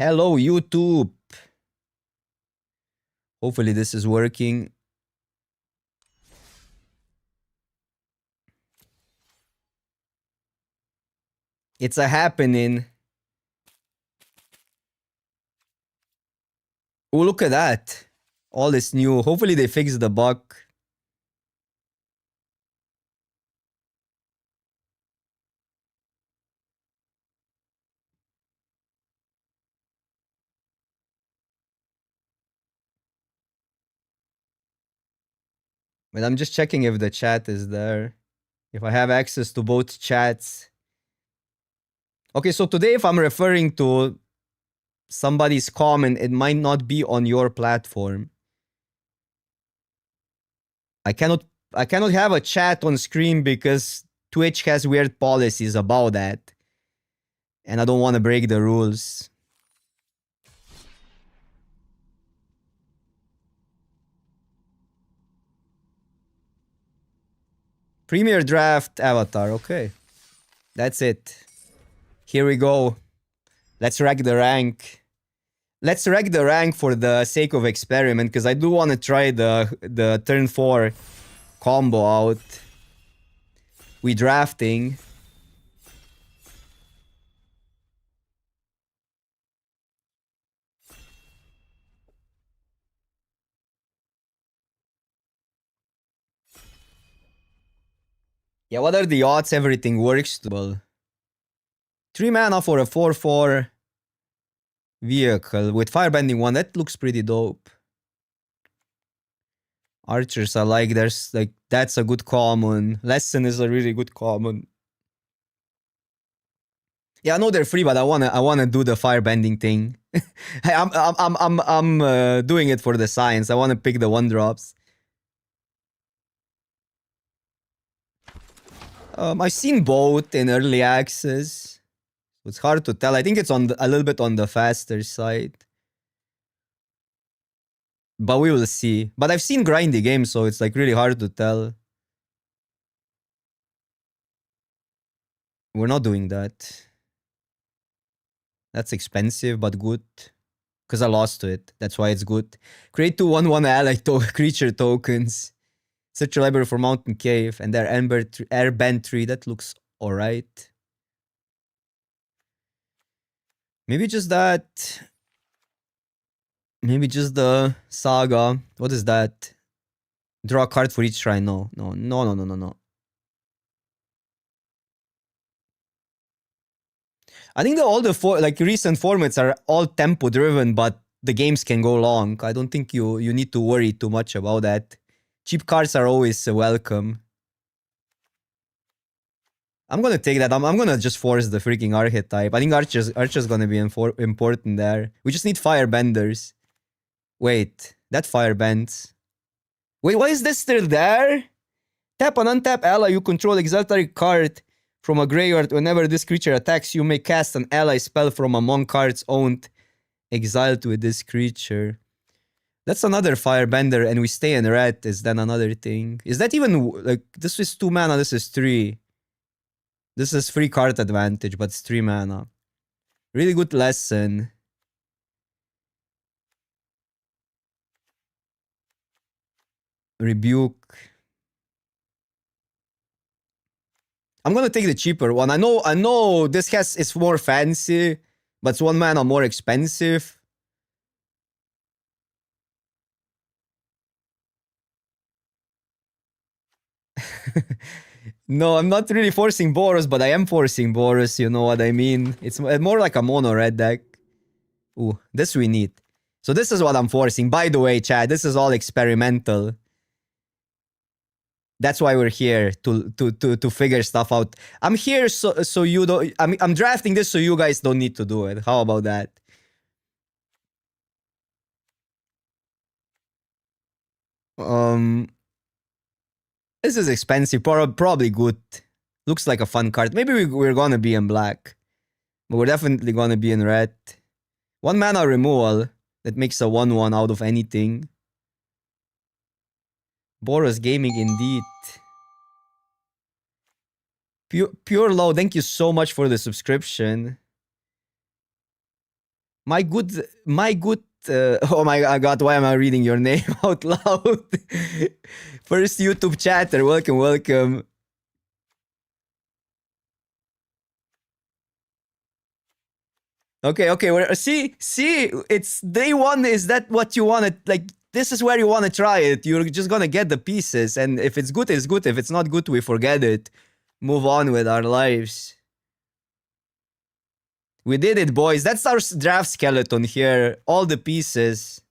Hello, YouTube. Hopefully this is working. It's a happening. Oh, look at that. All is new. Hopefully they fix the bug. But I'm just checking if the chat is there. If I have access to both chats. Okay, so today if I'm referring to somebody's comment, it might not be on your platform. I cannot have a chat on screen because Twitch has weird policies about that. And I don't want to break the rules. Premier Draft Avatar, okay. That's it. Here we go. Let's rack the rank. Let's rack the rank for the sake of experiment, because I do want to try the turn 4 combo out. We drafting. Yeah, what are the odds everything works? Well, 3 mana for a 4/4 vehicle with firebending 1. That looks pretty dope. Archers I like. There's like, that's a good common. Lesson is a really good common. Yeah, I know they're free, but I wanna do the firebending thing. I'm doing it for the science. I wanna pick the 1-drops. I've seen both in early access. It's hard to tell. I think it's on a little bit on the faster side. But we will see. But I've seen grindy games, so it's like really hard to tell. We're not doing that. That's expensive, but good. Because I lost to it. That's why it's good. Create 2 1/1 ally creature tokens. Search a library for Mountain Cave. And their Airbend tree. That looks alright. Maybe just that. Maybe just the Saga. What is that? Draw a card for each shrine. No. I think that all the recent formats are all tempo driven, but the games can go long. I don't think you need to worry too much about that. Cheap cards are always welcome. I'm gonna take that. I'm gonna just force the freaking archetype. I think Archer's gonna be important there. We just need firebenders. Wait, that firebends. Wait, why is this still there? Tap an untap ally you control, exile target card from a graveyard. Whenever this creature attacks, you may cast an ally spell from among cards owned exiled with this creature. That's another firebender, and we stay in red is then another thing. Is that even, like, this is 2 mana, this is 3. This is free card advantage, but it's 3 mana. Really good lesson. Rebuke. I'm gonna take the cheaper one. I know this is more fancy, but it's 1 mana more expensive. No, I'm not really forcing Boros, but I am forcing Boros, you know what I mean? It's more like a mono red deck. Ooh, this we need. So this is what I'm forcing. By the way, Chad, this is all experimental. That's why we're here, to figure stuff out. I'm here so you don't... I'm drafting this so you guys don't need to do it. How about that? This is expensive. Probably good. Looks like a fun card. Maybe we're gonna be in black. But we're definitely gonna be in red. 1 mana removal. That makes a 1/1 out of anything. Boros Gaming indeed. Pure Low, thank you so much for the subscription. my good. Oh my god, why am I reading your name out loud? First YouTube chatter, welcome, welcome. Okay, okay. See, it's day one. Is that what you want to like? This is where you want to try it. You're just gonna get the pieces, and if it's good, it's good. If it's not good, we forget it. Move on with our lives. We did it, boys. That's our draft skeleton here. All the pieces.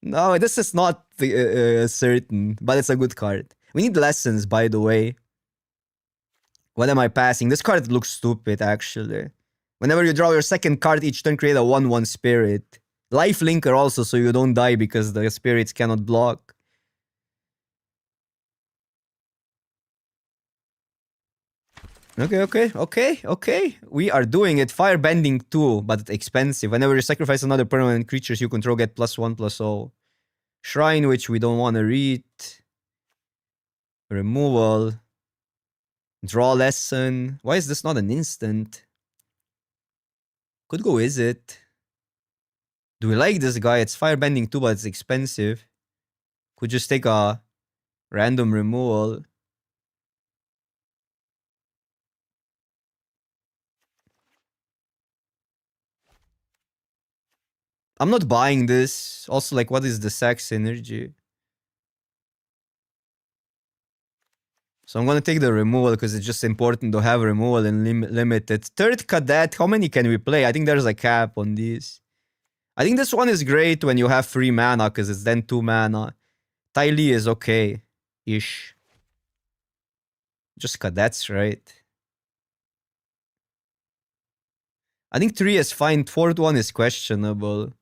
No, this is not certain, but it's a good card. We need lessons, by the way. What am I passing? This card looks stupid, actually. Whenever you draw your second card each turn, create a 1/1 spirit. Life linker also, so you don't die because the spirits cannot block. Okay. We are doing it. Firebending too, but it's expensive. Whenever you sacrifice another permanent creatures you control, get +1/+0. Shrine, which we don't want to read. Removal. Draw lesson. Why is this not an instant? Could go, is it? Do we like this guy? It's firebending too, but it's expensive. Could just take a random removal. I'm not buying this. Also, like, what is the sax energy? So I'm gonna take the removal because it's just important to have removal and limited. Third cadet, how many can we play? I think there's a cap on these. I think this one is great when you have 3 mana because it's then 2 mana. Ty Lee is okay-ish. Just cadets, right? I think 3 is fine. Fourth one is questionable.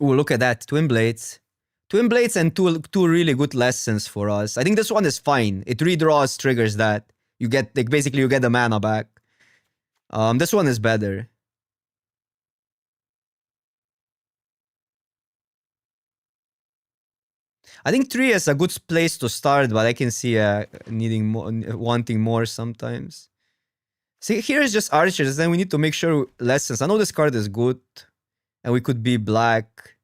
Ooh, look at that. Twin Blades. Twin Blades and two really good lessons for us. I think this one is fine. It redraws, triggers that. You get, like, basically you get the mana back. This one is better. I think 3 is a good place to start, but I can see needing more, wanting more sometimes. See, here is just archers. Then we need to make sure lessons. I know this card is good, and we could be black.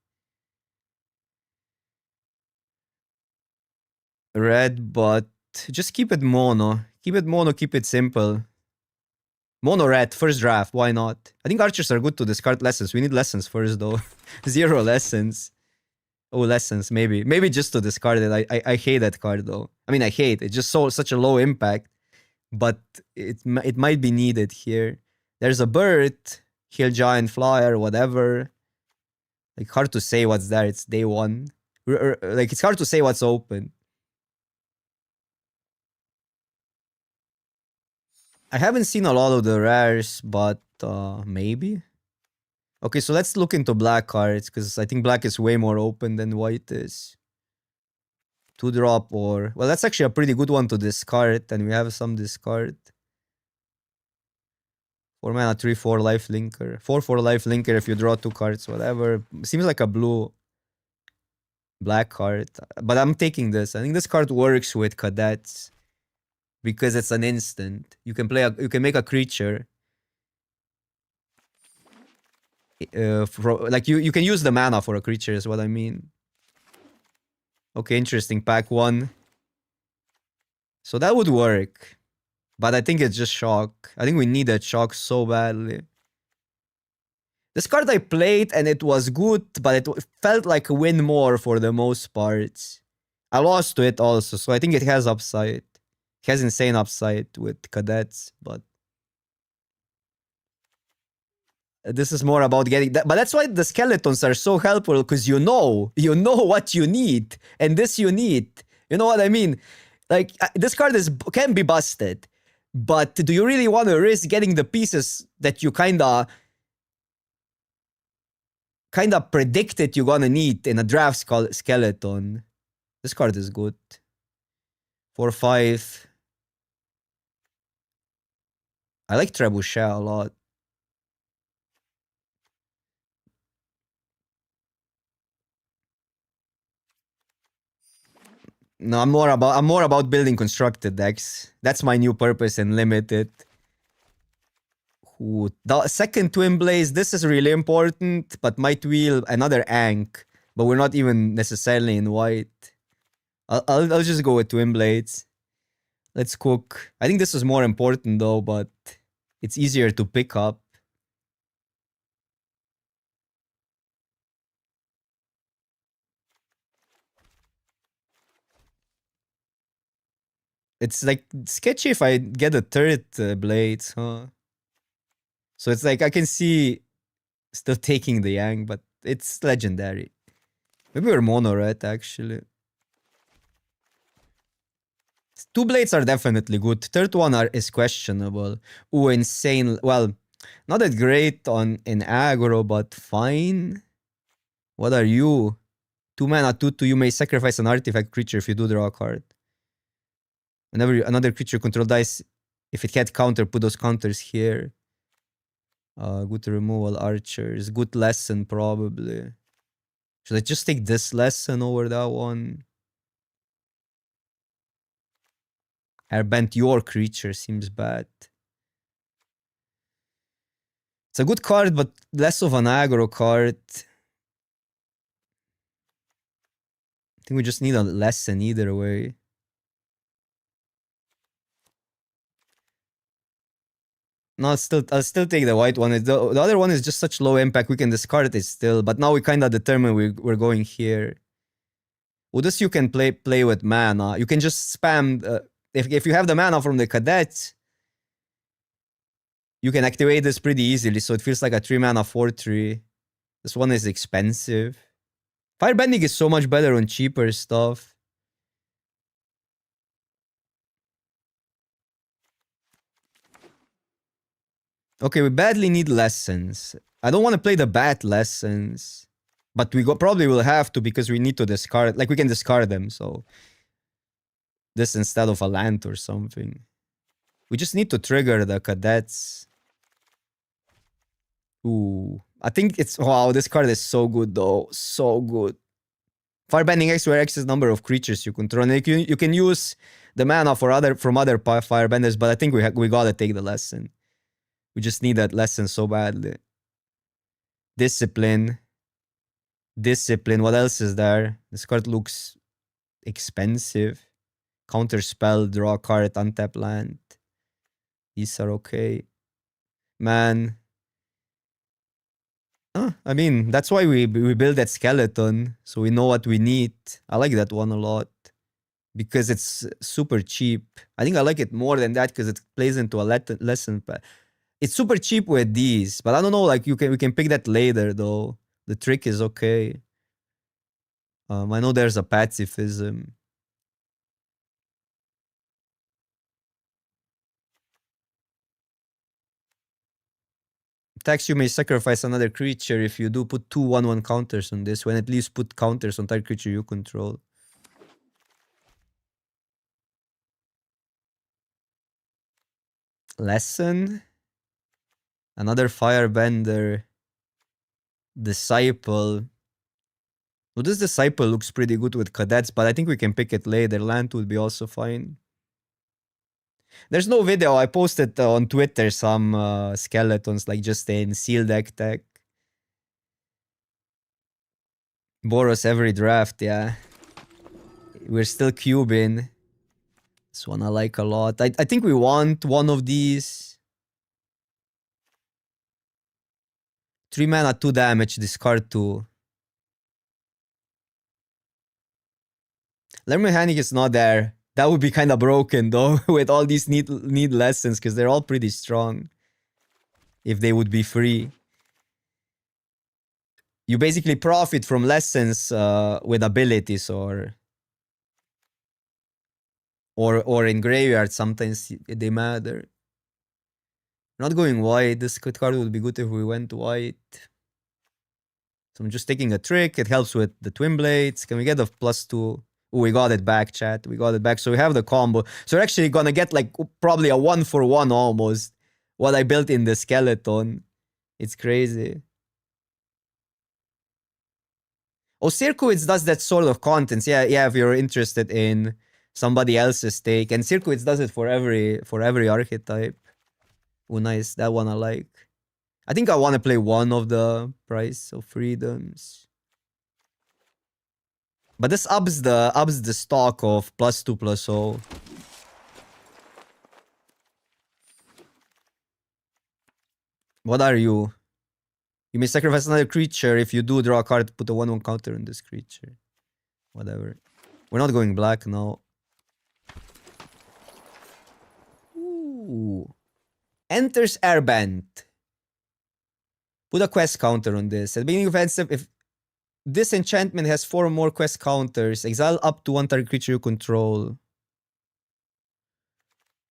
Red, but just keep it mono. Keep it mono, keep it simple. Mono red, first draft, why not? I think archers are good to discard lessons. We need lessons first, though. 0 lessons. Oh, lessons, maybe. Maybe just to discard it. I hate that card, though. I mean, I hate it. It's just such a low impact. But it might be needed here. There's a bird, hill giant flyer, whatever. Like, hard to say what's there. It's day one. Like, it's hard to say what's open. I haven't seen a lot of the rares, but maybe. Okay, so let's look into black cards, because I think black is way more open than white is. 2-drop or... Well, that's actually a pretty good one to discard, and we have some discard. 4 mana, 3/4 life linker. 4/4 life linker if you draw 2 cards, whatever. Seems like a blue black card. But I'm taking this. I think this card works with cadets. Because it's an instant. You can you can make a creature. Like you can use the mana for a creature is what I mean. Okay, interesting. Pack 1. So that would work. But I think it's just shock. I think we need that shock so badly. This card I played and it was good, but it felt like a win more for the most parts. I lost to it also, so I think it has upside. It has insane upside with cadets, but this is more about getting that. But that's why the skeletons are so helpful, because you know what you need, and this you need. You know what I mean? Like, this card can be busted, but do you really want to risk getting the pieces that you kinda predicted you're gonna need in a draft skeleton? This card is good. 4/5. I like Trebuchet a lot. No, I'm more about building constructed decks. That's my new purpose in limited. Ooh, the second Twin Blaze, this is really important, but might wheel another Ankh. But we're not even necessarily in white. I'll just go with Twin Blades. Let's cook. I think this is more important though, but it's easier to pick up. It's like sketchy if I get a third blades, huh? So it's like I can see still taking the Yang, but it's legendary. Maybe we're mono red actually. Two blades are definitely good. Third one is questionable. Ooh, insane. Well, not that great in aggro, but fine. What are you? 2 mana, 2/2. You may sacrifice an artifact creature if you do draw a card. Whenever another creature control dies, if it had counter, put those counters here. Good removal archers. Good lesson probably. Should I just take this lesson over that one? Airbend your creature seems bad. It's a good card, but less of an aggro card. I think we just need a lesson either way. No, I'll still take the white one. The other one is just such low impact. We can discard it still, but now we kind of determine we're going here. Well, this you can play with mana. You can just spam. If you have the mana from the cadet, you can activate this pretty easily. So it feels like a 3 mana 4/3. This one is expensive. Firebending is so much better on cheaper stuff. Okay, we badly need lessons. I don't want to play the bad lessons. But we probably will have to because we need to discard. Like, we can discard them, so... This instead of a land or something. We just need to trigger the cadets. Ooh. I think it's... Wow, this card is so good, though. So good. Firebending X, where X is number of creatures you control. And you can use the mana from other firebenders, but I think we gotta take the lesson. We just need that lesson so badly. Discipline. Discipline. What else is there? This card looks expensive. Counter spell, draw a card, untap land. These are okay. Man. I mean, that's why we build that skeleton. So we know what we need. I like that one a lot. Because it's super cheap. I think I like it more than that because it plays into a lesson. It's super cheap with these. But I don't know, like we can pick that later though. The trick is okay. I know there's a pacifism. Tax, you may sacrifice another creature. If you do, put 2 1/1 counters on this. When at least put counters on that creature you control. Lesson. Another firebender. Disciple. Well, this disciple looks pretty good with cadets, but I think we can pick it later. Land would be also fine. There's no video. I posted on Twitter some skeletons, like just in seal deck tech. Boros every draft, yeah. We're still cubing. This one I like a lot. I think we want one of these. 3 mana, 2 damage, discard 2. Learn Mechanic is not there. That would be kind of broken though, with all these need lessons, because they're all pretty strong. If they would be free. You basically profit from lessons with abilities or in graveyard. Sometimes they matter. Not going white. This card would be good if we went white. So I'm just taking a trick. It helps with the Twin Blades. Can we get a +2? Oh, we got it back, chat. We got it back. So we have the combo. So we're actually gonna get like probably a 1-for-1 almost. What I built in the skeleton. It's crazy. Oh, Circuits does that sort of contents. Yeah, if you're interested in somebody else's take. And Circuits does it for every archetype. Oh, nice. That one I like. I think I want to play one of the Price of Freedoms. But this ups the stock of +2/+0. What are you? You may sacrifice another creature. If you do, draw a card, put a 1/1 counter on this creature. Whatever. We're not going black now. Ooh. Enters Airband. Put a quest counter on this. At the beginning of offensive, if this enchantment has 4 more quest counters, exile up to 1 target creature you control.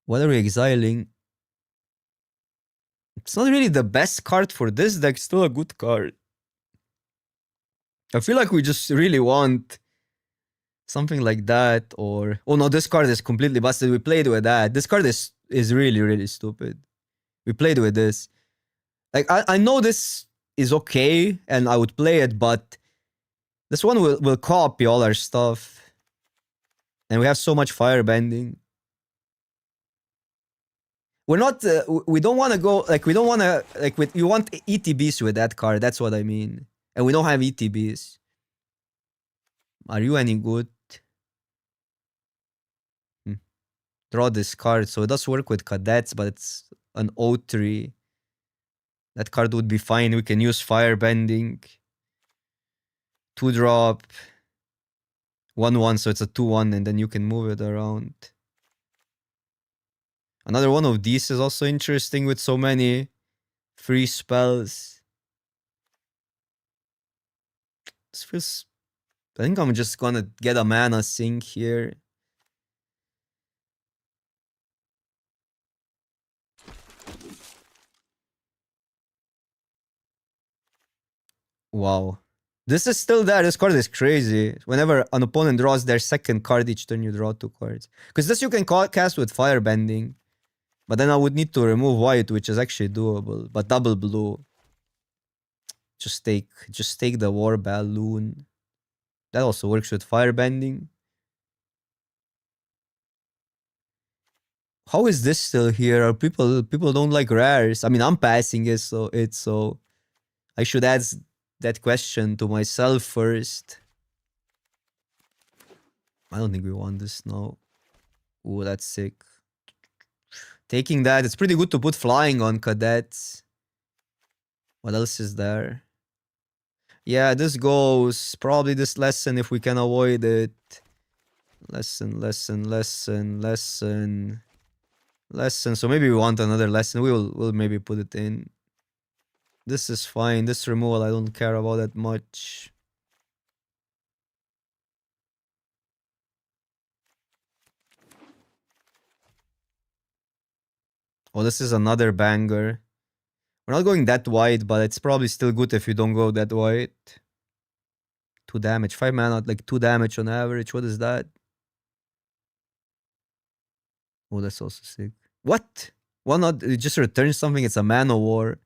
What are we exiling? It's not really the best card for this deck, still a good card. I feel like we just really want something like that, or... Oh no, this card is completely busted. We played with that. This card is really, really stupid. We played with this. Like, I know this is okay, and I would play it, but this one will copy all our stuff. And we have so much firebending. We're not... we don't want to go... Like, we don't want to... Like, you want ETBs with that card. That's what I mean. And we don't have ETBs. Are you any good? Draw this card. So it does work with cadets, but it's an O3. That card would be fine. We can use firebending. 2-drop. 1/1, so it's a 2/1, and then you can move it around. Another one of these is also interesting with so many free spells. This feels... I think I'm just gonna get a mana sink here. Wow. This is still there. This card is crazy. Whenever an opponent draws their second card each turn, you draw 2 cards. Because this you can cast with firebending. But then I would need to remove white, which is actually doable. But double blue. Just take the war balloon. That also works with firebending. How is this still here? Are people don't like rares? I mean, I'm passing it, so I should ask that question to myself first. I don't think we want this now. Ooh, that's sick. Taking that, it's pretty good to put flying on cadets. What else is there? Yeah, this goes. Probably this lesson if we can avoid it. Lesson. So maybe we want another lesson. We'll maybe put it in. This is fine. This removal I don't care about that much. Oh, this is another banger. We're not going that wide, but it's probably still good if you don't go that wide. 2 damage. 5 mana, like 2 damage on average. What is that? Oh, that's also sick. What? Why not just return something? It's a mana war.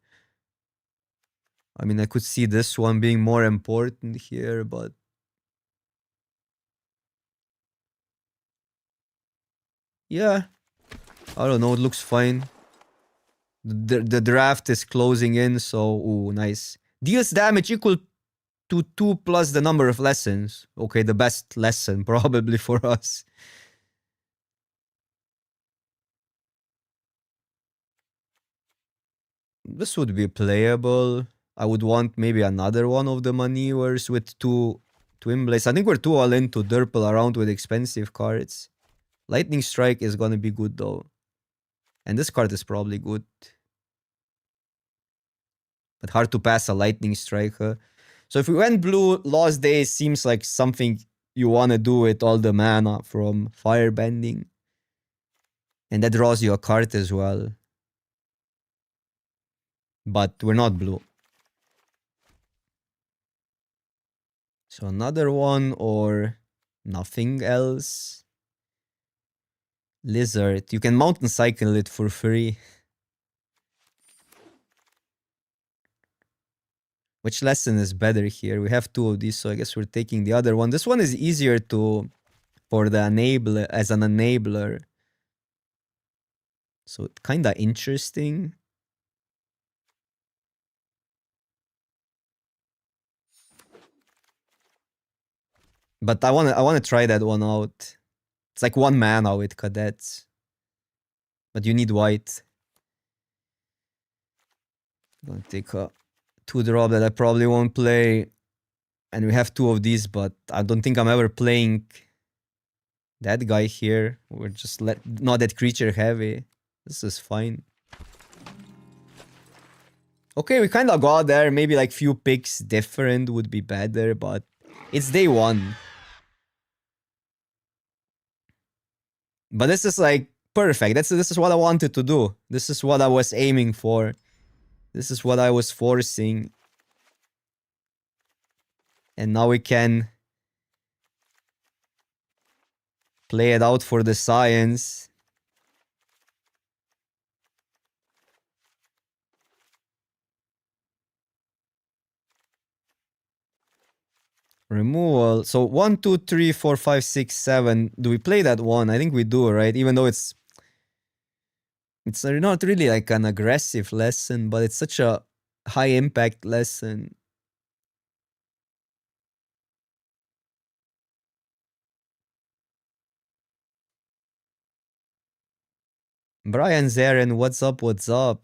I mean, I could see this one being more important here, but... Yeah. I don't know, it looks fine. The draft is closing in, so... Ooh, nice. Deals damage equal to 2 plus the number of lessons. Okay, the best lesson probably for us. This would be playable. I would want maybe another one of the maneuvers with 2 Twin Blades. I think we're too all in to derple around with expensive cards. Lightning Strike is gonna be good though. And this card is probably good. But hard to pass a Lightning Strike, huh? So if we went blue, Lost Days seems like something you want to do with all the mana from Firebending. And that draws you a card as well. But we're not blue. So another one or nothing else. Lizard. You can mountain cycle it for free. Which lesson is better here? We have two of these, so I guess we're taking the other one. This one is easier to for the enabler as an enabler. So kinda interesting. But I wanna try that one out. It's like 1 mana with cadets. But you need white. I'm gonna take a 2-drop that I probably won't play. And we have two of these, but I don't think I'm ever playing that guy here. We're just not that creature heavy. This is fine. Okay, we kind of got there. Maybe like few picks different would be better, but it's day one. But this is like perfect. This is what I wanted to do. This is what I was aiming for. This is what I was forcing. And now we can play it out for the science. Removal. So 1, 2, 3, 4, 5, 6, 7. Do we play that one? I think we do, right? Even though it's not really like an aggressive lesson, but it's such a high impact lesson. Brian Zaren, what's up? What's up?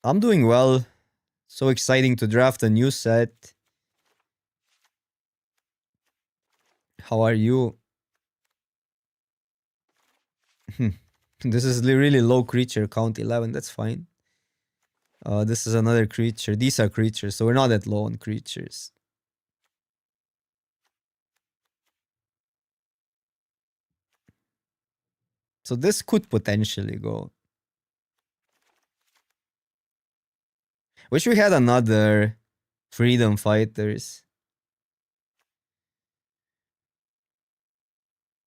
I'm doing well. So exciting to draft a new set. How are you? This is really low creature count 11. That's fine. This is another creature. These are creatures, so we're not that low on creatures. So this could potentially go. Wish we had another Freedom Fighters.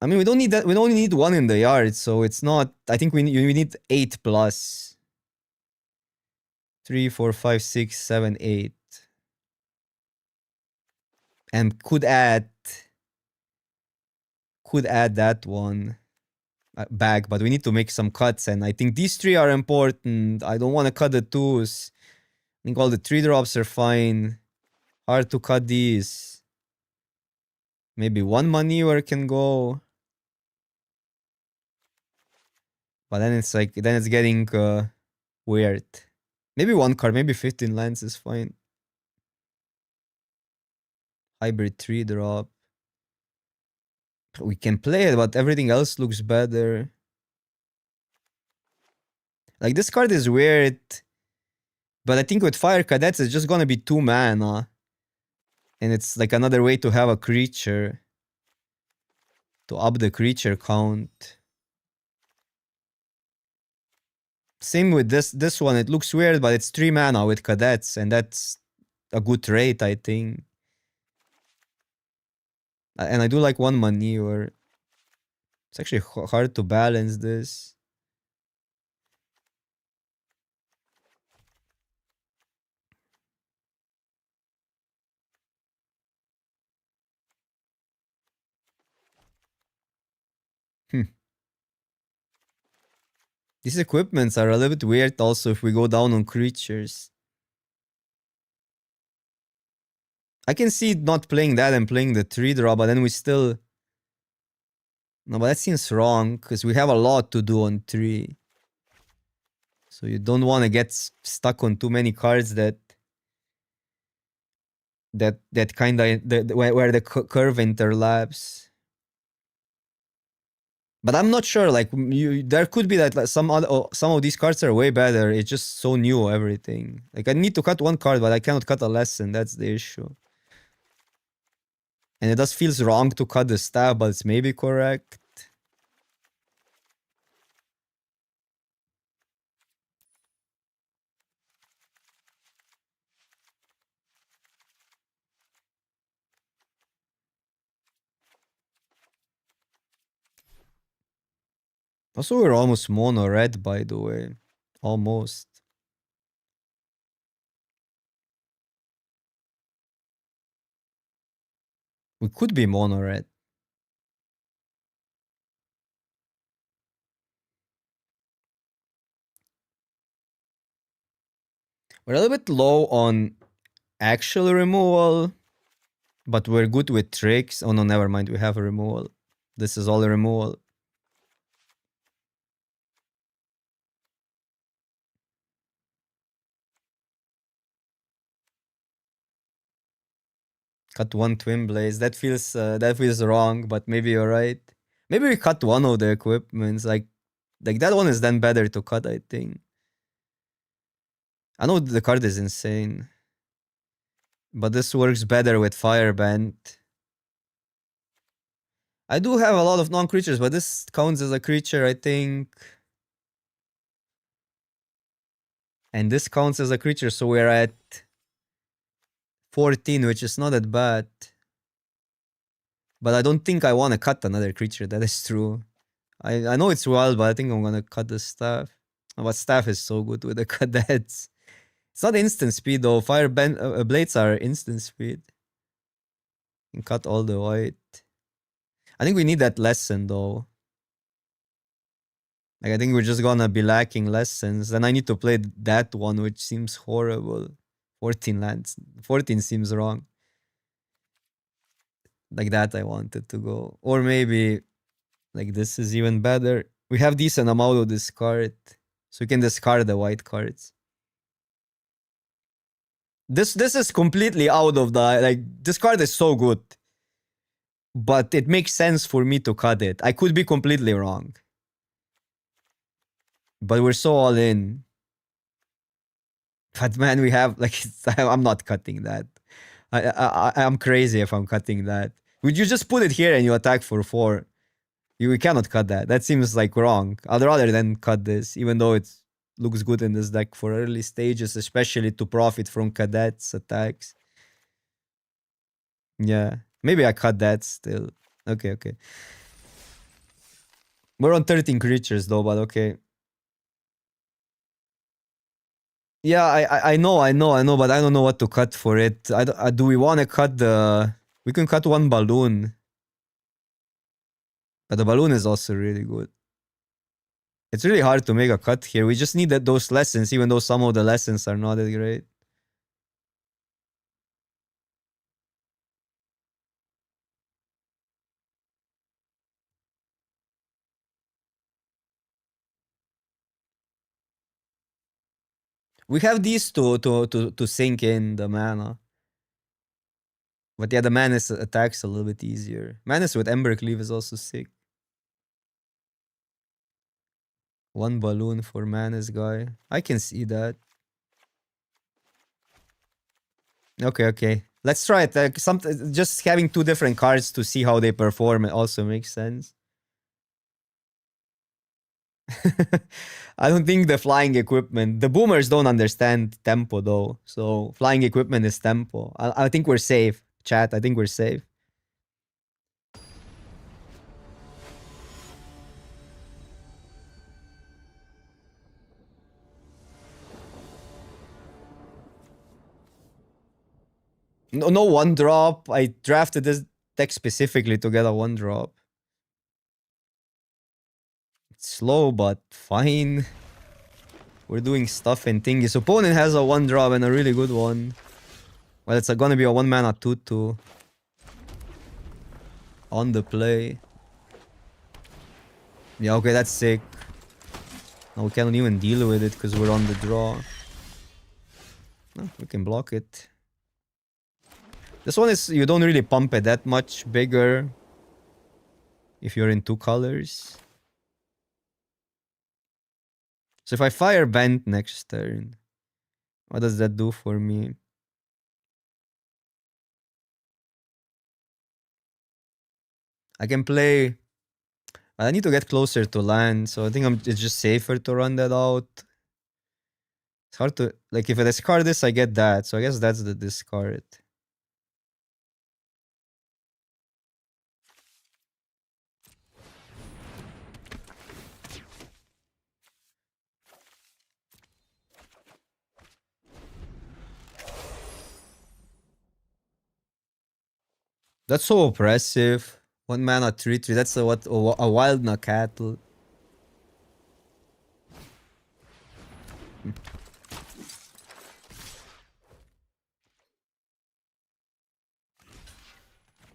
I mean, we don't need that. We only need one in the yard, so it's not. I think we need 8 plus. 3, 4, 5, 6, 7, 8. And could add that one back, but we need to make some cuts, and I think these 3 are important. I don't want to cut the 2s. I think all the 3 drops are fine. Hard to cut these. Maybe 1 manure can go. But then it's like, then it's getting weird. Maybe 1 card, maybe 15 lands is fine. Hybrid 3 drop. We can play it, but everything else looks better. Like, this card is weird. But I think with Fire Cadets, it's just gonna be 2 mana. And it's like another way to have a creature. To up the creature count. Same with this one. It looks weird, but it's 3 mana with Cadets. And that's a good rate, I think. And I do like 1 manure. It's actually hard to balance this. These equipments are a little bit weird also if we go down on creatures. I can see not playing that and playing the 3 draw, but then we still... No, but that seems wrong, because we have a lot to do on 3. So you don't want to get stuck on too many cards that kind of... where the curve interlaps. But I'm not sure, like, there could be that like, some of these cards are way better. It's just so new, everything. Like, I need to cut 1 card, but I cannot cut a lesson. That's the issue. And it does feels wrong to cut the staff, but it's maybe correct. Also, we're almost mono red, by the way. Almost. We could be mono red. We're a little bit low on actual removal, but we're good with tricks. Oh no, never mind. We have a removal. This is all a removal. Cut one twin blaze. That feels wrong, but maybe you're right. Maybe we cut one of the equipments. Like that one is then better to cut, I think. I know the card is insane, but this works better with Firebend. I do have a lot of non-creatures, but this counts as a creature, I think. And this counts as a creature, so we're at 14, which is not that bad. But I don't think I want to cut another creature, that is true. I know it's wild, but I think I'm gonna cut the staff. But staff is so good with the cadets. It's not instant speed though. Blades are instant speed. You can cut all the white. I think we need that lesson though. Like I think we're just gonna be lacking lessons. Then I need to play that one, which seems horrible. 14 lands. 14 seems wrong. Like that I wanted to go. Or maybe like this is even better. We have decent amount of discard. So we can discard the white cards. This is completely out of the like this card is so good. But it makes sense for me to cut it. I could be completely wrong. But we're so all in. But man, we have like I'm not cutting that. I'm crazy if I'm cutting that. Would you just put it here and you attack for 4? We cannot cut that. That seems like wrong. I'd rather than cut this, even though it looks good in this deck for early stages, especially to profit from cadets attacks. Yeah, maybe I cut that still. Okay. We're on 13 creatures though, but okay. Yeah, I know, but I don't know what to cut for it. Do we want to cut the... We can cut one balloon. But the balloon is also really good. It's really hard to make a cut here. We just need those lessons, even though some of the lessons are not that great. We have these to sink in the mana. But yeah, the Manus attacks a little bit easier. Manus with Ember Cleave is also sick. One balloon for Manus guy. I can see that. Okay. Let's try it. Just having 2 different cards to see how they perform it also makes sense. I don't think the flying equipment... The boomers don't understand tempo though. So flying equipment is tempo. I think we're safe. Chat, I think we're safe. No 1-drop. I drafted this deck specifically to get a 1-drop. It's slow, but fine. We're doing stuff and things. His opponent has a 1-drop and a really good one. Well, it's gonna be a 1-mana 2/2. On the play. Yeah, okay, that's sick. Now we cannot even deal with it because we're on the draw. No, we can block it. This one is... You don't really pump it that much bigger if you're in 2 colors. So if I fire Bent next turn, what does that do for me? I can play... I need to get closer to land, so I think it's just safer to run that out. It's hard to... Like, if I discard this, I get that. So I guess that's the discard. That's so oppressive. 1 mana 3/3. That's a wild Nakatl.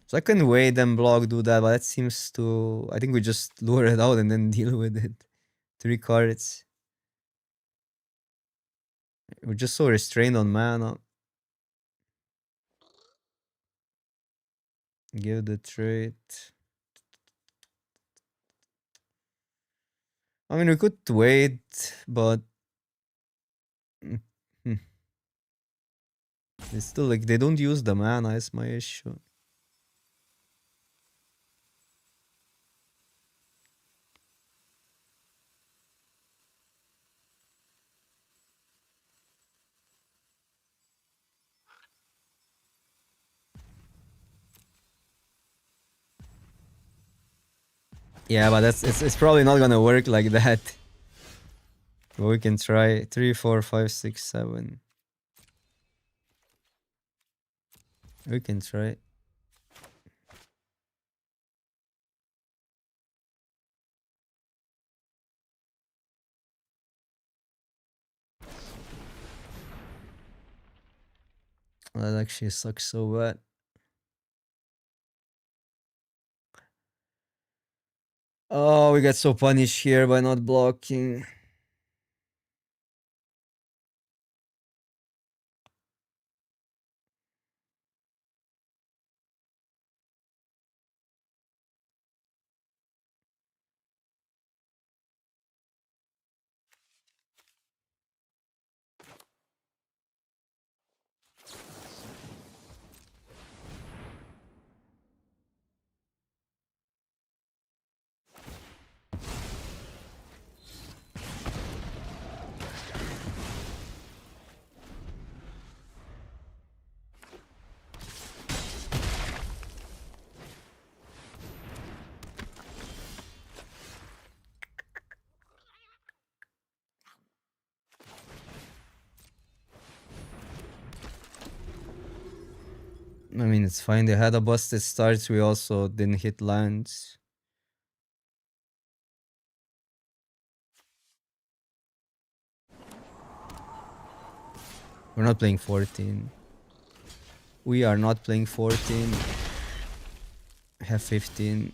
So I can wait and block, do that, but that seems to... I think we just lure it out and then deal with it. 3 cards. We're just so restrained on mana. Give the trait. I mean, we could wait, but... It's still like, they don't use the mana, is my issue. Yeah, but it's probably not gonna work like that. But we can try 3, 4, 5, 6, 7. We can try. That actually sucks so bad. Oh, we got so punished here by not blocking. I mean, it's fine. They had a busted start. We also didn't hit lands. We're not playing 14. We are not playing 14. Have 15.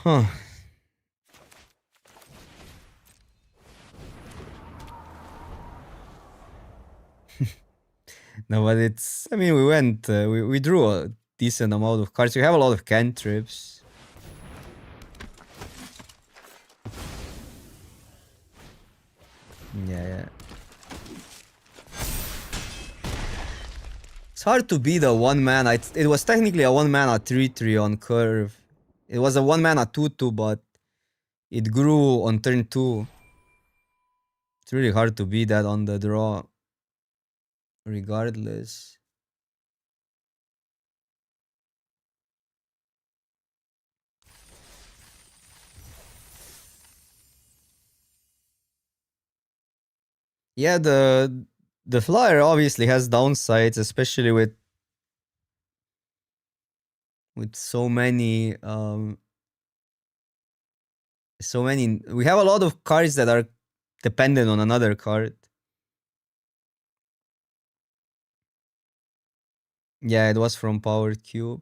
Huh. No, but it's... I mean, we went... we drew a decent amount of cards. We have a lot of cantrips. Yeah. It's hard to beat a 1 mana. It was technically a 1 mana 3/3 on curve. It was a 1 mana 2/2, but it grew on turn 2. It's really hard to beat that on the draw. Regardless. Yeah, the flyer obviously has downsides, especially with so many we have a lot of cards that are dependent on another card. Yeah, it was from Power Cube.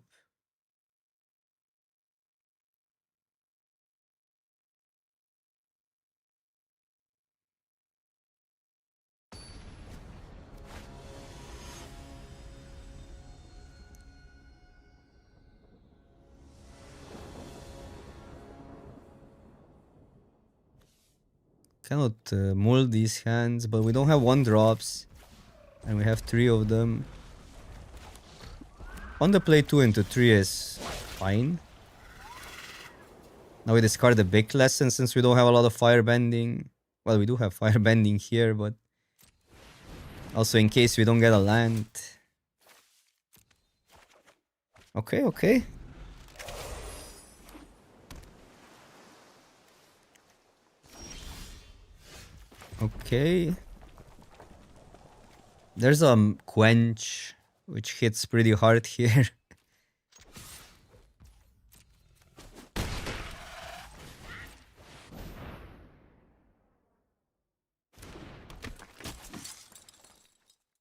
Cannot mold these hands, but we don't have 1-drops. And we have 3 of them. On the play 2 into 3 is fine. Now we discard the big lesson since we don't have a lot of firebending. Well, we do have firebending here, but also in case we don't get a land. Okay. Okay. There's a quench, which hits pretty hard here.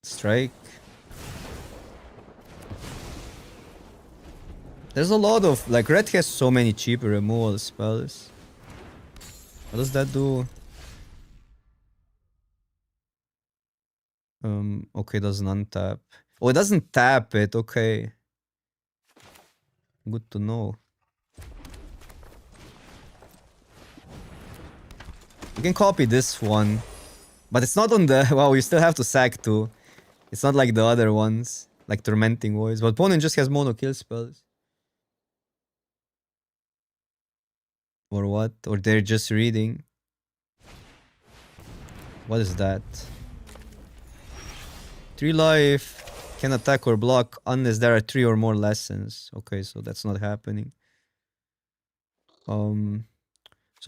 Strike. There's a lot of, like, red has so many cheap removal spells. What does that do? Okay, doesn't untap. Oh, it doesn't tap it, okay. Good to know. You can copy this one. But it's not on the... Wow, you still have to sack too. It's not like the other ones. Like Tormenting Voice. But opponent just has mono kill spells. Or what? Or they're just reading. What is that? 3 life. Can attack or block unless there are 3 or more lessons. Okay, so that's not happening. So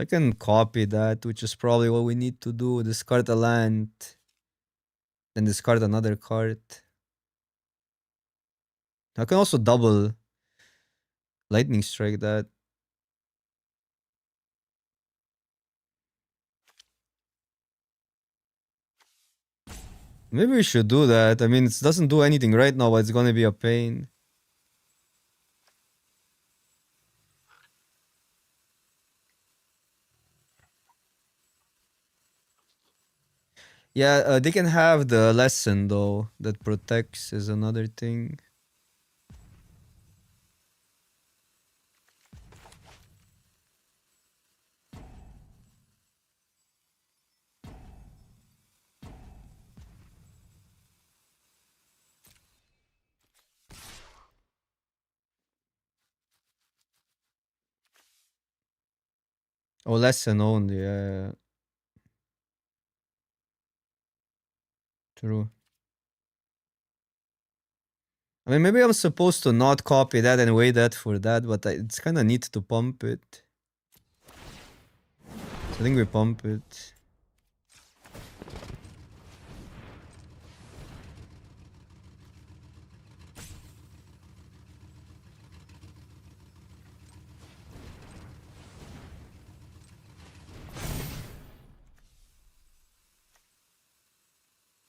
I can copy that, which is probably what we need to do. Discard a land. Then discard another card. I can also double Lightning Strike that. Maybe we should do that. I mean, it doesn't do anything right now, but it's gonna be a pain. Yeah, they can have the lesson though that protects is another thing. Oh, lesson only. Yeah, true. I mean, maybe I'm supposed to not copy that and wait that for that, but it's kind of neat to pump it. So I think we pump it.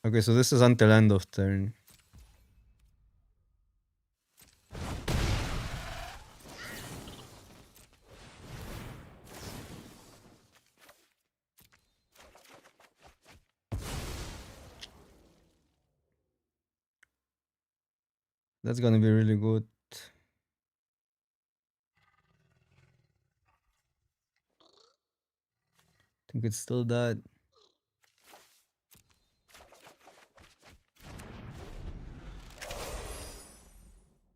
Okay, so this is until end of turn. That's gonna be really good. I think it's still that.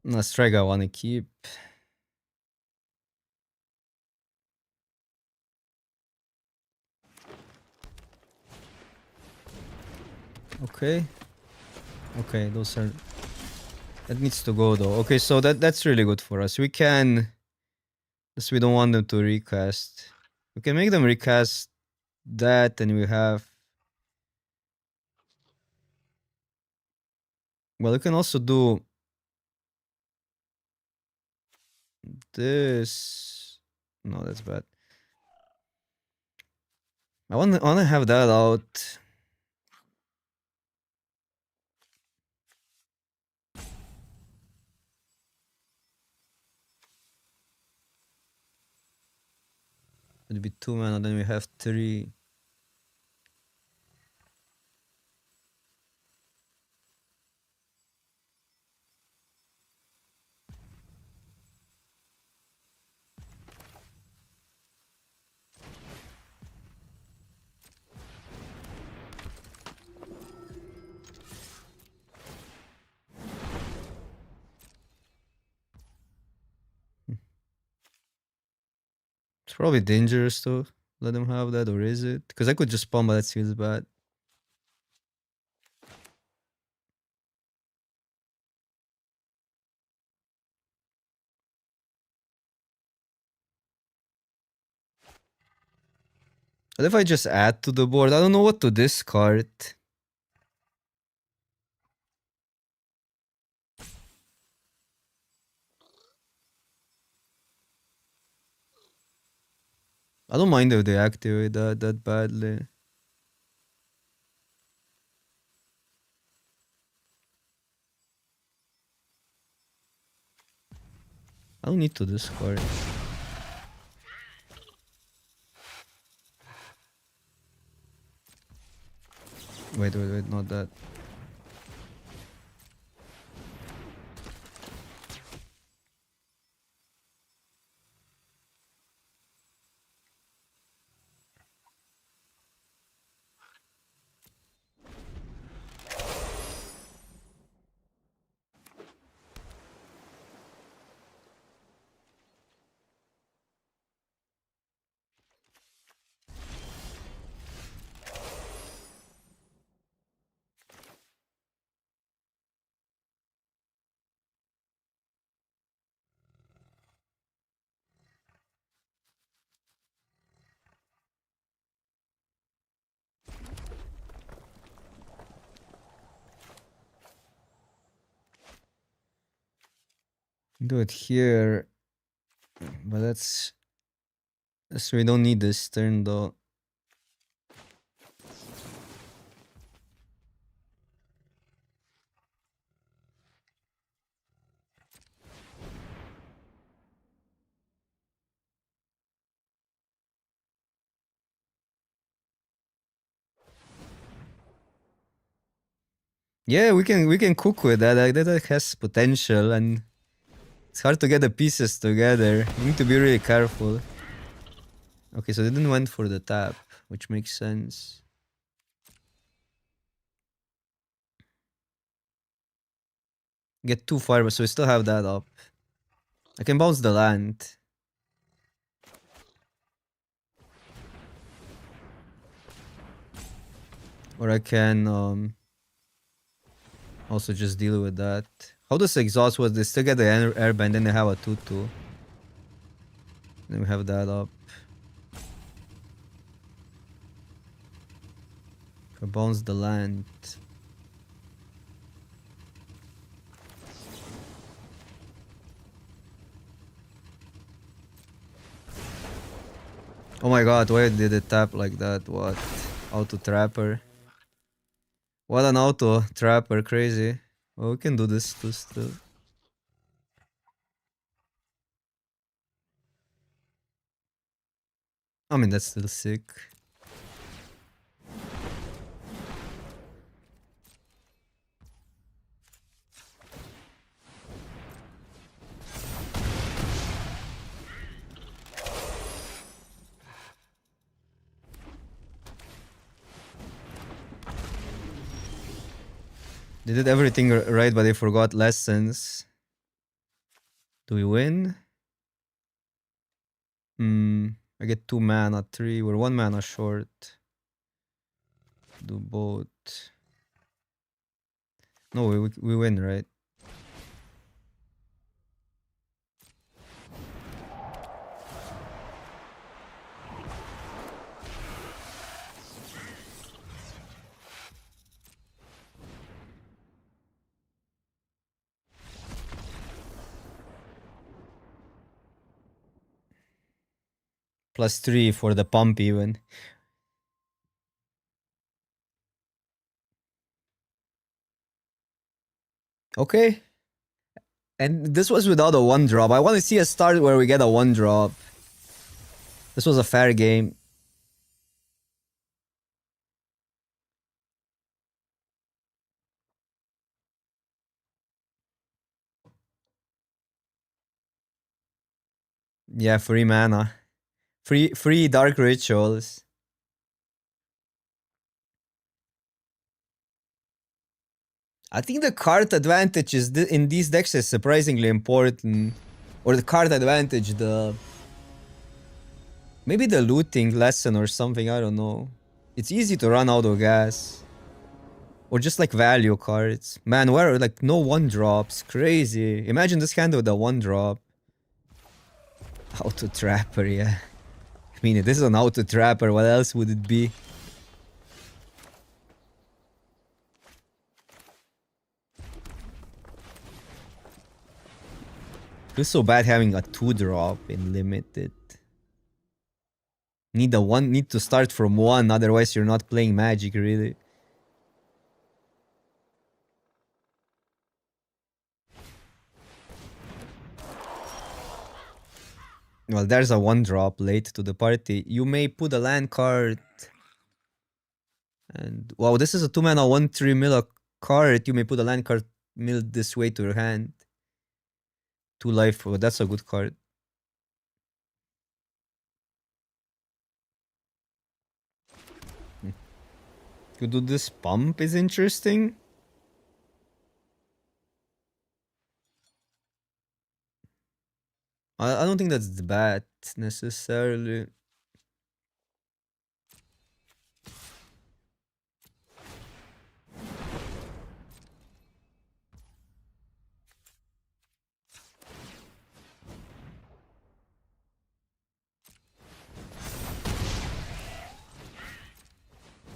No, strike I wanna keep. Okay. Okay, those are... That needs to go though. Okay, so that's really good for us. We can... Just we don't want them to recast. We can make them recast that and we have... Well, we can also do... This... No, that's bad. I wanna have that out. It'd be 2 mana, then we have 3. It's probably dangerous to let them have that, or is it? Because I could just pump, but that feels bad. What if I just add to the board? I don't know what to discard. I don't mind if they activate that badly. I don't need to discard. Wait, not that. Do it here. But that's we don't need this turn though. Yeah, we can cook with that. That has potential, and it's hard to get the pieces together. You need to be really careful. Okay, so they didn't went for the tap, which makes sense. Get 2 fire, so we still have that up. I can bounce the land. Or I can also just deal with that. How does exhaust was they still get the airbend, then they have a 2-2. Then we have that up. If I bounce the land. Oh my god, why did it tap like that? What? Auto trapper. What an auto trapper, crazy. Well, we can do this too still. I mean, that's still sick. They did everything right, but they forgot lessons. Do we win? I get 2 mana, 3. We're 1 mana short. Do both. No, we win, right? +3 for the pump even. Okay. And this was without a 1-drop. I want to see a start where we get a 1-drop. This was a fair game. Yeah, free mana. Free dark rituals. I think the card advantage is in these decks is surprisingly important. Or the card advantage, maybe the looting lesson or something, I don't know. It's easy to run out of gas. Or just like value cards. Man, where like no 1-drops. Crazy. Imagine this hand with a 1-drop. Auto trapper, yeah. mean, this is an auto trapper. What else would it be? Feels so bad having a 2-drop in limited. Need to start from 1, otherwise you're not playing Magic really. Well, there's a 1-drop late to the party. You may put a land card. And wow, this is a 2-mana 1/3 mill card. You may put a land card milled this way to your hand. 2 life. Oh, that's a good card. To do this pump is interesting. I don't think that's bad necessarily.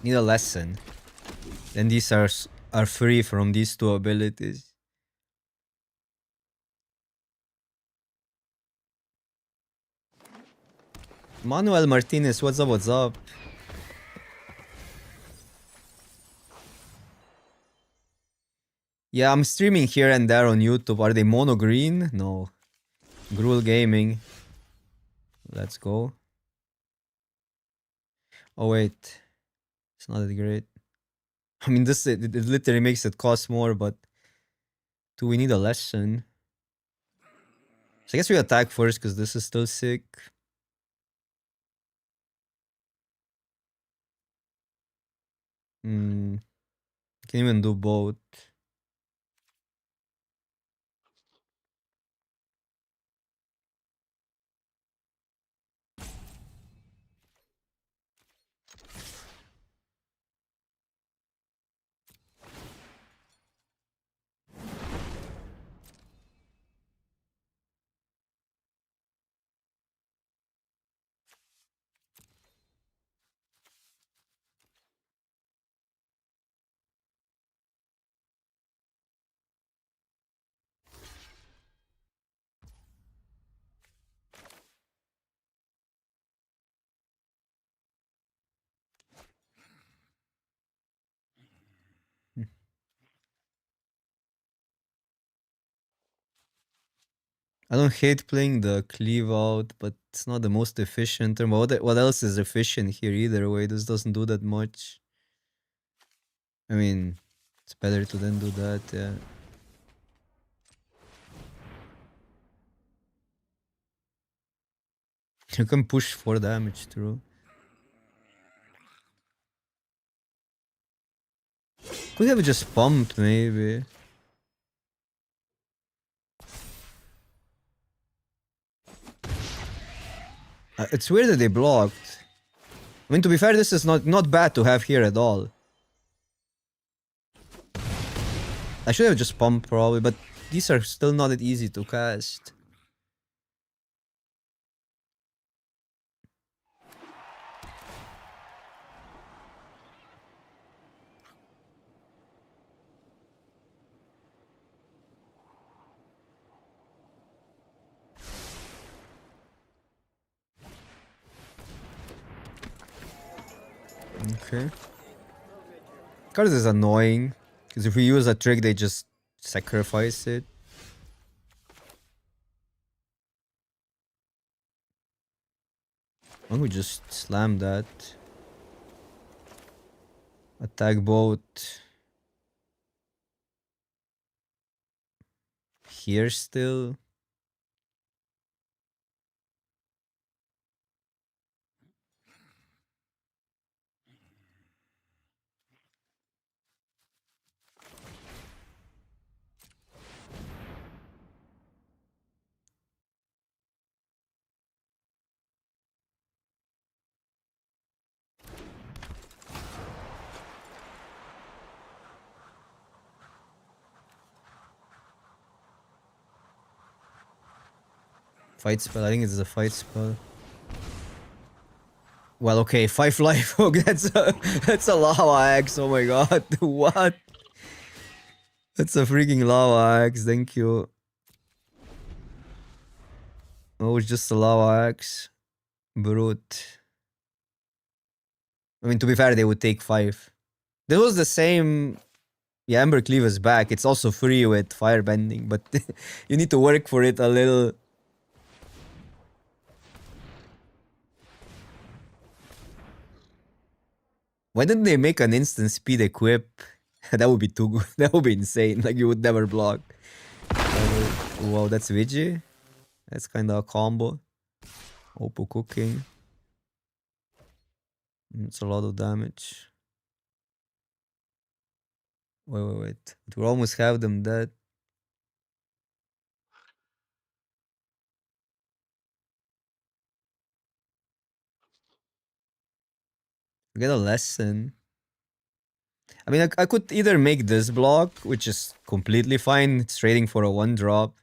Need a lesson. Then these are free from these 2 abilities. Manuel Martinez, what's up? What's up? Yeah, I'm streaming here and there on YouTube. Are they mono green? No. Gruel Gaming. Let's go. Oh wait, it's not that great. I mean, this it literally makes it cost more, but do we need a lesson? So I guess we attack first because this is still sick. Can even do both. I don't hate playing the cleave out, but it's not the most efficient term. What else is efficient here either way? This doesn't do that much. I mean, it's better to then do that, yeah. You can push 4 damage through. Could have just pumped, maybe. It's weird that they blocked. I mean, to be fair, this is not bad to have here at all. I should have just pumped probably, but these are still not that easy to cast. Okay. Card is annoying, because if we use a trick, they just sacrifice it. Why don't we just slam that? Attack both. Here still. Fight spell. I think it's a fight spell. Well, okay, 5 life hook. That's a lava axe. Oh my god. What? That's a freaking lava axe. Thank you. Oh, it's just a lava axe. Brute. I mean, to be fair, they would take 5. This was the same. Yeah, Ember Cleave is back. It's also free with firebending, but you need to work for it a little. Why didn't they make an instant speed equip? That would be too good. That would be insane. Like, you would never block. Wow, that's Vigi. That's kind of a combo. Oppo cooking. It's a lot of damage. Wait. It will almost have them dead. Get a lesson. I mean, I could either make this block, which is completely fine. It's trading for a 1-drop.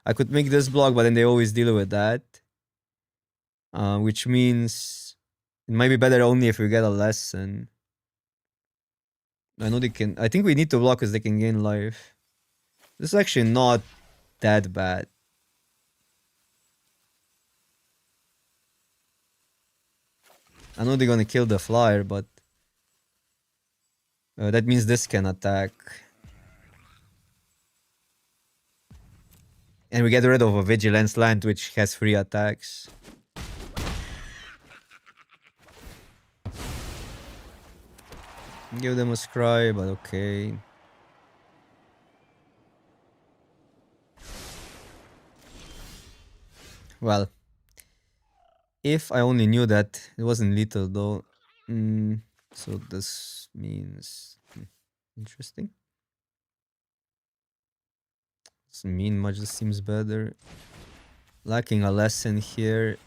I could make this block, but then they always deal with that. Which means it might be better only if we get a lesson. I know they can. I think we need to block because they can gain life. This is actually not that bad. I know they're gonna kill the flyer, but that means this can attack. And we get rid of a Vigilance land, which has 3 attacks. Give them a scry, but okay. Well, if I only knew that it wasn't lethal though. So this means interesting. Doesn't mean much. This seems better. Lacking a lesson here.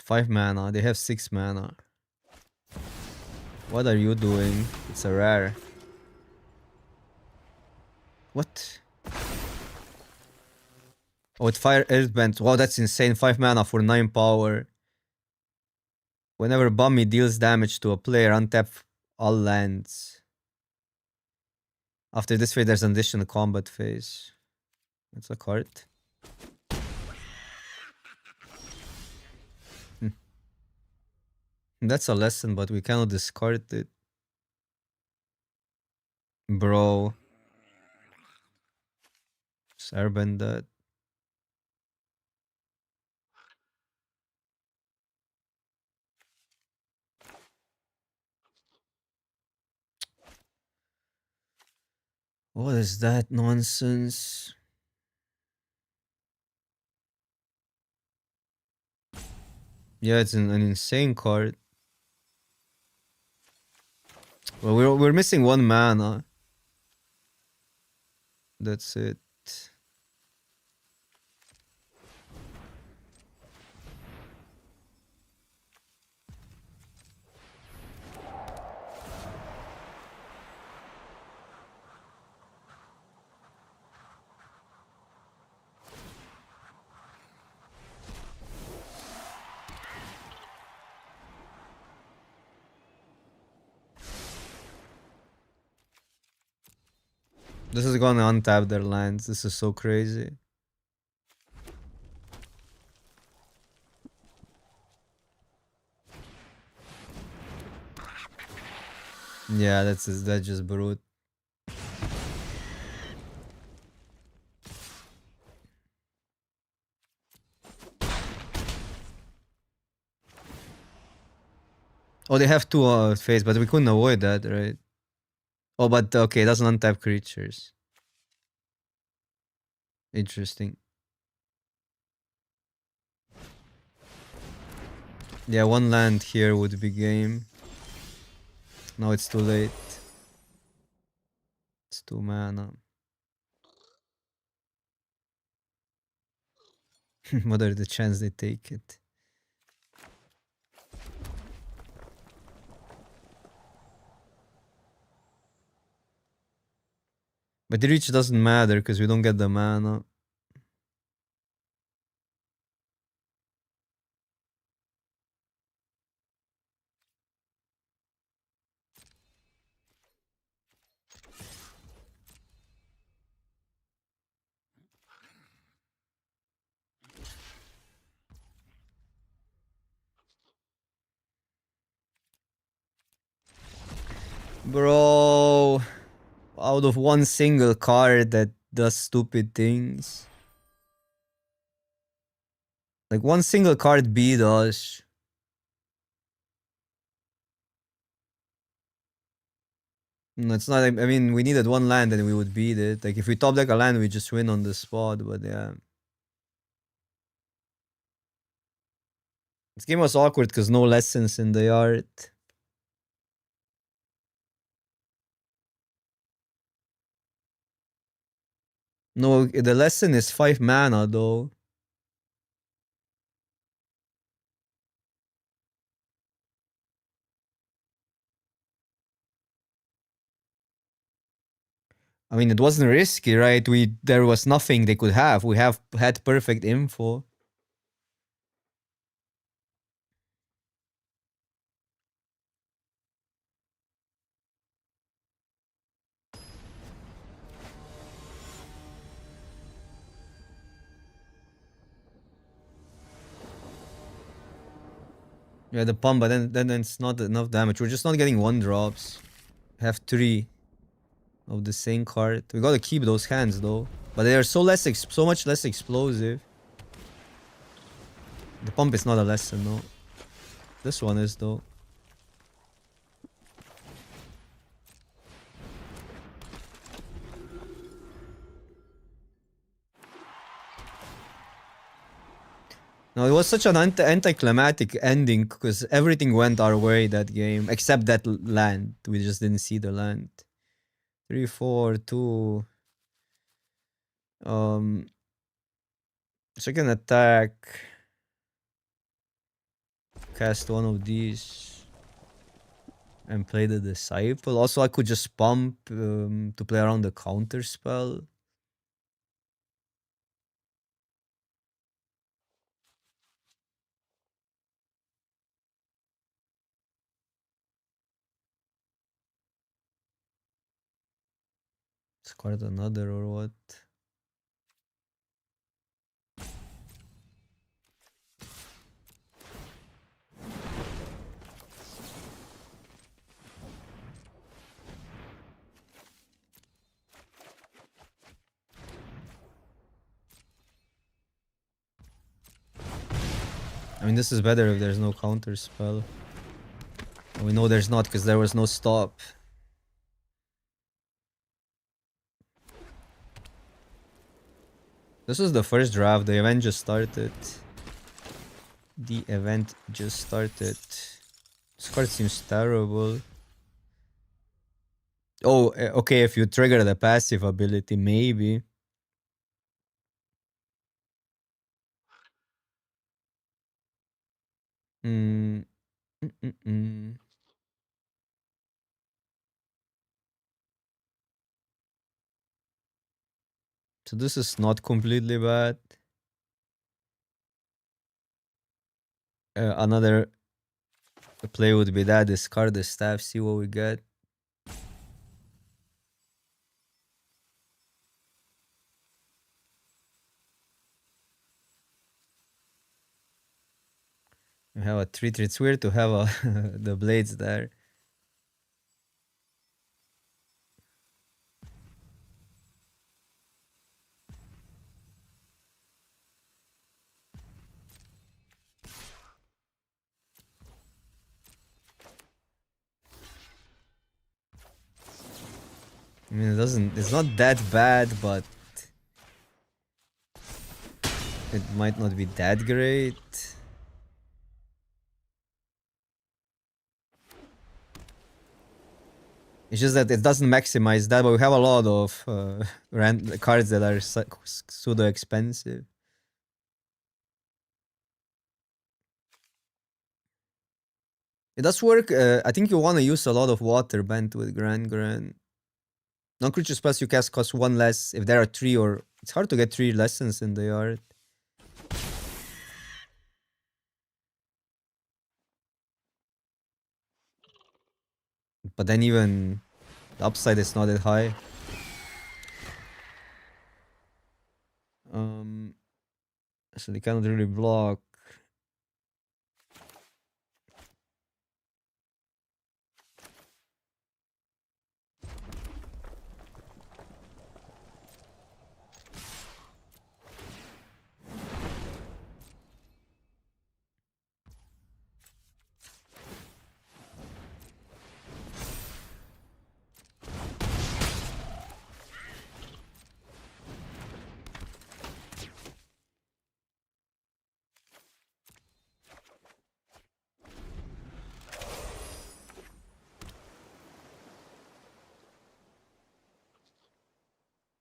Five mana. They have 6 mana. What are you doing? It's a rare. What? Oh, it fire earthbend. Wow, that's insane. 5 mana for 9 power. Whenever Bummy deals damage to a player, untap all lands. After this phase, there's an additional combat phase. That's a card. That's a lesson, but we cannot discard it. Bro. Just airbend that. What is that nonsense? Yeah, it's an insane card. Well, we're missing 1 mana. That's it. This is gonna untap their lands. This is so crazy. Yeah, that's just brute. Oh, they have 2 phase, but we couldn't avoid that, right? Oh, but okay, it doesn't untap creatures. Interesting. Yeah, 1 land here would be game. Now it's too late. It's 2 mana. What are the chances they take it? But the reach doesn't matter because we don't get the mana. Bro, out of one single card that does stupid things. Like one single card beat us. No, it's not. I mean, we needed one land and we would beat it. Like if we top deck a land, we just win on the spot. But yeah, this game was awkward because no lessons in the yard. No, the lesson is 5 mana though. I mean, it wasn't risky, right? There was nothing they could have. We have had perfect info. Yeah, the pump, but then it's not enough damage. We're just not getting 1-drops. Have 3 of the same card. We gotta keep those hands though. But they are so much less explosive. The pump is not a lesson, no. This one is though. No, it was such an anticlimactic ending because everything went our way that game except that land. We just didn't see the land. 3, 4, 2. Second attack. Cast one of these and play the disciple. Also, I could just pump to play around the counter spell. Discard another or what? I mean, this is better if there's no counter spell. We know there's not because there was no stop. This was the first draft. The event just started. The event just started. This card seems terrible. Oh, okay, if you trigger the passive ability, maybe. Mm. So this is not completely bad. Another play would be that, discard the staff, see what we get. We have a 3/3. It's weird to have the blades there. I mean, it's not that bad, but it might not be that great. It's just that it doesn't maximize that, but we have a lot of cards that are pseudo expensive. It does work. I think you want to use a lot of water bent with Grand. Non-creature spells you cast cost 1 less if there are 3 or... It's hard to get 3 lessons in the yard. But then even the upside is not that high. So they cannot really block.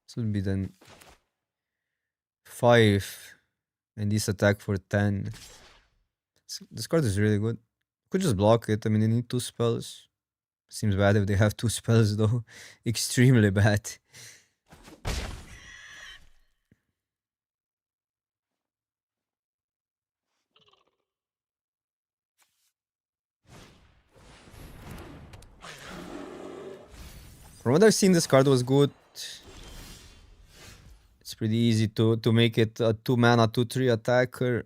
This will be then 5. And this attack for 10. This card is really good. Could just block it. I mean, they need 2 spells. Seems bad if they have 2 spells though. Extremely bad. From what I've seen, this card was good. It's pretty easy to make it a 2 mana 2/3 attacker.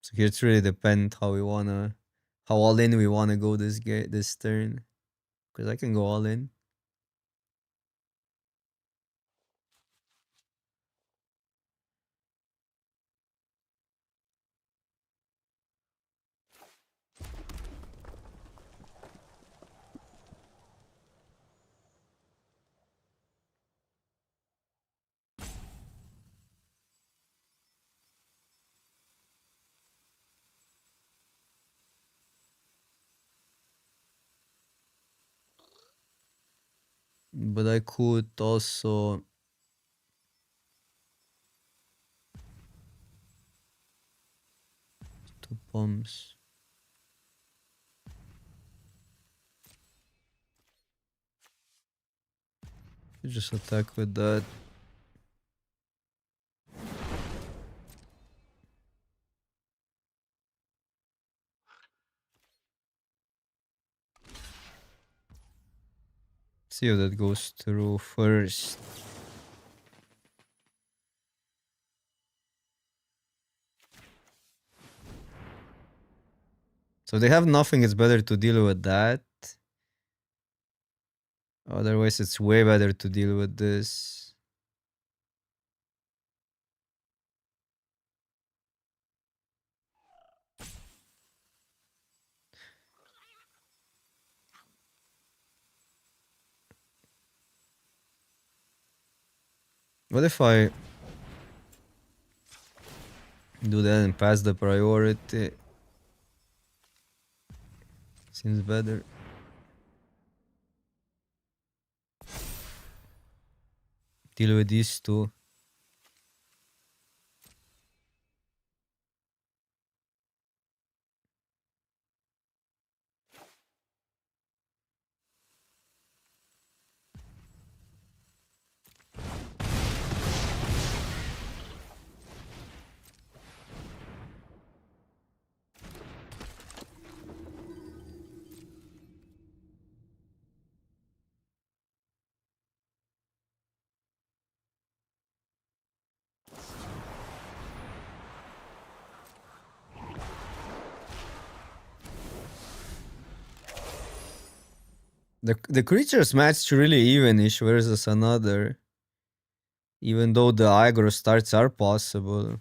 So here it's really depend how all in we wanna go this turn. Because I can go all in. But I could also... Two bombs. You just attack with that. See how that goes through first. So they have nothing, it's better to deal with that. Otherwise, it's way better to deal with this. What if I do that and pass the priority? Seems better. Deal with these two. The creatures matched really evenish versus another. Even though the aggro starts are possible.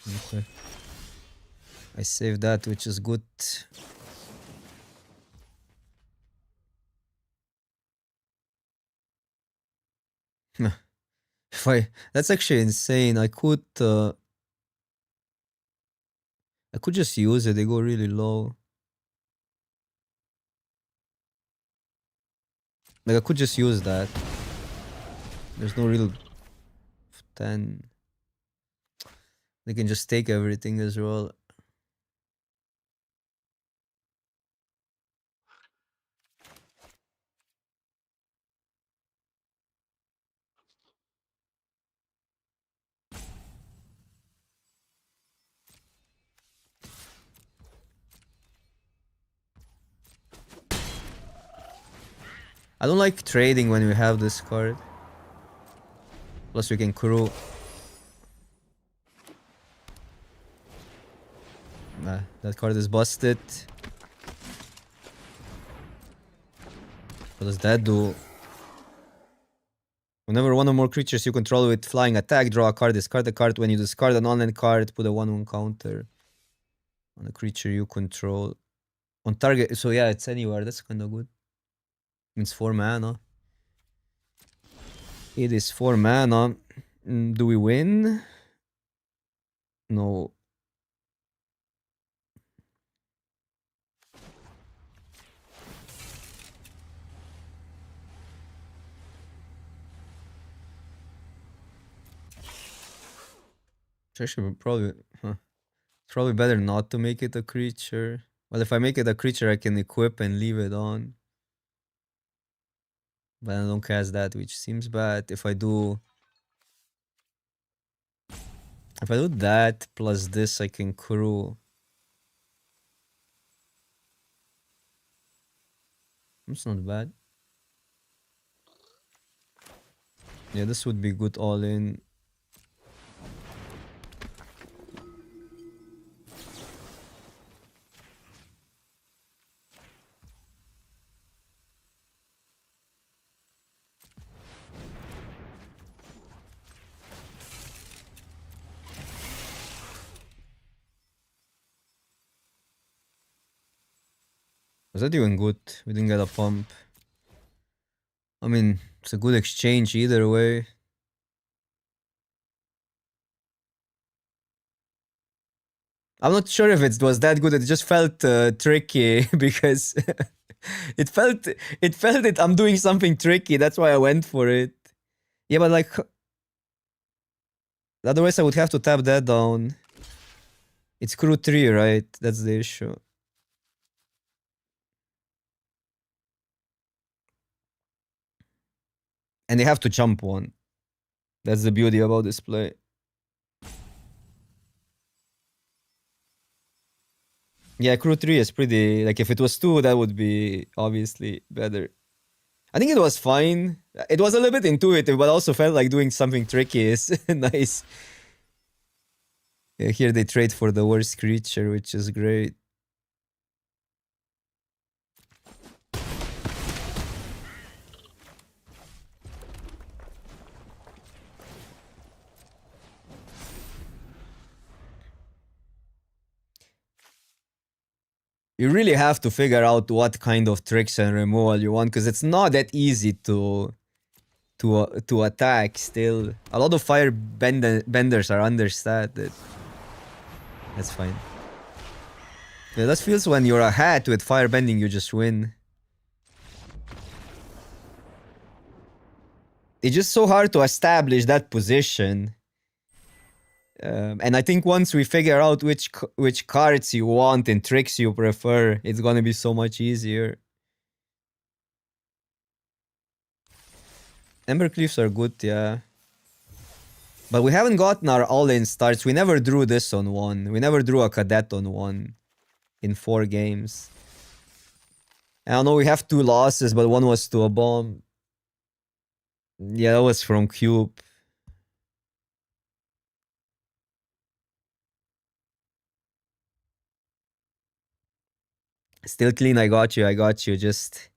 Okay. I saved that, which is good. If I, that's actually insane. I could just use it. They go really low. Like I could just use that. There's no real 10. They can just take everything as well. I don't like trading when we have this card. Plus we can crew. Nah, that card is busted. What does that do? Whenever one or more creatures you control with flying attack, draw a card, discard a card. When you discard an online card, put a 1/1 counter on a creature you control. On target, so yeah, it's anywhere. That's kind of good. It's 4 mana. It is 4 mana. Do we win? No. Actually, probably, it's probably better not to make it a creature. Well, if I make it a creature, I can equip and leave it on. But I don't cast that, which seems bad. If I do that plus this, I can crew. It's not bad. Yeah, this would be good all in. Was that even good? We didn't get a pump. I mean, it's a good exchange either way. I'm not sure if it was that good. It just felt tricky because it felt it. I'm doing something tricky. That's why I went for it. Yeah, but like, otherwise I would have to tap that down. It's crew 3, right? That's the issue. And they have to jump one. That's the beauty about this play. Yeah, crew 3 is pretty... Like, if it was 2, that would be obviously better. I think it was fine. It was a little bit intuitive, but also felt like doing something tricky is nice. Yeah, here they trade for the worst creature, which is great. You really have to figure out what kind of tricks and removal you want, because it's not that easy to attack still. A lot of fire benders are understated. That's fine. Yeah, that feels when you're ahead with fire bending, you just win. It's just so hard to establish that position. And I think once we figure out which cards you want and tricks you prefer, it's gonna be so much easier. Embercleaves are good, yeah. But we haven't gotten our all-in starts. We never drew this on 1. We never drew a cadet on 1 in 4 games. I don't know, we have 2 losses, but one was to a bomb. Yeah, that was from Cube. Still clean, I got you. Just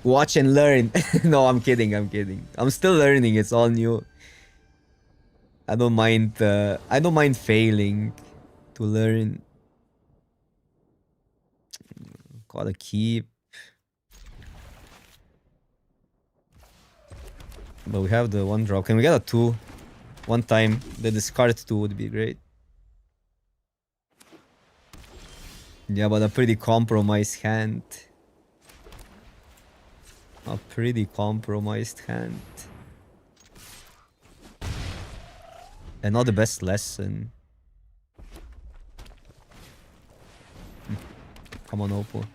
watch and learn. No, I'm kidding. I'm still learning, it's all new. I don't mind failing to learn. Gotta keep. But we have the 1-drop. Can we get a 2? One time. The discard 2 would be great. Yeah, but a pretty compromised hand. A pretty compromised hand. And not the best lesson. Come on, Oppo.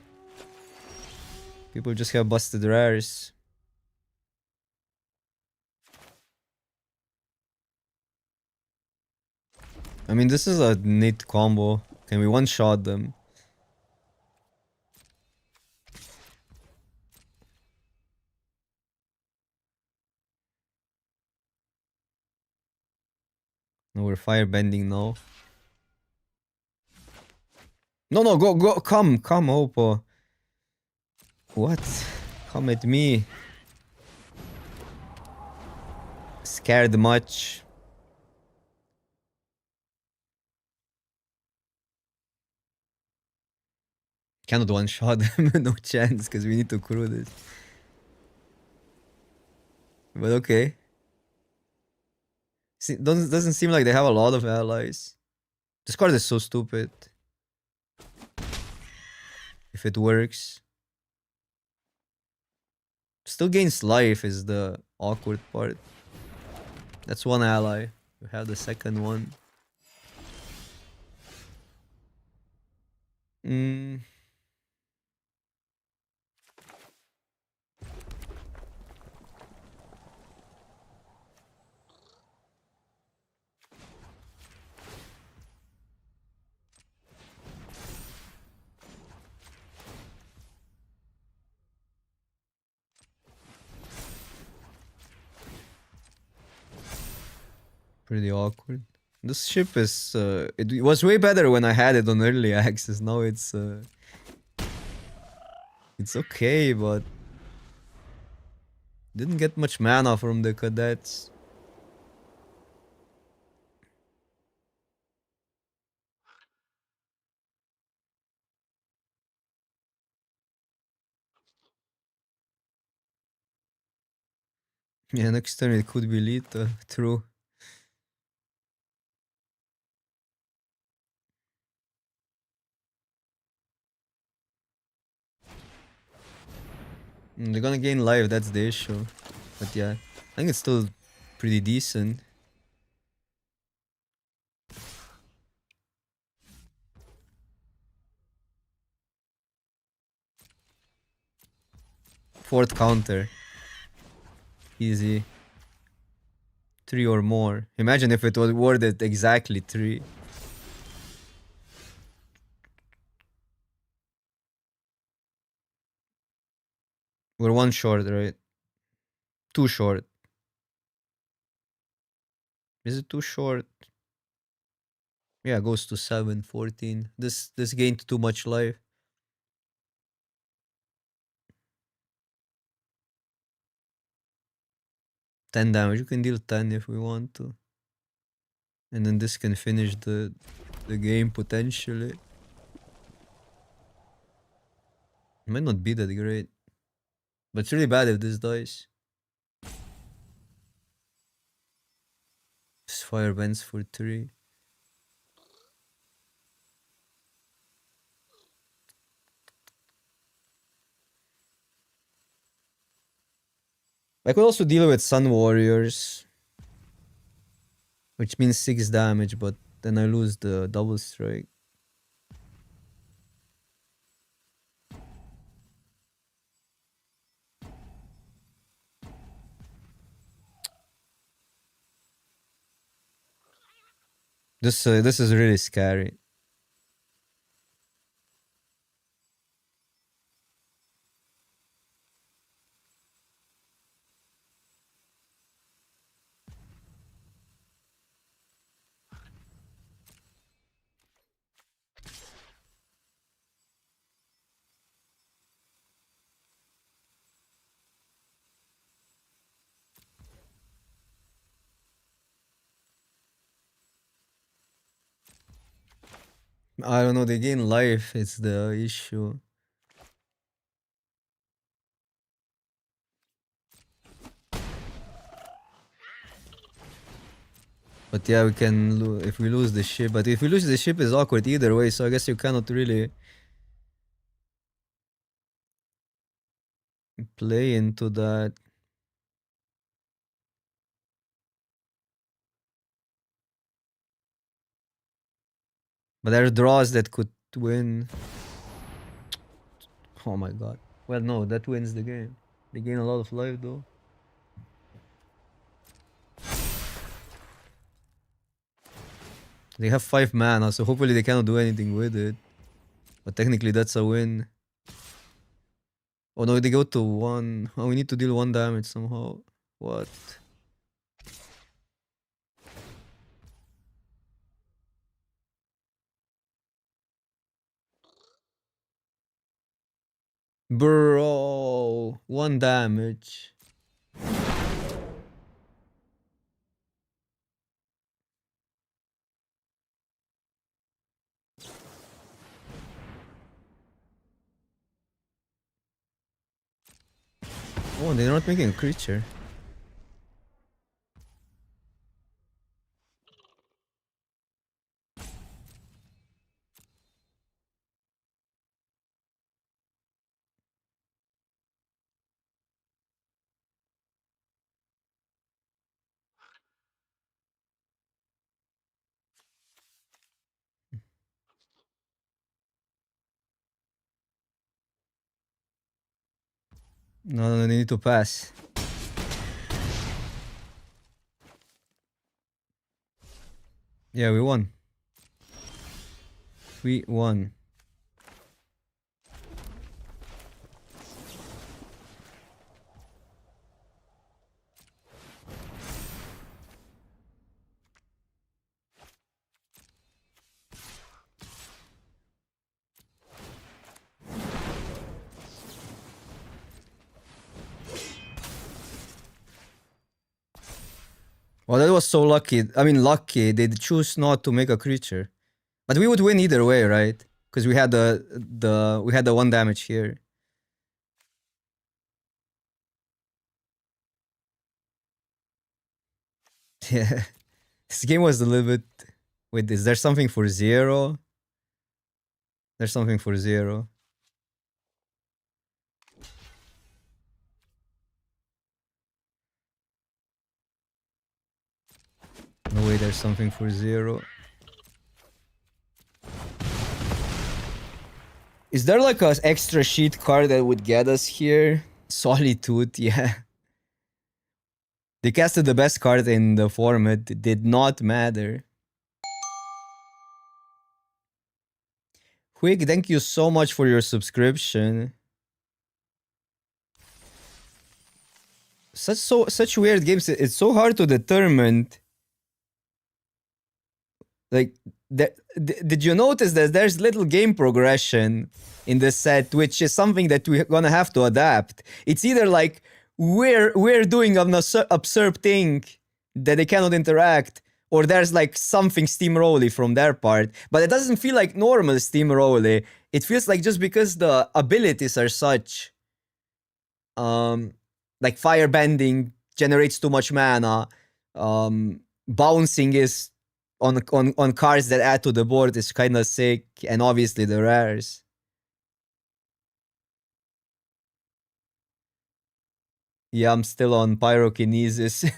People just have busted rares. I mean, this is a neat combo. Can we one-shot them? No, we're firebending now. No, go, come, Oppo. What? Come at me. Scared much. Cannot one-shot them, no chance, because we need to crew this. But okay. Doesn't seem like they have a lot of allies. This card is so stupid. If it works. Still gains life is the awkward part. That's one ally. We have the second one. Pretty awkward. This ship is it was way better when I had it on early access. Now it's okay, but didn't get much mana from the cadets. Yeah, next turn it could be lethal. True. They're gonna gain life, that's the issue. But yeah, I think it's still pretty decent. Fourth counter. Easy. 3 or more. Imagine if it was worded exactly 3. We're 1 short, right? 2 short. Is it too short? Yeah, goes to 7, 14. This gained too much life. 10 damage. You can deal 10 if we want to. And then this can finish the game potentially. It might not be that great. But it's really bad if this dies. Just fire bends for 3. I could also deal with Sun Warriors. Which means 6 damage, but then I lose the double strike. This is really scary. I don't know, they gain life, it's the issue. But yeah, we can if we lose the ship. But if we lose the ship, it's awkward either way. So I guess you cannot really play into that. But there are draws that could win. Oh my god. Well, no, that wins the game. They gain a lot of life though. They have 5 mana, so hopefully they cannot do anything with it. But technically that's a win. Oh no, they go to 1. Oh, we need to deal 1 damage somehow. What? Bro, 1 damage. Oh, they're not making a creature. No, they need to pass. Yeah, we won. We won. Well, that was so lucky. I mean, lucky. They choose not to make a creature, but we would win either way, right? Because we had the 1 damage here. Yeah, this game was a little bit. Wait, is there something for 0? There's something for 0. No way, there's something for 0. Is there like an extra sheet card that would get us here? Solitude, yeah. They casted the best card in the format. It did not matter. Quick, thank you so much for your subscription. Such weird games. It's so hard to determine. Like, did you notice that there's little game progression in this set, which is something that we're gonna have to adapt? It's either like we're doing an absurd thing that they cannot interact, or there's like something steamrolly from their part, but it doesn't feel like normal steamrolly. It feels like just because the abilities are such, like firebending generates too much mana, bouncing is on cards that add to the board is kind of sick, and obviously the rares. Yeah, I'm still on pyrokinesis.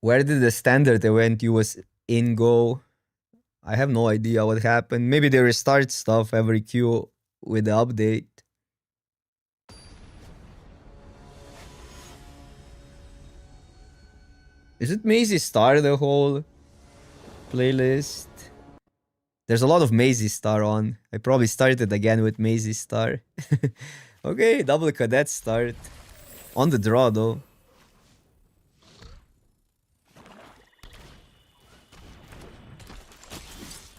Where did the standard event you was in go? I have no idea what happened. Maybe they restart stuff every queue with the update. Is it Maisie Star, the whole playlist? There's a lot of Maisie Star on. I probably started again with Maisie Star. Okay, double cadet start. On the draw though.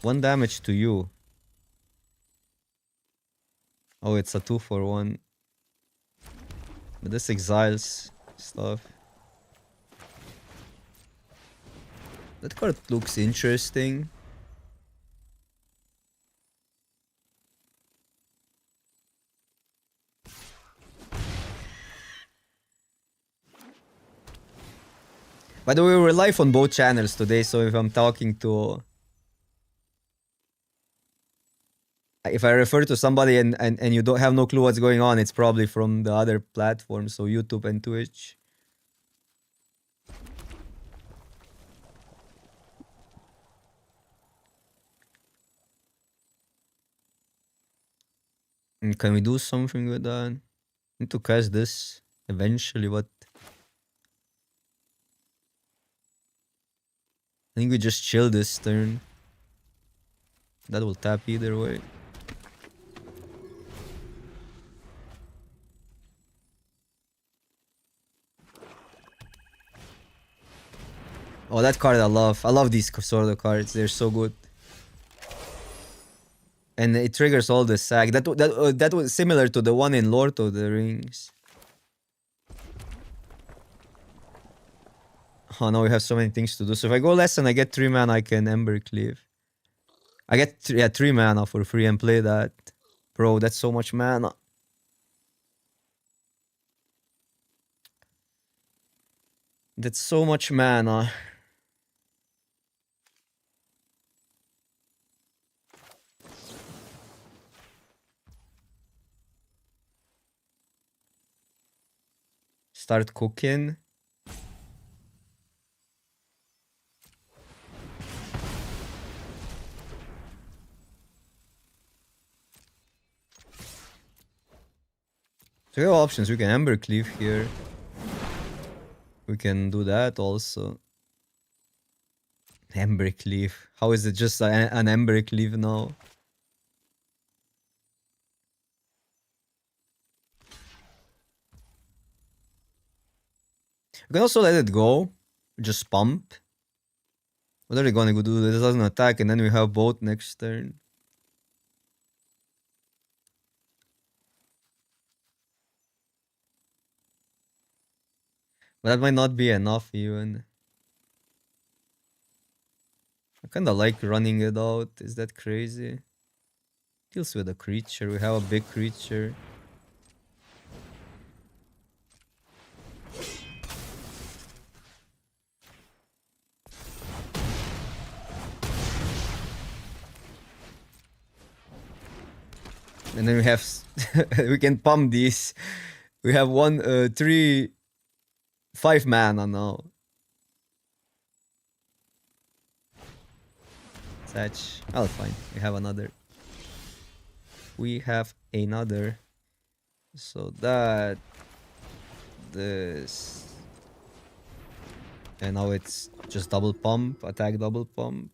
One damage to you. Oh, it's a 2-for-1. But this exiles stuff. That card looks interesting. By the way, we're live on both channels today, so if I'm talking to... If I refer to somebody and you don't have no clue what's going on, it's probably from the other platforms, so YouTube and Twitch. And can we do something with that? Need to catch this eventually, but... I think we just chill this turn. That will tap either way. Oh, that card I love. I love these sort of cards. They're so good. And it triggers all the sack. That was similar to the one in Lord of the Rings. Oh, now we have so many things to do. So if I go less and I get 3 mana, I can Ember Cleave. I get 3 mana for free and play that. Bro, that's so much mana. That's so much mana. Start cooking. So we have options. We can Ember Cleave here. We can do that also. Ember Cleave. How is it just an Ember Cleave now? We can also let it go. Just pump. What are they gonna go do? This doesn't attack, and then we have both next turn. But that might not be enough even. I kinda like running it out. Is that crazy? Deals with a creature. We have a big creature. And then we have... we can pump these. We have 5 mana now. Satch. Oh, fine. We have another. We have another. So that... This... And now it's just double pump. Attack double pump.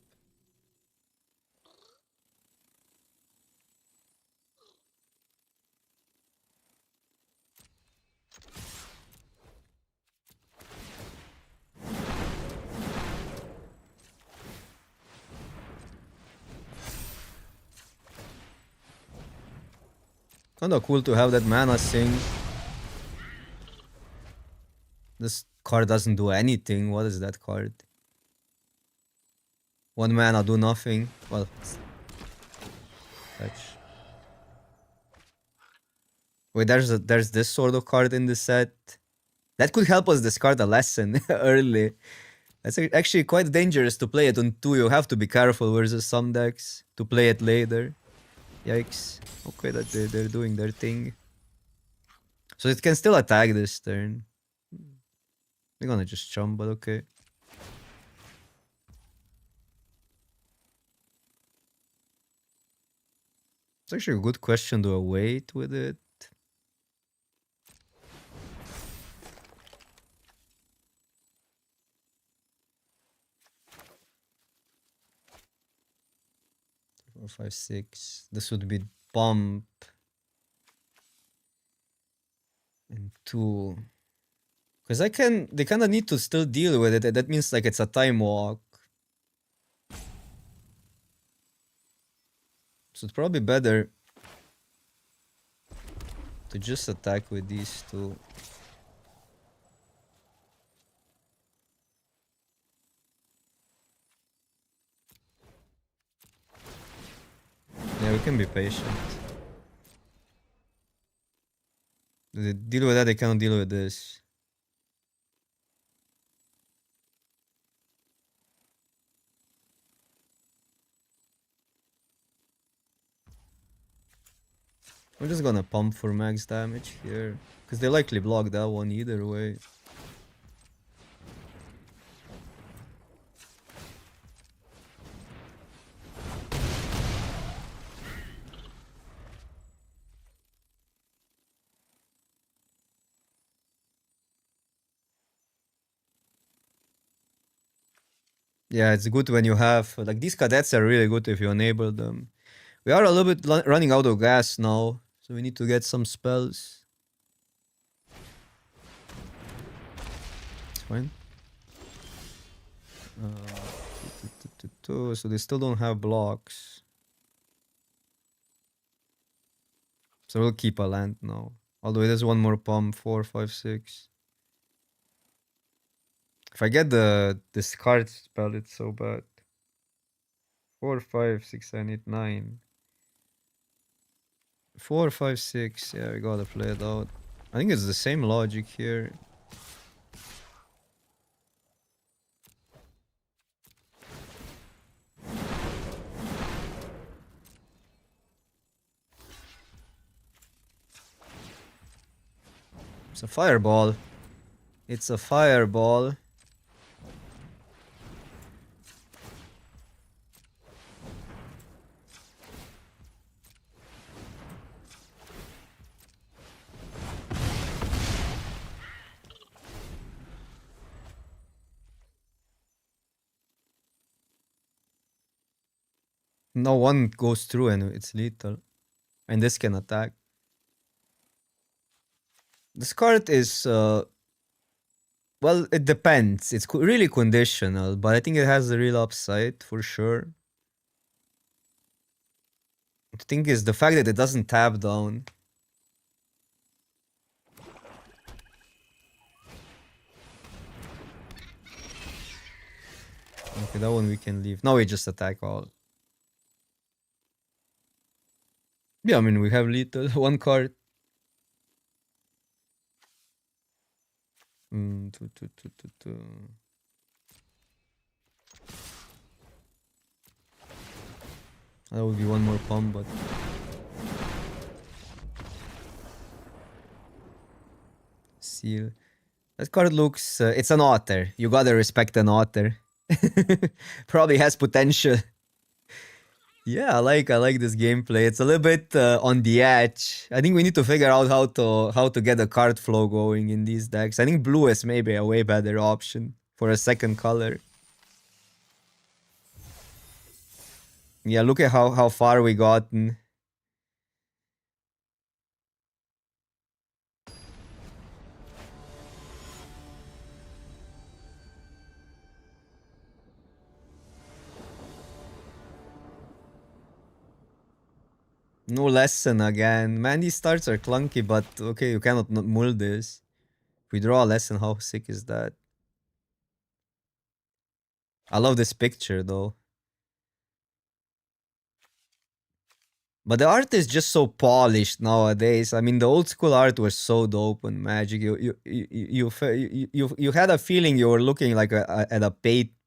Kinda cool to have that mana sink. This card doesn't do anything. What is that card? 1 mana, do nothing. Well, fetch. Wait, there's this sort of card in the set. That could help us discard a lesson early. That's actually quite dangerous to play it on 2. You have to be careful versus some decks to play it later. Yikes. Okay, that they're doing their thing. So it can still attack this turn. They're gonna just jump, but okay. It's actually a good question to await with it. Four, 5, 6. This would be bump. And 2. Because they kind of need to still deal with it. That means like it's a time walk. So it's probably better to just attack with these 2. Yeah, we can be patient. They deal with that, they cannot deal with this. I'm just gonna pump for max damage here. Because they likely block that one either way. Yeah, it's good when you have... Like, these cadets are really good if you enable them. We are a little bit running out of gas now. So we need to get some spells. It's fine. So they still don't have blocks. So we'll keep a land now. Although there's one more pump. 4, 5, 6. If I get the discard spell, it's so bad. 4, 5, 6, 7, 8, 9. 4, 5, 6. Yeah, we gotta play it out. I think it's the same logic here. It's a fireball. It's a fireball. No one goes through and it's lethal. And this can attack. This card is... well, it depends. It's really conditional, but I think it has the real upside for sure. The thing is the fact that it doesn't tap down. Okay, that one we can leave. Now we just attack all. Yeah, I mean, we have lethal. One card. Two. That would be one more pump, but... Seal. That card looks... it's an otter. You gotta respect an otter. Probably has potential. Yeah, I like this gameplay. It's a little bit on the edge. I think we need to figure out how to get the card flow going in these decks. I think blue is maybe a way better option for a second color. Yeah, look at how far we gotten. No lesson again. Man, these starts are clunky, but okay, you cannot not mull this. If we draw a lesson, how sick is that? I love this picture though. But the art is just so polished nowadays. I mean, the old school art was so dope on Magic. You had a feeling you were looking like at a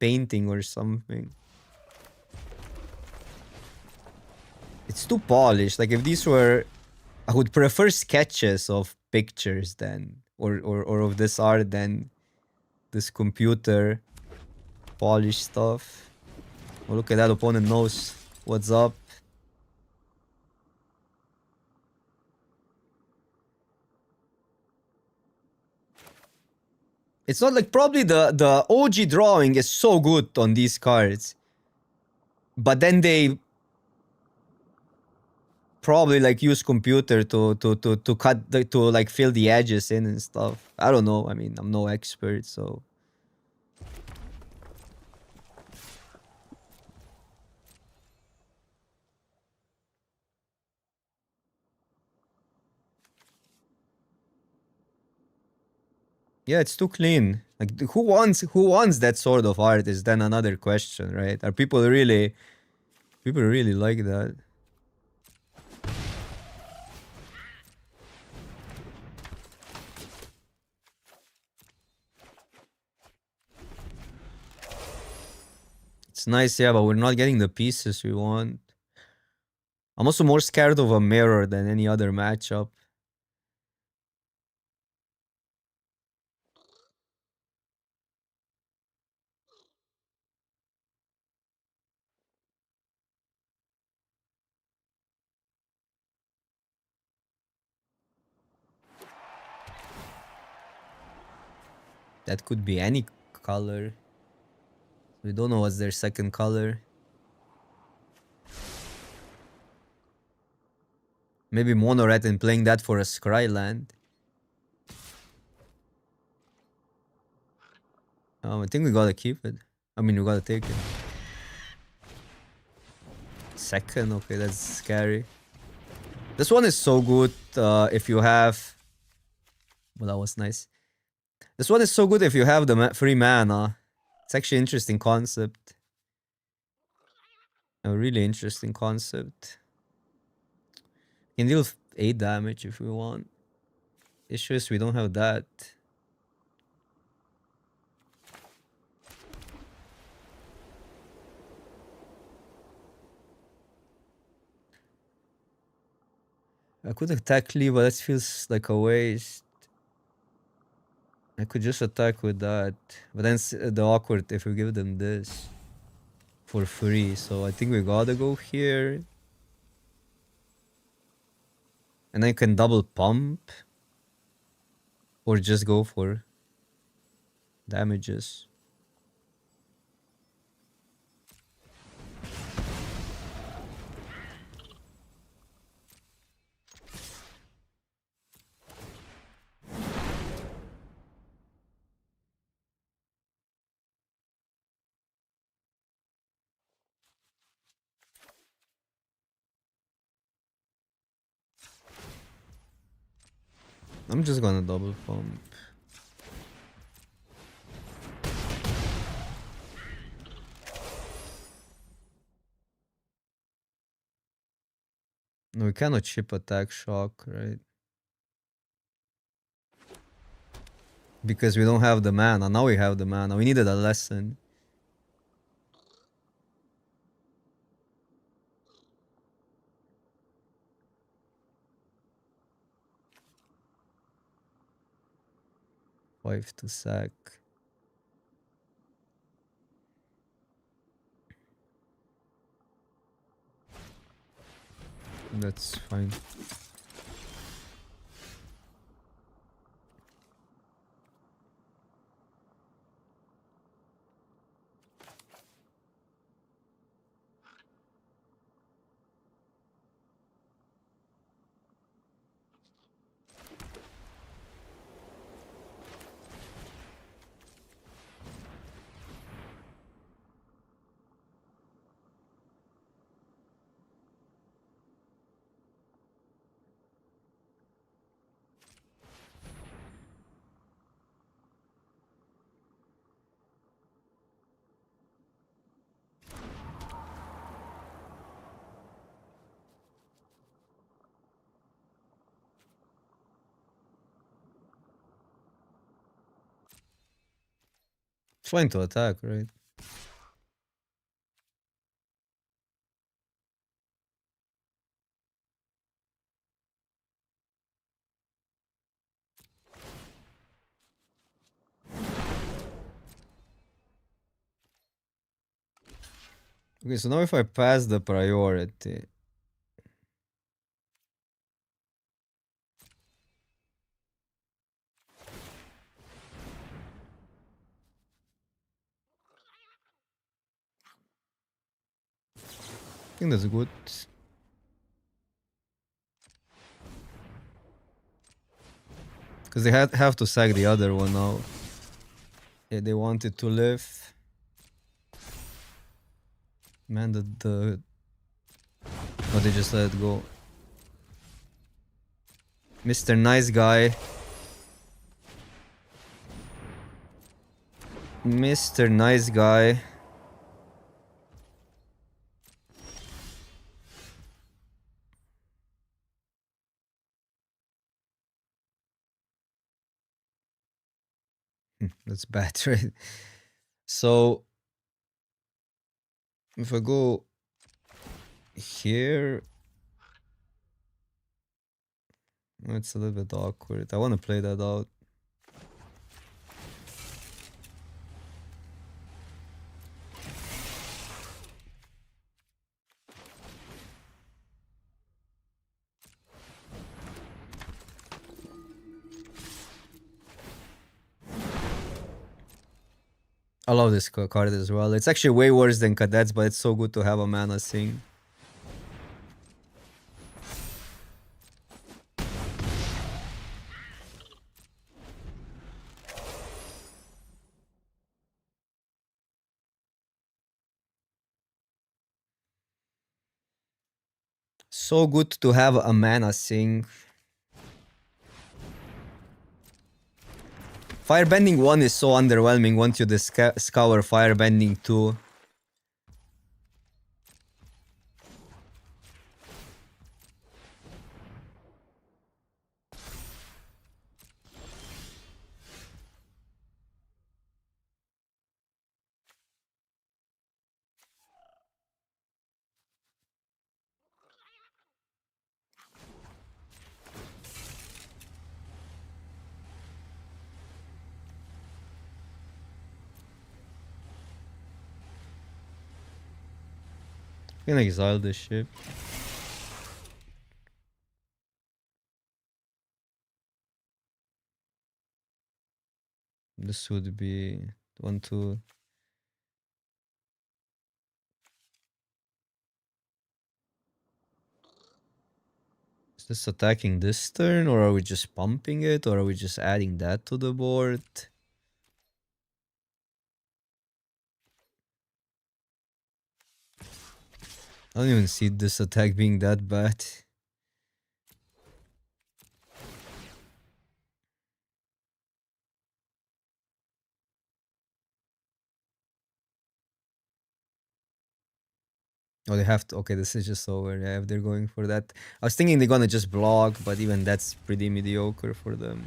painting or something. It's too polished. Like if these were, I would prefer sketches of pictures than or of this art than this computer polished stuff. Oh, look at that, opponent knows what's up. It's not like probably the OG drawing is so good on these cards. But then they probably like use computer to cut to like fill the edges in and stuff. I don't know. I mean, I'm no expert, so yeah, it's too clean. Like who wants that sort of art is then another question, right? Are people really like that? It's nice, yeah, but we're not getting the pieces we want. I'm also more scared of a mirror than any other matchup. That could be any color. We don't know what's their second color. Maybe mono red and playing that for a scry land. I think we gotta keep it. I mean, we gotta take it. Second, okay, that's scary. This one is so good if you have... Well, that was nice. This one is so good if you have the free mana. It's actually an interesting concept. A really interesting concept. You can deal 8 damage if we want. Issue is we don't have that. I could attack Lee, but that feels like a waste. I could just attack with that. But then the awkward if we give them this for free. So I think we gotta go here. And then you can double pump. Or just go for damages. I'm just gonna double pump. No, we cannot chip attack shock, right? Because we don't have the mana. Now we have the mana. We needed a lesson. Wife to sack. That's fine. It's fine to attack, right? Okay, so now if I pass the priority, I think that's good. Because they have to sack the other one now. Yeah, they wanted to live. Man, the... Oh, they just let it go. Mr. Nice Guy. Mr. Nice Guy. That's bad, right? So if I go here, It's a little bit awkward. I want to play that out. I love this card as well. It's actually way worse than Cadets, but it's so good to have a mana sing. So good to have a mana sing. Firebending 1 is so underwhelming once you discover Firebending 2. I'm gonna exile this ship. This would be 1, 2. Is this attacking this turn, or are we just pumping it, or are we just adding that to the board? I don't even see this attack being that bad. Oh, they have to. Okay, this is just over. Yeah, if they're going for that. I was thinking they're gonna just block, but even that's pretty mediocre for them.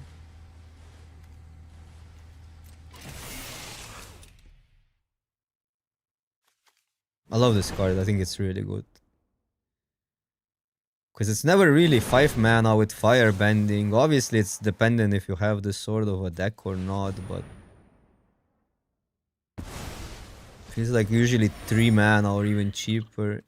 I love this card. I think it's really good. Because it's never really 5 mana with fire bending. Obviously, it's dependent if you have this sort of a deck or not, but feels like usually 3 mana or even cheaper.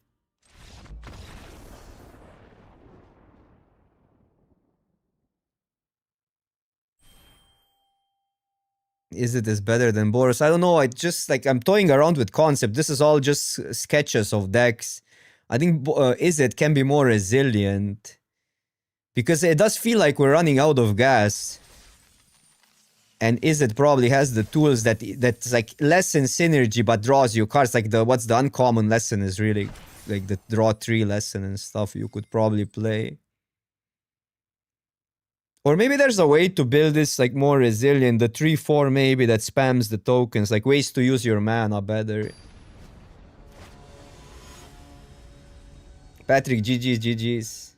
Is it is better than Boros? I don't know. I just like I'm toying around with concept. This is all just sketches of decks. I think Is it can be more resilient because it does feel like we're running out of gas. And Is it probably has the tools that's like less in synergy but draws you cards. Like what's the uncommon lesson is really like the draw 3 lesson and stuff you could probably play. Or maybe there's a way to build this like more resilient. The 3-4 maybe that spams the tokens. Like ways to use your mana better. Patrick, GG's.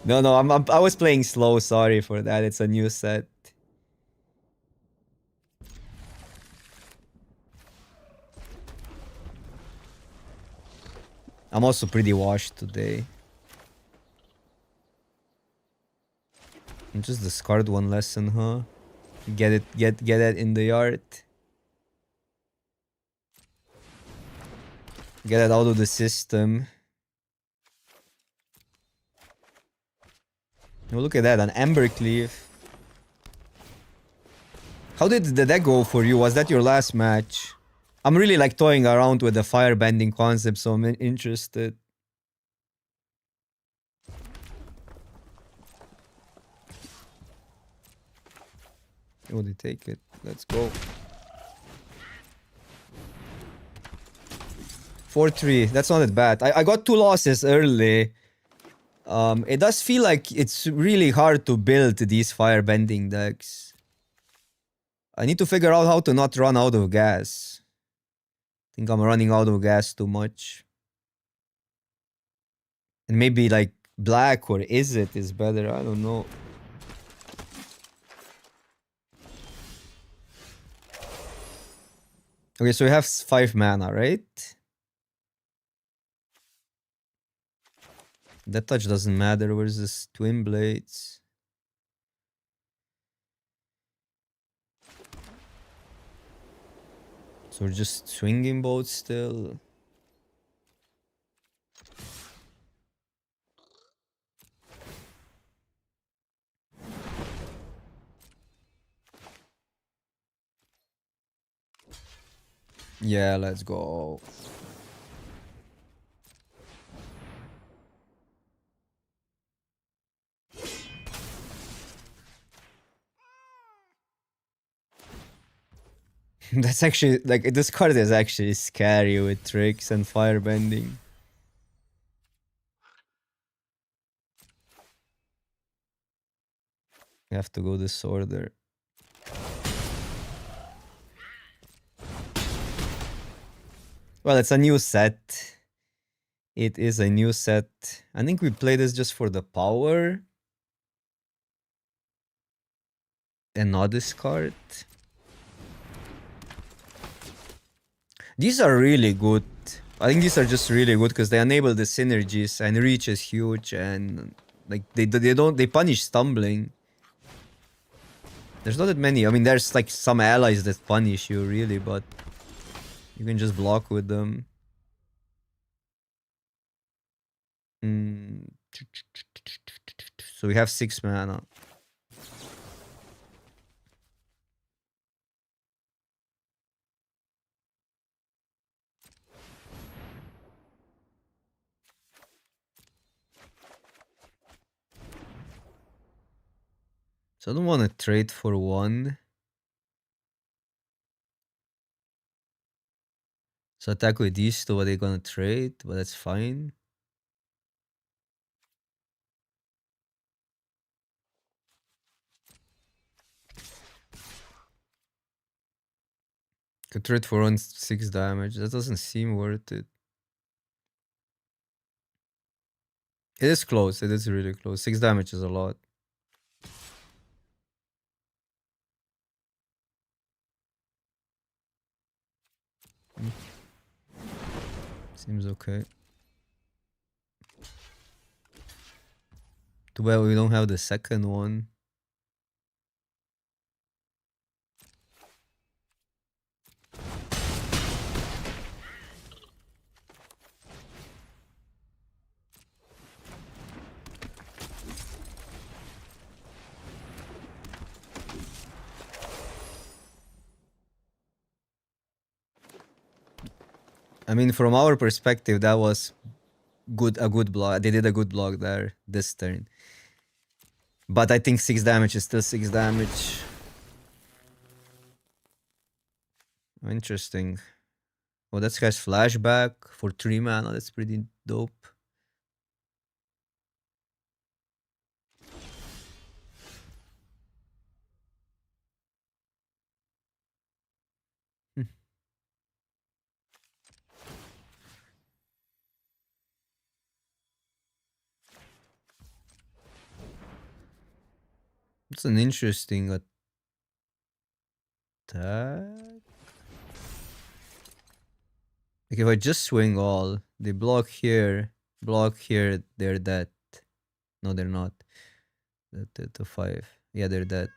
No, I was playing slow. Sorry for that. It's a new set. I'm also pretty washed today. Just discard 1 lesson, huh? Get it in the yard. Get it out of the system. Oh, look at that, an Embercleave. How did the deck go for you? Was that your last match? I'm really like toying around with the firebending concept, so I'm interested. Oh, they take it. Let's go. 4-3. That's not that bad. I got 2 losses early. It does feel like it's really hard to build these firebending decks. I need to figure out how to not run out of gas. I think I'm running out of gas too much. And maybe like black or Is it is better. I don't know. Okay, so we have 5 mana, right? That touch doesn't matter. Where's this twin blades? So we're just swinging both still. Yeah, let's go. That's actually, like, this card is actually scary with tricks and firebending. You have to go this order. Well, it's a new set. It is a new set. I think we play this just for the power. And not this card. These are really good. I think these are just really good because they enable the synergies and reach is huge and like they punish stumbling. There's not that many. I mean, there's like some allies that punish you really, but you can just block with them. So we have 6 mana. So I don't want to trade for 1. So attack with these 2, are they gonna trade? But that's fine. Could trade for 1 6 damage. That doesn't seem worth it. It is close. It is really close. 6 damage is a lot. Seems okay. Too bad we don't have the second one. I mean, from our perspective, that was a good block. They did a good block there this turn. But I think 6 damage is still 6 damage. Interesting. Oh, that guy's flashback for 3 mana. That's pretty dope. It's an interesting attack. Like if I just swing all, they block here, they're dead. No, they're not. The 5. Yeah, they're dead.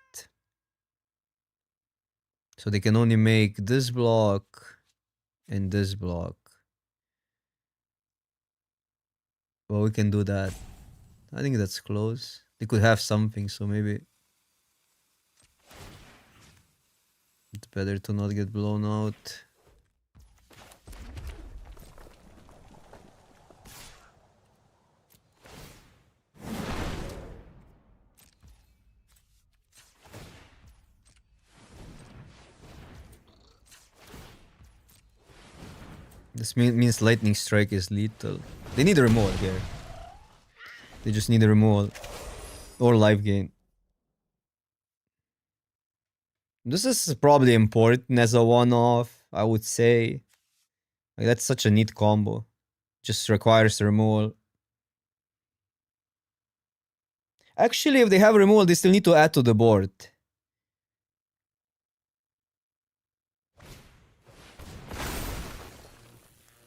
So they can only make this block and this block. Well, we can do that. I think that's close. They could have something, so maybe it's better to not get blown out. This means lightning strike is lethal. They need a removal here. They just need a removal or life gain. This is probably important as a one-off, I would say. Like, that's such a neat combo. Just requires removal. Actually, if they have removal, they still need to add to the board.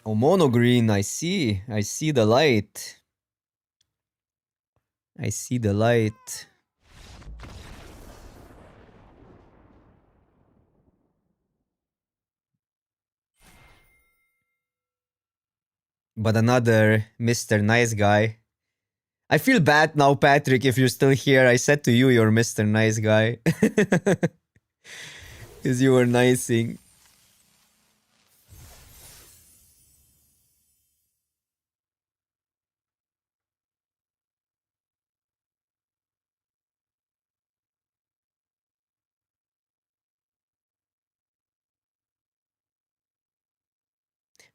Oh, mono green, I see. I see the light. I see the light. But another Mr. Nice Guy. I feel bad now, Patrick, if you're still here. I said to you, you're Mr. Nice Guy. Because you were nicing.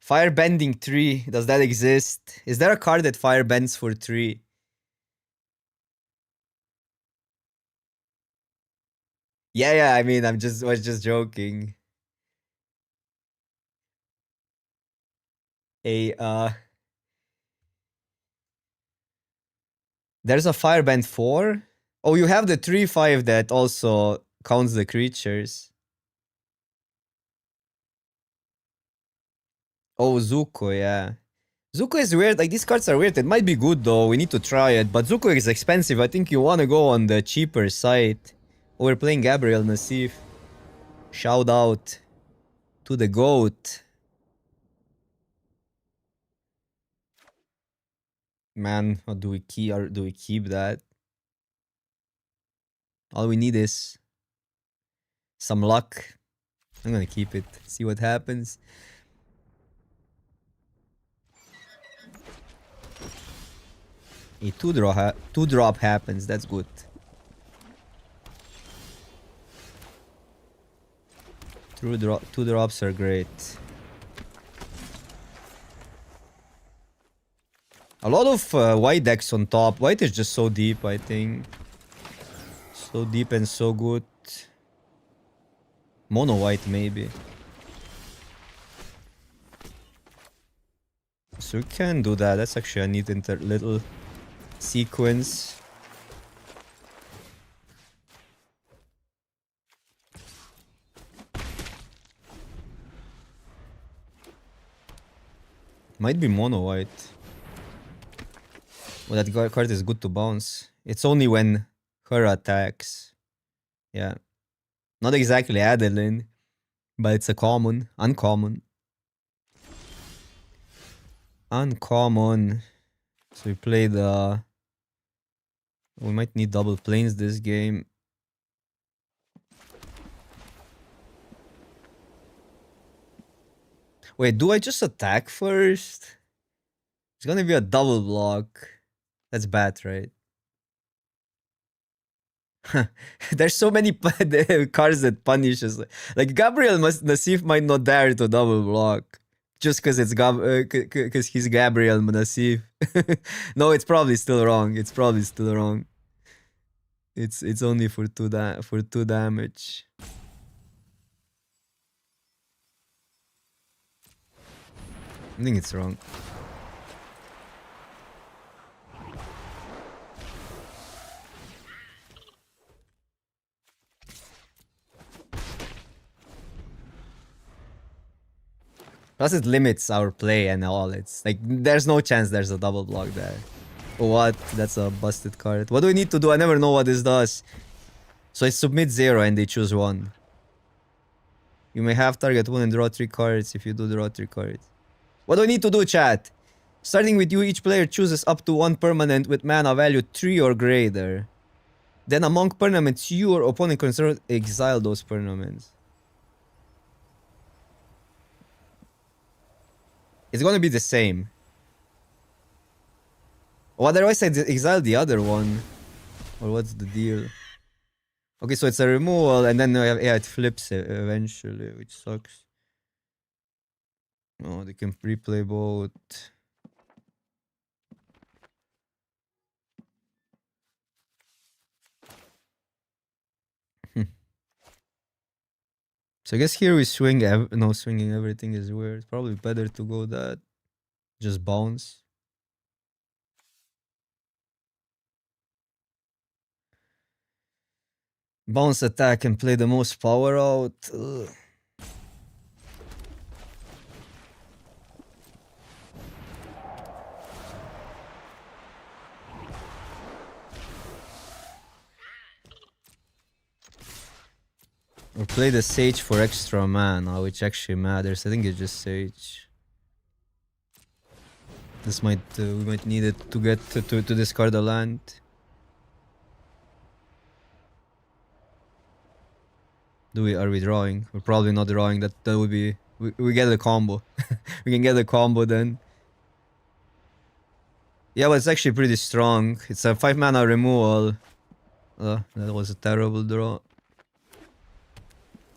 Firebending 3. Does that exist? Is there a card that firebends for 3? Yeah, I mean, was just joking. There's a firebend 4? Oh, you have the 3/5 that also counts the creatures. Oh, Zuko, yeah. Zuko is weird. Like, these cards are weird. It might be good, though. We need to try it. But Zuko is expensive. I think you want to go on the cheaper side. Oh, we're playing Gabriel Nassif. Shout out to the GOAT. Man, what do we keep? Or do we keep that? All we need is some luck. I'm gonna keep it. See what happens. A two drop happens. That's good. Two drops are great. A lot of white decks on top. White is just so deep, I think. So deep and so good. Mono white, maybe. So we can do that. That's actually a neat little sequence. Might be mono white. Well, that card is good to bounce. It's only when her attacks. Yeah. Not exactly Adeline, but it's a uncommon. Uncommon. So we play the... We might need double planes this game. Wait, do I just attack first? It's gonna be a double block. That's bad, right? There's so many cards that punishes. Like Gabriel Nassif might not dare to double block. Just because it's because he's Gabriel Nassif. No, it's probably still wrong. It's probably still wrong. It's only for two damage. I think it's wrong. Plus it limits our play and all. It's like there's no chance there's a double block there. What? That's a busted card. What do we need to do? I never know what this does. So I submit 0 and they choose 1. You may have target 1 and draw 3 cards if you do draw 3 cards. What do we need to do, chat? Starting with you, each player chooses up to 1 permanent with mana value 3 or greater. Then among permanents, you or opponent consider exile those permanents. It's gonna be the same. Or otherwise I exile the other one. Or what's the deal? Okay, so it's a removal and then yeah, it flips eventually, which sucks. Oh, they can replay both. So I guess here we swing. No, swinging everything is weird. It's probably better to go that. Just bounce. Bounce attack and play the most power out. Ugh. Or play the Sage for extra mana, which actually matters. I think it's just Sage. This might we might need it to get to discard a land. Are we drawing? We're probably not drawing. That would be we get a combo. We can get a combo then. Yeah, but it's actually pretty strong. It's a 5 mana removal. That was a terrible draw.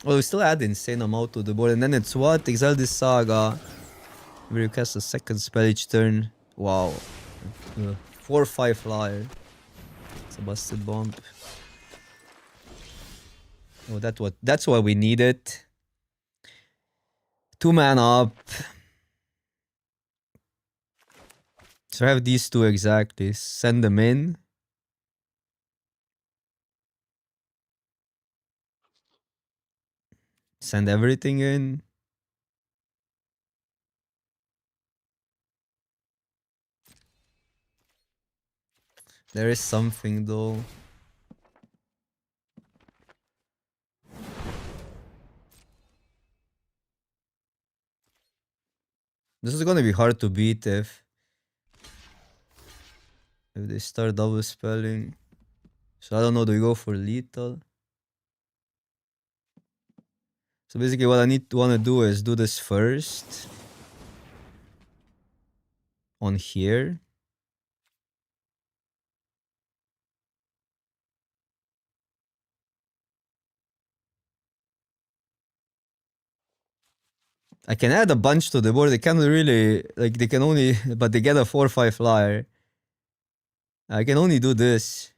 Oh, we still add insane amount to the board, and then it's what? Exile this Saga. We cast a second spell each turn. Wow. 4/5 flyer. It's a busted bomb. Oh, that's what we needed. 2 mana up. So I have these two exactly. Send them in. Send everything in. There is something though. This is gonna be hard to beat if they start double spelling. So I don't know, do we go for lethal? So basically what I wanna do is do this first. On here. I can add a bunch to the board. They can't really, like, they can only, but they get a 4/5 flyer. I can only do this.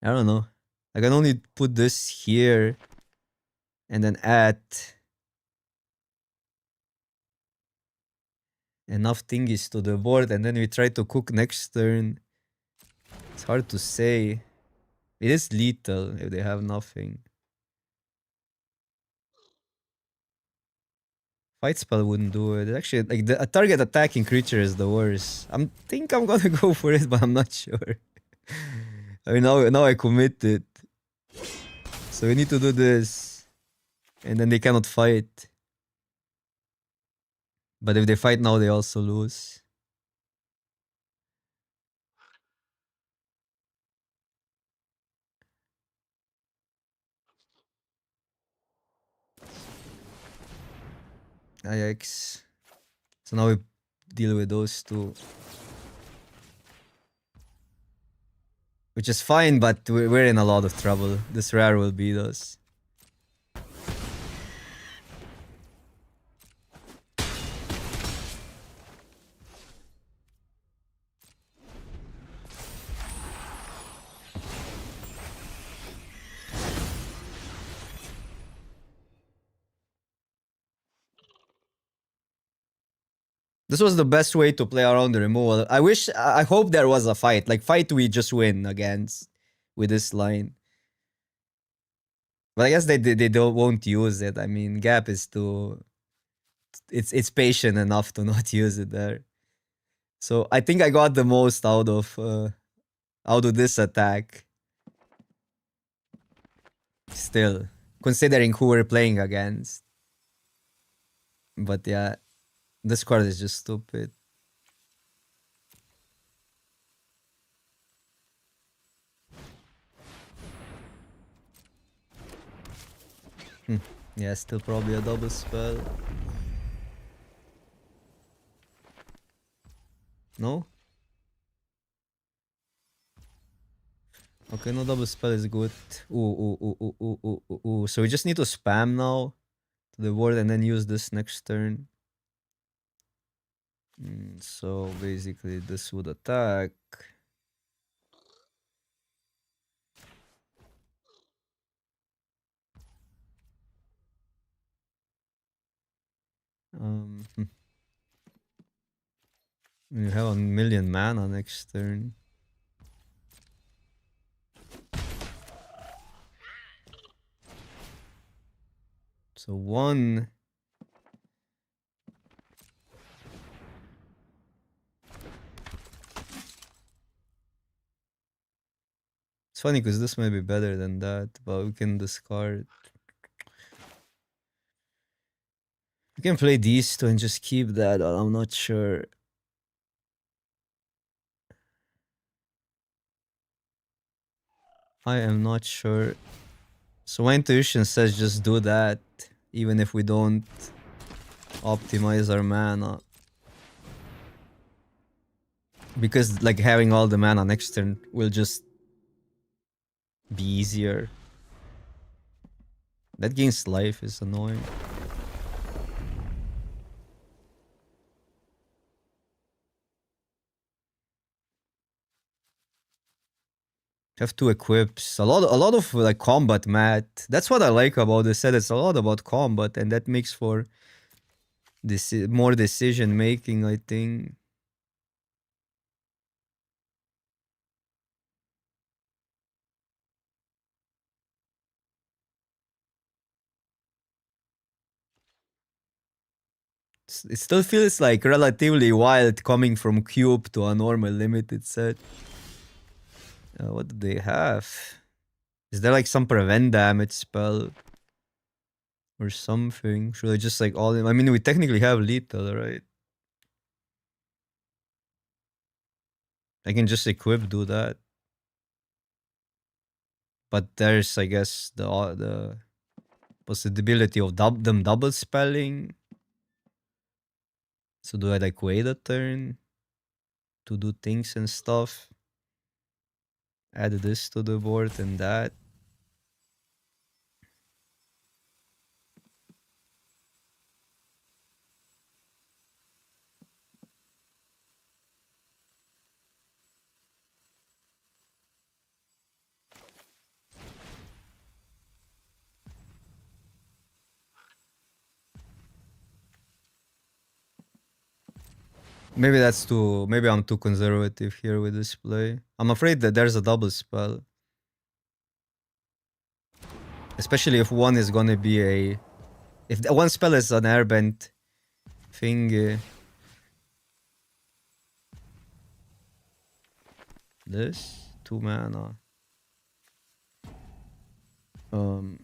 I don't know. I can only put this here and then add enough thingies to the board, and then we try to cook next turn. It's hard to say. It is lethal if they have nothing. Fight spell wouldn't do it. Actually, like a target attacking creature is the worst. Think I'm gonna go for it, but I'm not sure. I mean, now I committed. So we need to do this. And then they cannot fight. But if they fight now, they also lose. Yikes. So now we deal with those two. Which is fine, but we're in a lot of trouble. This rare will beat us. This was the best way to play around the removal. I hope there was a fight. Like, fight we just win against with this line. But I guess they won't use it. I mean, Gap is too... It's patient enough to not use it there. So I think I got the most out of this attack. Still, considering who we're playing against. But yeah, this card is just stupid. Yeah, still probably a double spell. No? Okay, no double spell is good. Ooh. So we just need to spam now to the board and then use this next turn. So basically this would attack. You have a million mana next turn. So one. It's funny because this might be better than that, but we can discard. We can play these two and just keep that. I'm not sure. I am not sure. So my intuition says just do that, even if we don't optimize our mana. Because like having all the mana next turn will just be easier. That gains life is annoying. Have two equips. A lot of like combat mat. That's what I like about the set. It's a lot about combat, and that makes for this more decision making, I think. It still feels like relatively wild coming from cube to a normal limited set. What do they have? Is there like some prevent damage spell? Or something? Should I just like all in? I mean, we technically have lethal, right? I can just equip, do that. But there's, I guess, the possibility of them double spelling. So do I like wait a turn to do things and stuff? Add this to the board and that. Maybe that's too. Maybe I'm too conservative here with this play. I'm afraid that there's a double spell. Especially if one is gonna be a. If one spell is an airbend thing. This 2 mana. Um.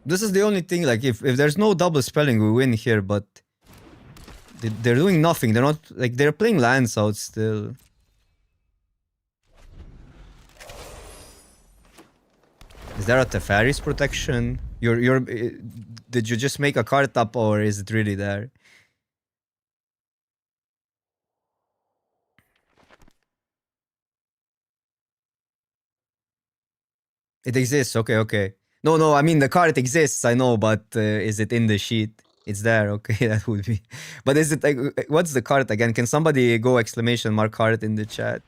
This is the only thing, like, if there's no double spelling, we win here, but they're doing nothing. They're not, like, they're playing lands out still. Is there a Teferi's protection? Did you just make a card up, or is it really there? It exists, okay. No, I mean, the card exists, I know, but is it in the sheet? It's there, okay, that would be. But is it, like, what's the card again? Can somebody go exclamation mark card in the chat?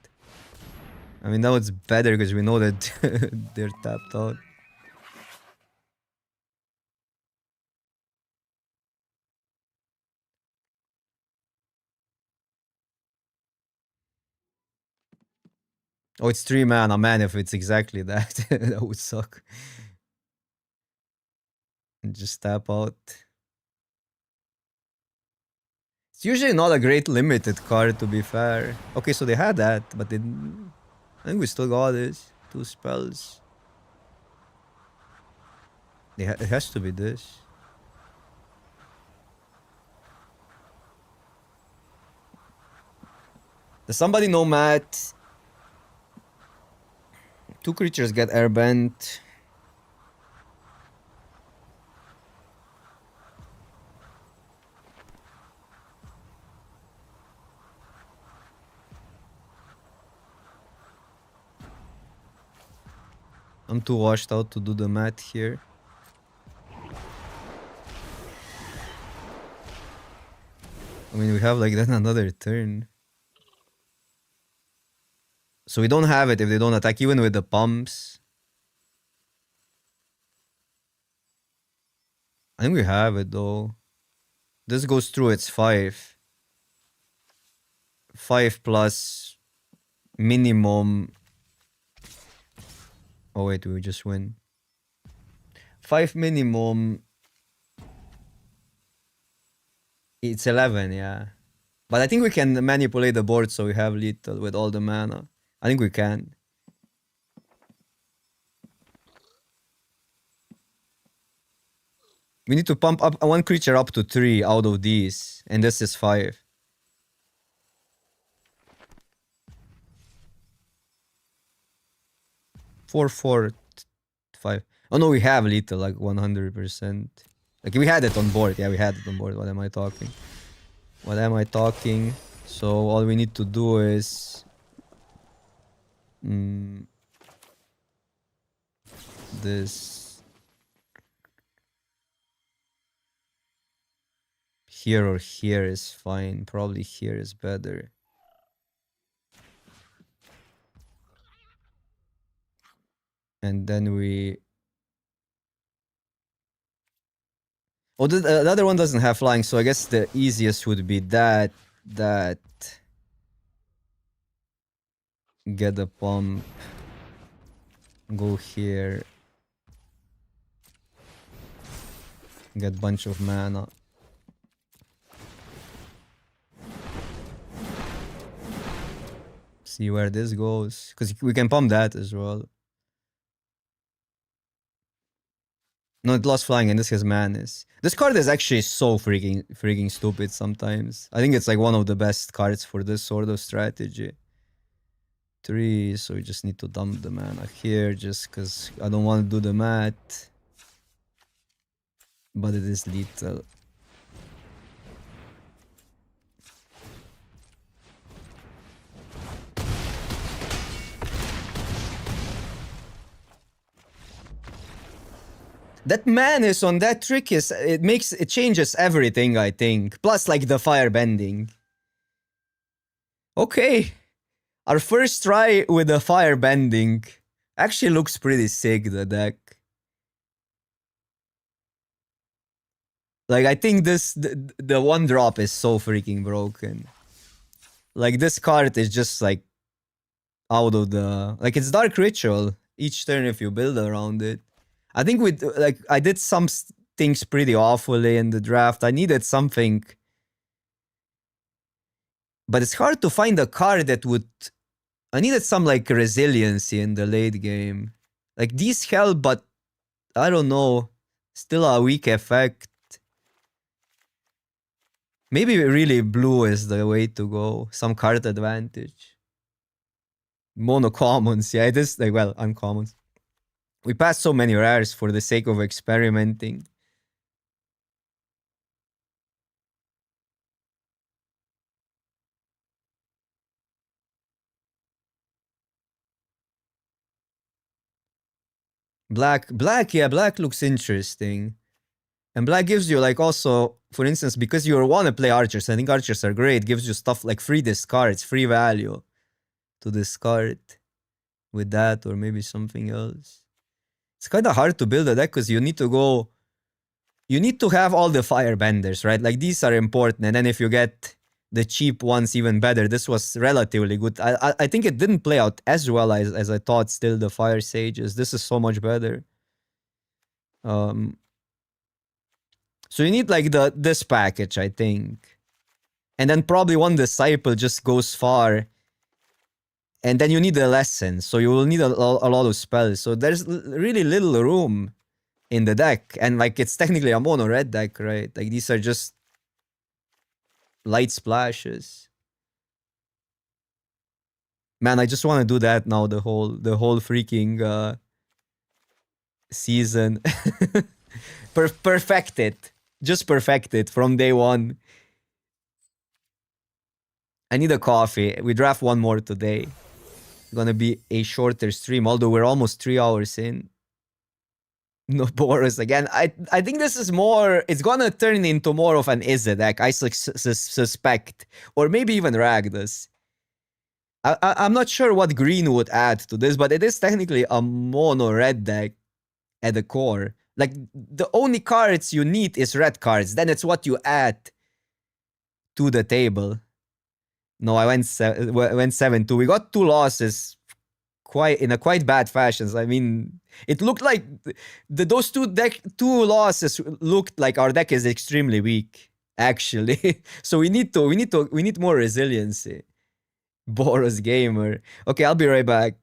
I mean, now it's better because we know that they're tapped out. Oh, it's 3 mana, man, if it's exactly that. That would suck. And just tap out. It's usually not a great limited card, to be fair. Okay, so they had that, but I think we still got this. 2 spells. It has to be this. Does somebody know, Matt? 2 creatures get airbent. I'm too washed out to do the math here. I'm mean, we have like then another turn. So we don't have it if they don't attack, even with the pumps. I think we have it though. This goes through, it's 5. 5 plus minimum. Oh wait, we just win. 5 minimum. It's 11, yeah. But I think we can manipulate the board so we have lethal with all the mana. I think we can. We need to pump up one creature up to 3 out of these. And this is 5. Four, 4, 5. Oh no, we have lethal like 100%. Like we had it on board. Yeah, we had it on board. What am I talking? What am I talking? So all we need to do is this here or here is fine. Probably here is better. And then we... Oh, the other one doesn't have flying, so I guess the easiest would be that. Get the pump. Go here. Get a bunch of mana. See where this goes. Because we can pump that as well. No, it lost flying and this has madness. This card is actually so freaking stupid sometimes. I think it's like one of the best cards for this sort of strategy. 3, so we just need to dump the mana here just because I don't want to do the math. But it is lethal. That madness on that trick is, it changes everything, I think. Plus like the fire bending. Okay. Our first try with the fire bending actually looks pretty sick, the deck. Like I think the one drop is so freaking broken. Like this card is just like out of the, like it's Dark Ritual each turn if you build around it. I think with like I did some things pretty awfully in the draft. I needed something, but it's hard to find a card that would. I needed some like resiliency in the late game. Like these help, but I don't know. Still a weak effect. Maybe really blue is the way to go. Some card advantage. Mono commons, yeah, it is like, well, uncommons. We passed so many rares for the sake of experimenting. Black, yeah, black looks interesting. And black gives you like also, for instance, because you want to play archers, I think archers are great, gives you stuff like free discards, free value to discard with that or maybe something else. It's kind of hard to build a deck because you need to have all the firebenders, right? Like these are important, and then if you get the cheap ones even better. This was relatively good. I think it didn't play out as well as I thought still, the Fire Sages. This is so much better. So you need like this package, I think. And then probably one Disciple just goes far. And then you need a lesson, so you will need a lot of spells. So there's really little room in the deck. And like it's technically a mono red deck, right? Like these are just light splashes. Man, I just want to do that now the whole freaking season. Perfect it. Just perfect it from day one. I need a coffee. We draft one more today. It's gonna be a shorter stream, although we're almost 3 hours in. No Boros again. I think this is more. It's gonna turn into more of an Izzy deck. I suspect, or maybe even Ragdos. I'm not sure what green would add to this, but it is technically a mono red deck at the core. Like the only cards you need is red cards. Then it's what you add to the table. No, I went 7-2. We got two losses quite in a quite bad fashions. I mean, it looked like those two losses looked like our deck is extremely weak. Actually, so we need more resiliency. Boros gamer. Okay, I'll be right back.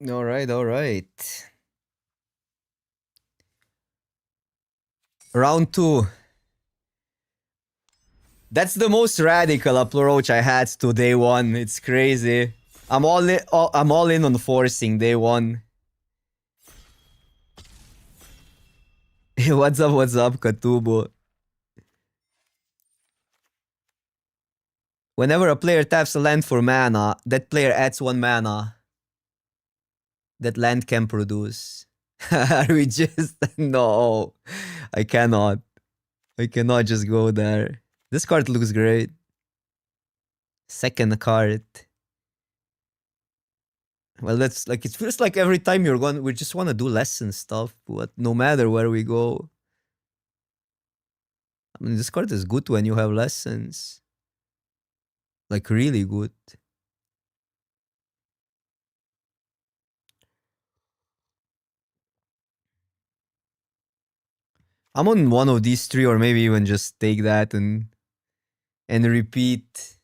All right, all right. Round two. That's the most radical approach I had to day one. It's crazy. I'm all in on forcing day one. What's up, Katubo? Whenever a player taps a land for mana, that player adds 1 mana that land can produce. Are we just... No. I cannot. I cannot just go there. This card looks great. Second card. Well, that's like... It feels like every time you're going... We just want to do lesson stuff. But no matter where we go. I mean, this card is good when you have lessons. Like, really good. I'm on one of these three, or maybe even just take that and repeat.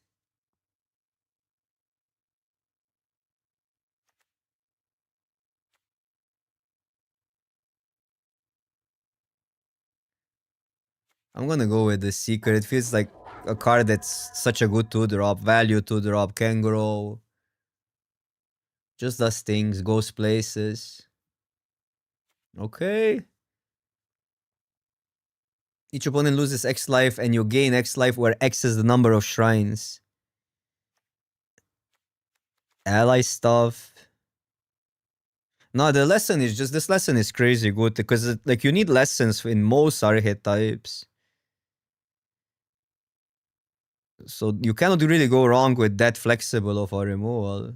I'm gonna go with the Seeker. It feels like a card that's such a good 2-drop. Value 2-drop, can grow. Just does things, goes places. Okay. Each opponent loses X life and you gain X life where X is the number of shrines. Ally stuff. No, the lesson is just... This lesson is crazy good because like you need lessons in most archetypes. So you cannot really go wrong with that flexible of a removal.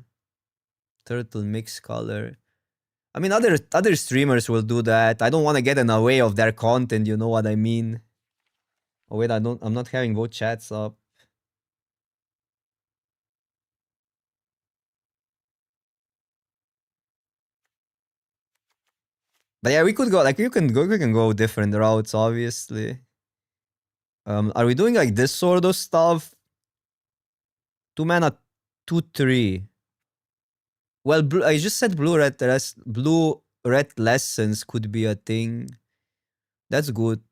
Turtle mix color. I mean, other streamers will do that. I don't want to get in the way of their content. You know what I mean? Oh wait, I'm not having both chats up. But yeah, we could go like we can go different routes, obviously. Are we doing like this sort of stuff? 2 mana, 2/3. Well, I just said blue red lessons could be a thing. That's good.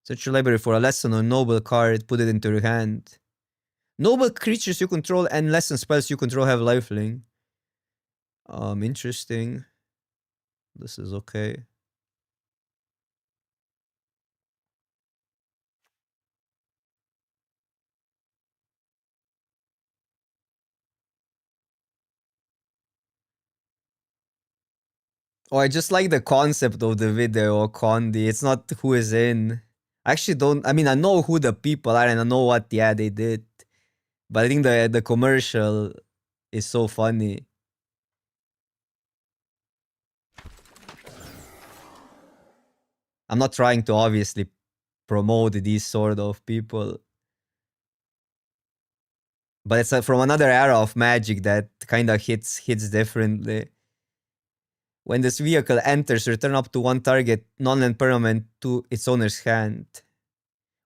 Search your library for a lesson or noble card, put it into your hand. Noble creatures you control and lesson spells you control have lifelink. Interesting. This is okay. Oh, I just like the concept of the video, Condi. It's not who is in. I actually don't. I mean, I know who the people are and I know what, yeah, they did. But I think the commercial is so funny. I'm not trying to obviously promote these sort of people. But it's from another era of Magic that kind of hits differently. When this vehicle enters, return up to one target non-land permanent to its owner's hand.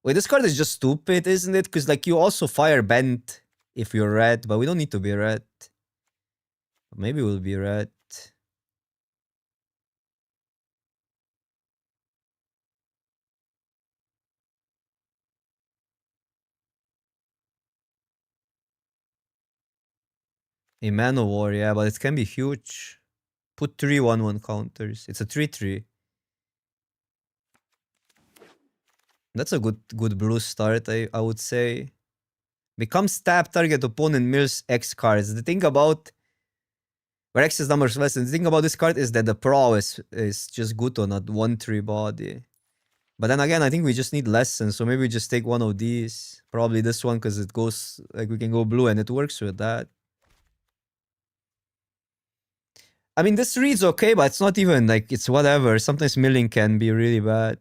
Wait, this card is just stupid, isn't it? Because like you also fire bend if you're red, but we don't need to be red. Maybe we'll be red. A Mana War, yeah, but it can be huge. Put 3/1/1 counters. It's a 3/3. That's a good blue start, I would say. Becomes tap target opponent mirrors X cards. The thing about where X is number of lessons, the thing about this card is that the prowess is just good on a 1/3 body. But then again, I think we just need lessons, so maybe we just take one of these. Probably this one because it goes like we can go blue and it works with that. I mean, this reads okay, but it's not even like it's whatever. Sometimes milling can be really bad.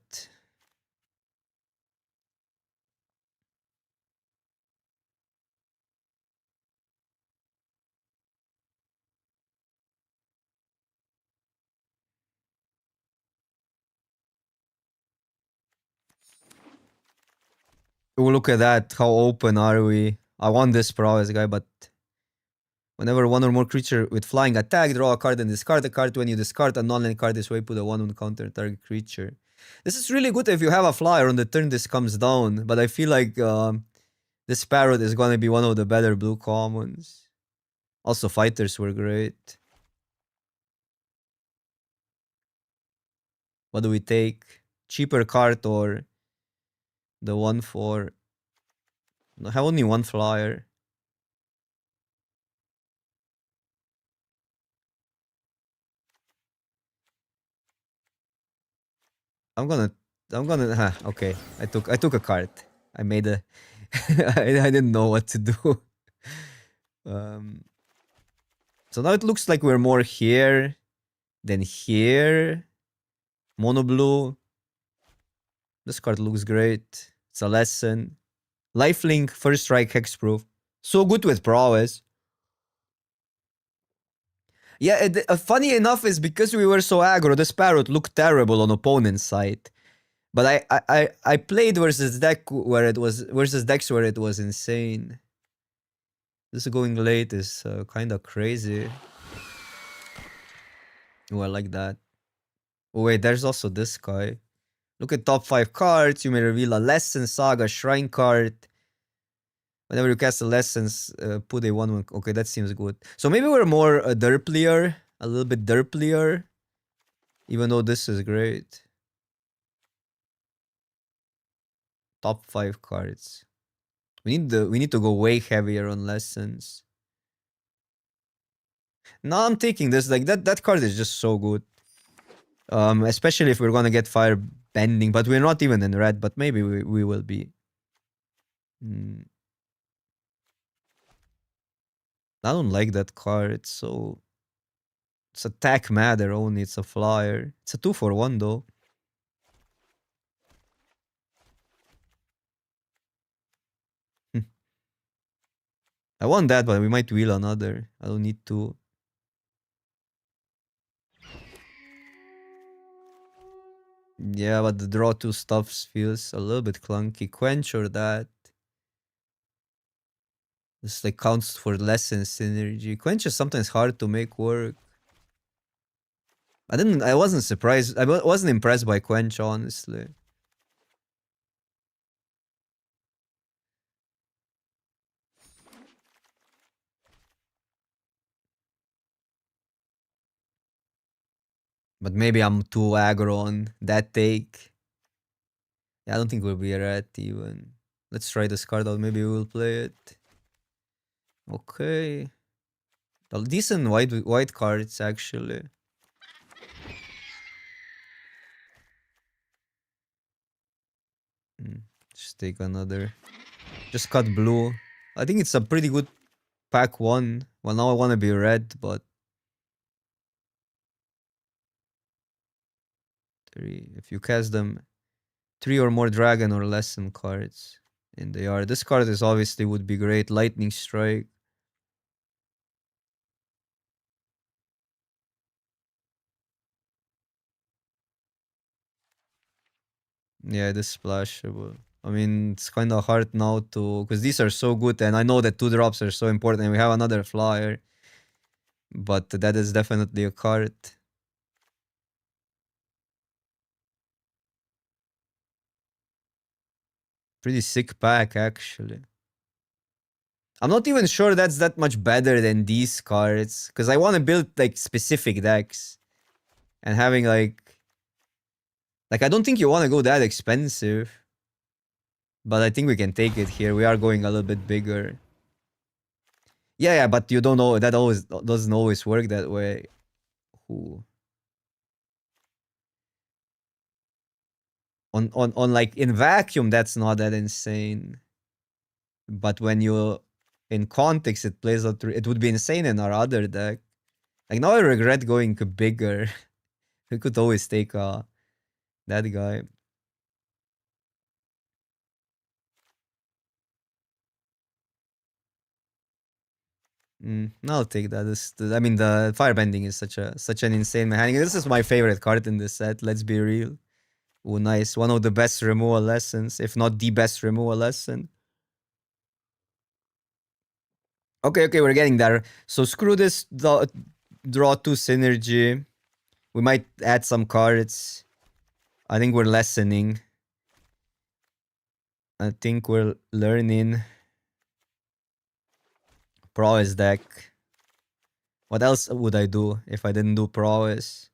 Oh, look at that. How open are we? I want this prowess guy, but whenever one or more creature with flying attack, draw a card and discard a card. When you discard a non-land card this way, put a 1/1 counter target creature. This is really good if you have a flyer on the turn this comes down, but I feel like this parrot is gonna be one of the better blue commons. Also, fighters were great. What do we take? Cheaper card or the one for... I have only one flyer. I'm gonna okay. I took a card. I made a I didn't know what to do. Um so now it looks like we're more here than here. Mono blue. This card looks great. It's a lesson. Lifelink, first strike, hexproof. So good with prowess. Yeah, funny enough is because we were so aggro, this parrot looked terrible on opponent's side. But I played versus decks where it was insane. This going late is kind of crazy. Oh, I like that. Oh wait, there's also this guy. Look at top 5 cards. You may reveal a lesson, saga, shrine card. Whenever you cast a lessons, put a 1/1. Okay, that seems good. So maybe we're more derplier, a little bit derplier. Even though this is great. Top 5 cards. We need to go way heavier on lessons. No, I'm taking this. Like that card is just so good. Especially if we're gonna get fire bending, but we're not even in red, but maybe we will be. Mm. I don't like that card. It's attack matter only. It's a flyer. It's a 2/1 though. I want that, but we might wheel another. I don't need to. Yeah, but the draw two stuffs feels a little bit clunky. Quench or that. This like counts for less than synergy. Quench is sometimes hard to make work. I wasn't surprised. Wasn't impressed by Quench, honestly. But maybe I'm too aggro on that take. Yeah, I don't think we'll be a rat even. Let's try this card out. Maybe we'll play it. Okay. Decent white cards actually. Hmm, just take another. Just cut blue. I think it's a pretty good pack one. Well, now I want to be red, but three. If you cast them, three or more dragon or lesson cards in the yard. This card is obviously would be great. Lightning strike. Yeah, it is splashable. I mean, it's kind of hard now to because these are so good, and I know that two drops are so important. And we have another flyer, but that is definitely a card. Pretty sick pack, actually. I'm not even sure that's that much better than these cards because I want to build like specific decks and having like I don't think you want to go that expensive, but I think we can take it here. We are going a little bit bigger. Yeah, yeah, but you don't know that always doesn't always work that way. Ooh. On like in vacuum, that's not that insane. But when you in context, it plays out. It would be insane in our other deck. Like now, I regret going bigger. We could always take that guy. I'll take that. I mean, the firebending is such an insane mechanic. This is my favorite card in this set. Let's be real. Oh, nice. One of the best removal lessons, if not the best removal lesson. Okay, okay, we're getting there. So screw this. Draw two synergy. We might add some cards. I think we're lessening. I think we're learning. Prowess deck. What else would I do if I didn't do prowess?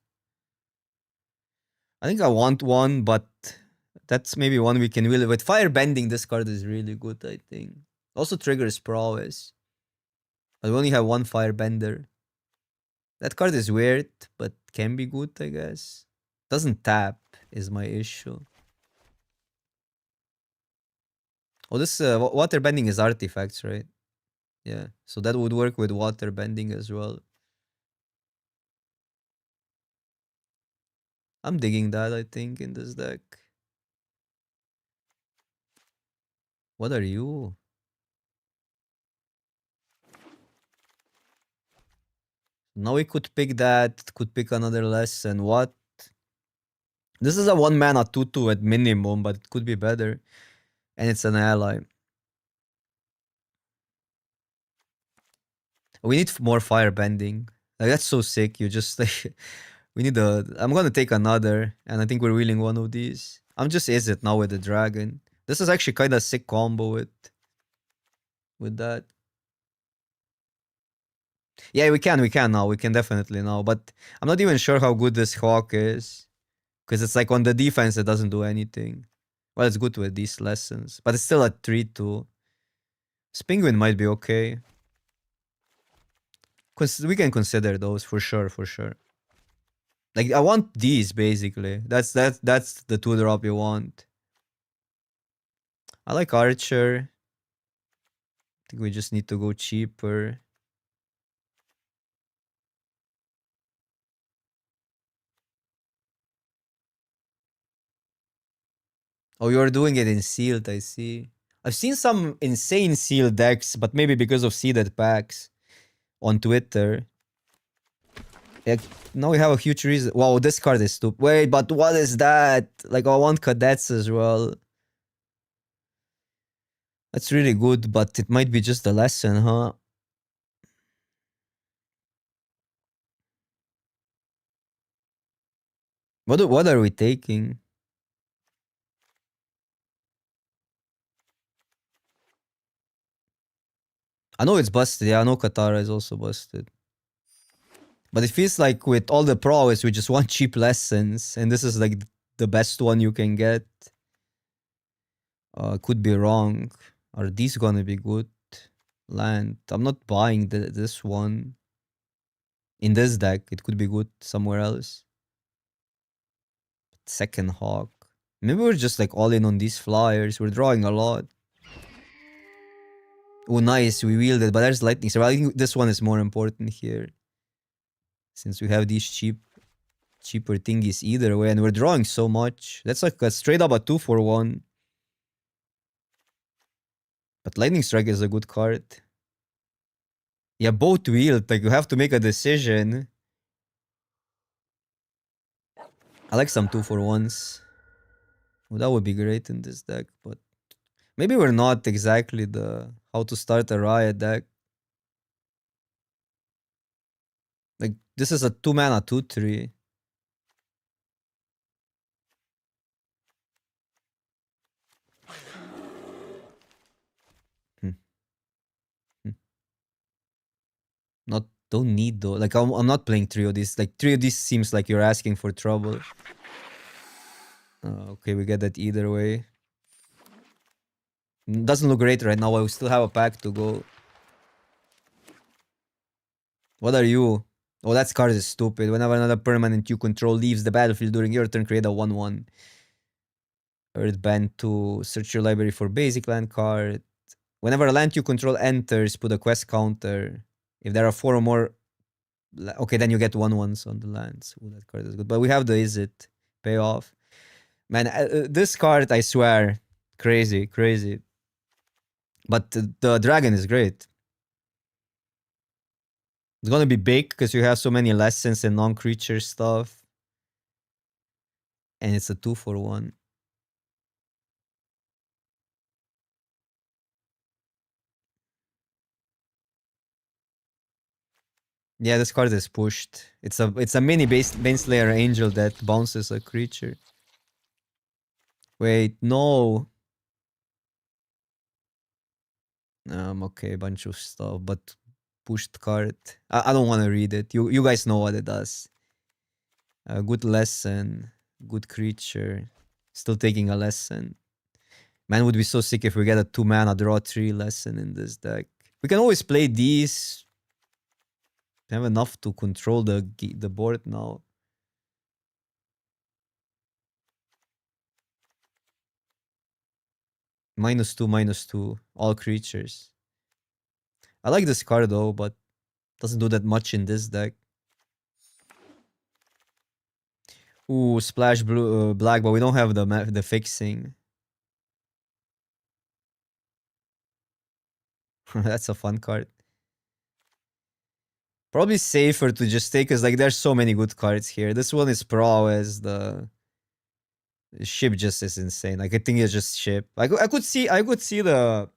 I think I want one, but that's maybe one we can really. With firebending, this card is really good, I think. Also triggers prowess. But we only have one firebender. That card is weird, but can be good, I guess. Doesn't tap is my issue. Oh, this water bending is artifacts, right? Yeah, so that would work with water bending as well. I'm digging that, I think, in this deck. What are you? Now we could pick that, could pick another lesson. What? This is a 1 mana 2/2 at minimum, but it could be better. And it's an ally. We need more fire bending. Like, that's so sick. You just like we need a. I'm gonna take another, and I think we're wheeling one of these. I'm just is it now with the dragon. This is actually kind of sick combo with that. Yeah, we can now. We can definitely now. But I'm not even sure how good this hawk is. Because it's like on the defense, it doesn't do anything. Well, it's good with these lessons. But it's still at 3-2. Penguin might be okay. Cause we can consider those for sure, for sure. Like I want these basically. That's the 2-drop you want. I like Archer. I think we just need to go cheaper. Oh, you're doing it in sealed, I see. I've seen some insane sealed decks, but maybe because of seeded packs on Twitter. Like, now we have a huge reason. Wow, this card is stupid. Wait, but what is that? Like, I want cadets as well. That's really good, but it might be just a lesson, huh? What are we taking? I know it's busted. Yeah, I know Katara is also busted. But it feels like with all the prowess, we just want cheap lessons, and this is like the best one you can get. Could be wrong. Are these gonna be good? Land. I'm not buying this one. In this deck, it could be good somewhere else. Second Hawk. Maybe we're just like all in on these flyers. We're drawing a lot. Oh, nice. We wielded, but there's lightning. So I think this one is more important here. Since we have these cheaper thingies either way, and we're drawing so much. That's like a straight up a 2-for-1. But Lightning Strike is a good card. Yeah, both wield. Like, you have to make a decision. I like some 2-for-1s. Well, that would be great in this deck, but maybe we're not exactly the how to start a Riot deck. Like, this is a 2-mana 2-3. Hmm. Hmm. Not don't need though. Like, I'm not playing 3 of these. Like, 3 of these seems like you're asking for trouble. Okay, we get that either way. Doesn't look great right now. I still have a pack to go. What are you? Oh, that card is stupid. Whenever another permanent you control leaves the battlefield during your turn, create a 1/1. Earthband 2. Search your library for basic land card. Whenever a land you control enters, put a quest counter. If there are 4 or more... Okay, then you get 1/1s on the lands. Oh, that card is good. But we have the Izzet payoff. Man, this card, I swear, crazy, crazy. But the dragon is great. It's gonna be big because you have so many lessons and non-creature stuff. And it's a 2-for-1. Yeah, this card is pushed. It's a mini Baneslayer Angel that bounces a creature. Wait, no. Okay, bunch of stuff, but pushed card. I don't want to read it. You guys know what it does. Good lesson, good creature. Still taking a lesson. Man, would be so sick if we get a 2-mana draw 3 lesson in this deck. We can always play these. We have enough to control the board now. -2/-2, all creatures. I like this card though, but doesn't do that much in this deck. Ooh, splash blue, black, but we don't have the fixing. That's a fun card. Probably safer to just take, cause like there's so many good cards here. This one is prowess. The ship just is insane. Like, I think it's just ship. I could see the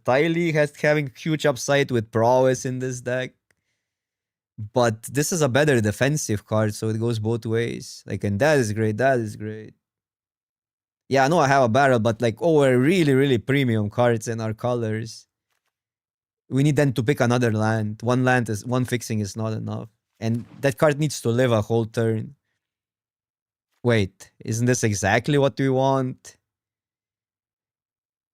Tylee having huge upside with prowess in this deck. But this is a better defensive card, so it goes both ways. Like, and that is great. That is great. Yeah, I know I have a barrel, but like, oh, we're really, really premium cards in our colors. We need then to pick another land. One fixing is not enough. And that card needs to live a whole turn. Wait, isn't this exactly what we want?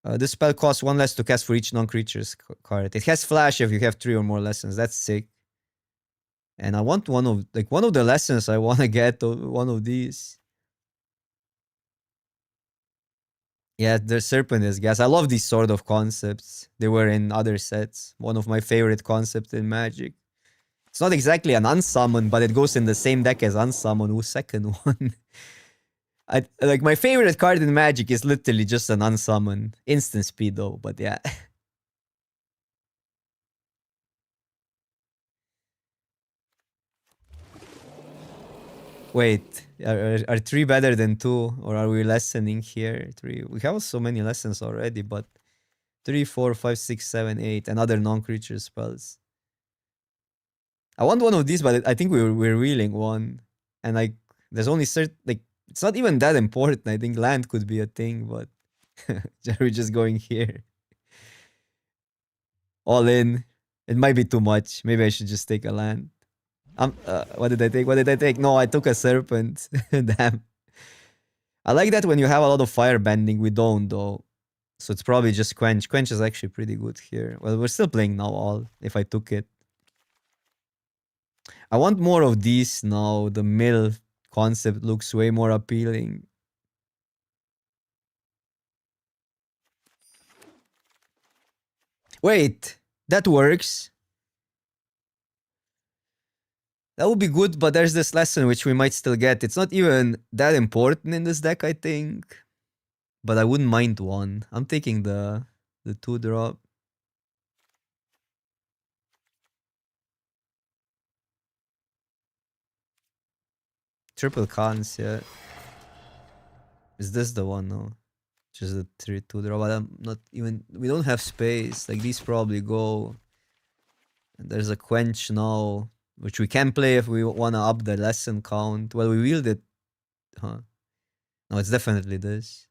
This spell costs 1 less to cast for each non-creature's card. It has flash if you have 3 or more lessons. That's sick. And I want one of the lessons I want to get one of these. Yeah, the Serpent is gas. I love these sort of concepts. They were in other sets. One of my favorite concepts in Magic. It's not exactly an unsummon, but it goes in the same deck as unsummon. Who's second one? Like, my favorite card in Magic is literally just an unsummon. Instant speed though, but yeah. Wait, are 3 better than 2? Or are we lessening here? 3. We have so many lessons already, but 3, 4, 5, 6, 7, 8, and other non-creature spells. I want one of these, but I think we're wheeling one. And like, there's only certain, like, it's not even that important. I think land could be a thing, but we're just going here. All in. It might be too much. Maybe I should just take a land. What did I take? What did I take? No, I took a serpent. Damn. I like that when you have a lot of fire bending. We don't, though. So it's probably just quench. Quench is actually pretty good here. Well, we're still playing now all, if I took it. I want more of these now. The mill concept looks way more appealing. Wait, that works. That would be good, but there's this lesson which we might still get. It's not even that important in this deck, I think. But I wouldn't mind one. I'm taking the 2-drop. Triple cons, yeah. Is this the one? No. Just the 2-drop. But I'm not even... We don't have space. Like, these probably go. And there's a quench now, which we can play if we want to up the lesson count. Well, we wield it. Huh. No, it's definitely this.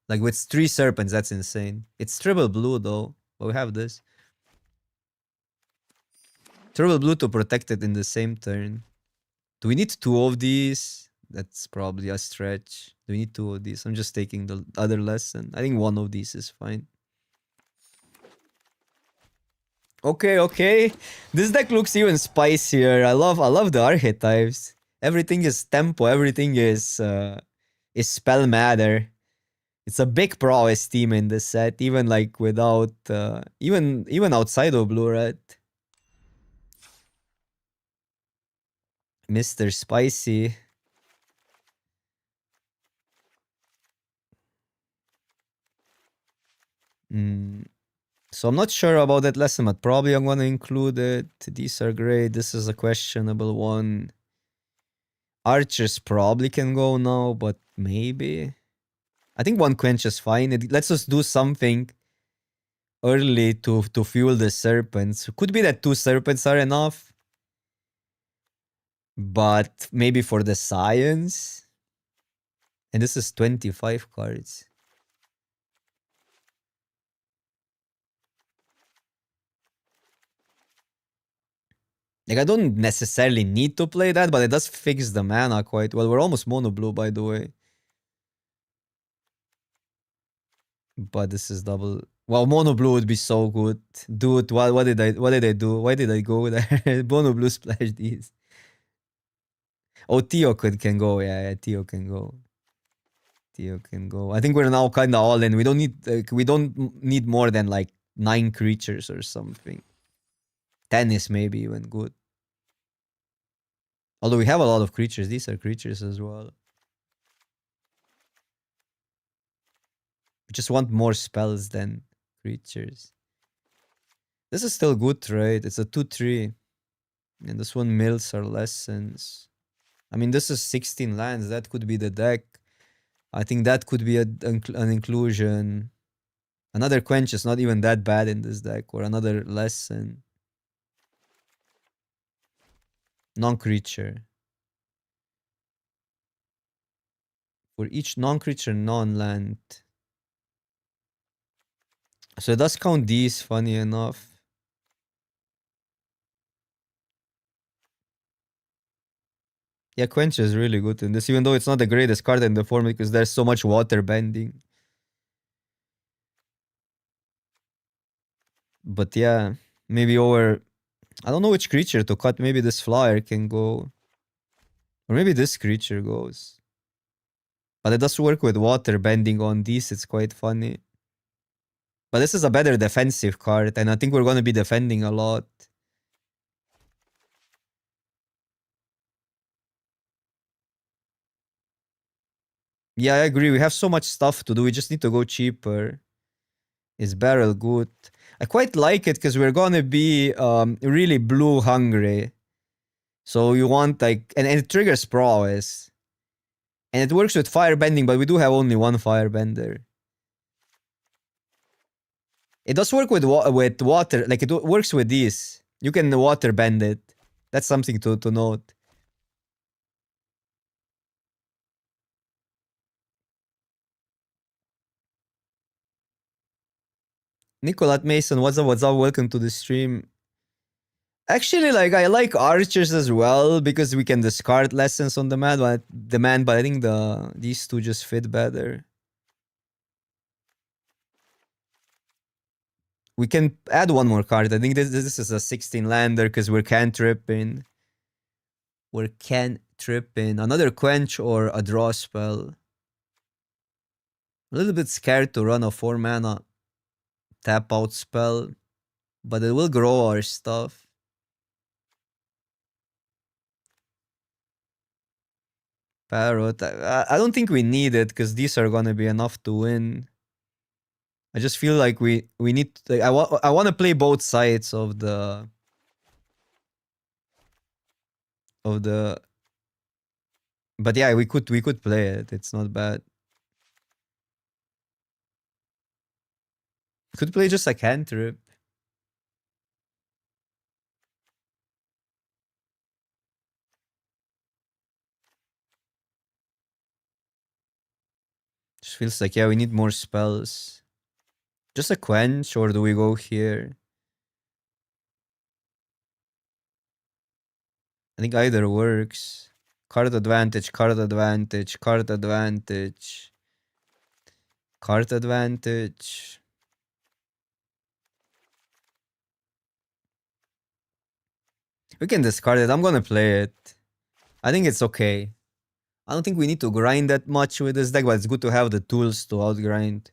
Like, with 3 serpents, that's insane. It's triple blue, though. But we have this. Triple blue to protect it in the same turn. Do we need 2 of these? That's probably a stretch. Do we need 2 of these? I'm just taking the other lesson. I think 1 of these is fine. Okay, okay. This deck looks even spicier. I love the archetypes. Everything is tempo. Everything is spell matter. It's a big prowess team in this set, even like without even outside of blue red. Mr. Spicy. So I'm not sure about that lesson, but probably I'm gonna include it. These are great. This is a questionable one. Archers probably can go now, but maybe. I think 1 quench is fine. It lets us do something early to fuel the serpents. Could be that 2 serpents are enough. But maybe for the science. And this is 25 cards. Like, I don't necessarily need to play that, but it does fix the mana quite well. We're almost mono blue, by the way. But this is double. Well, mono blue would be so good. Dude, what did I do? Why did I go there? Mono blue splash these. Oh, Tio can go. Yeah, Tio can go. Tio can go. I think we're now kind of all in. We don't need more than like 9 creatures or something. 10 is maybe even good. Although we have a lot of creatures. These are creatures as well. We just want more spells than creatures. This is still good, right? It's a 2-3. And this one mills our lessons. I mean, this is 16 lands. That could be the deck. I think that could be an inclusion. Another quench is not even that bad in this deck. Or another lesson. Non-creature. For each non-creature, non-land. So it does count these, funny enough. Yeah, Quench is really good in this, even though it's not the greatest card in the format because there's so much water bending. But yeah, maybe over... I don't know which creature to cut. Maybe this flyer can go. Or maybe this creature goes. But it does work with water bending on these. It's quite funny. But this is a better defensive card. And I think we're going to be defending a lot. Yeah, I agree. We have so much stuff to do. We just need to go cheaper. Is barrel good? I quite like it because we're going to be really blue hungry. So you want like, and it triggers prowess. And it works with firebending, but we do have only one firebender. It does work with water, like it works with these. You can water bend it. That's something to note. Nicolat Mason, what's up? What's up? Welcome to the stream. Actually, like I like archers as well because we can discard lessons on demand, but I think these two just fit better. We can add one more card. I think this is a 16 lander because we're cantripping. We're cantripping. Another quench or a draw spell. A little bit scared to run a 4 mana tap out spell, but it will grow our stuff. Parrot. I don't think we need it because these are gonna be enough to win. I just feel like we need. Like, I want to play both sides of the of the. But yeah, we could play it. It's not bad. Could play just a cantrip. Just feels like, yeah, we need more spells. Just a quench, or do we go here? I think either works. Card advantage, card advantage, card advantage. Card advantage. We can discard it. I'm gonna play it. I think it's okay. I don't think we need to grind that much with this deck, but it's good to have the tools to outgrind.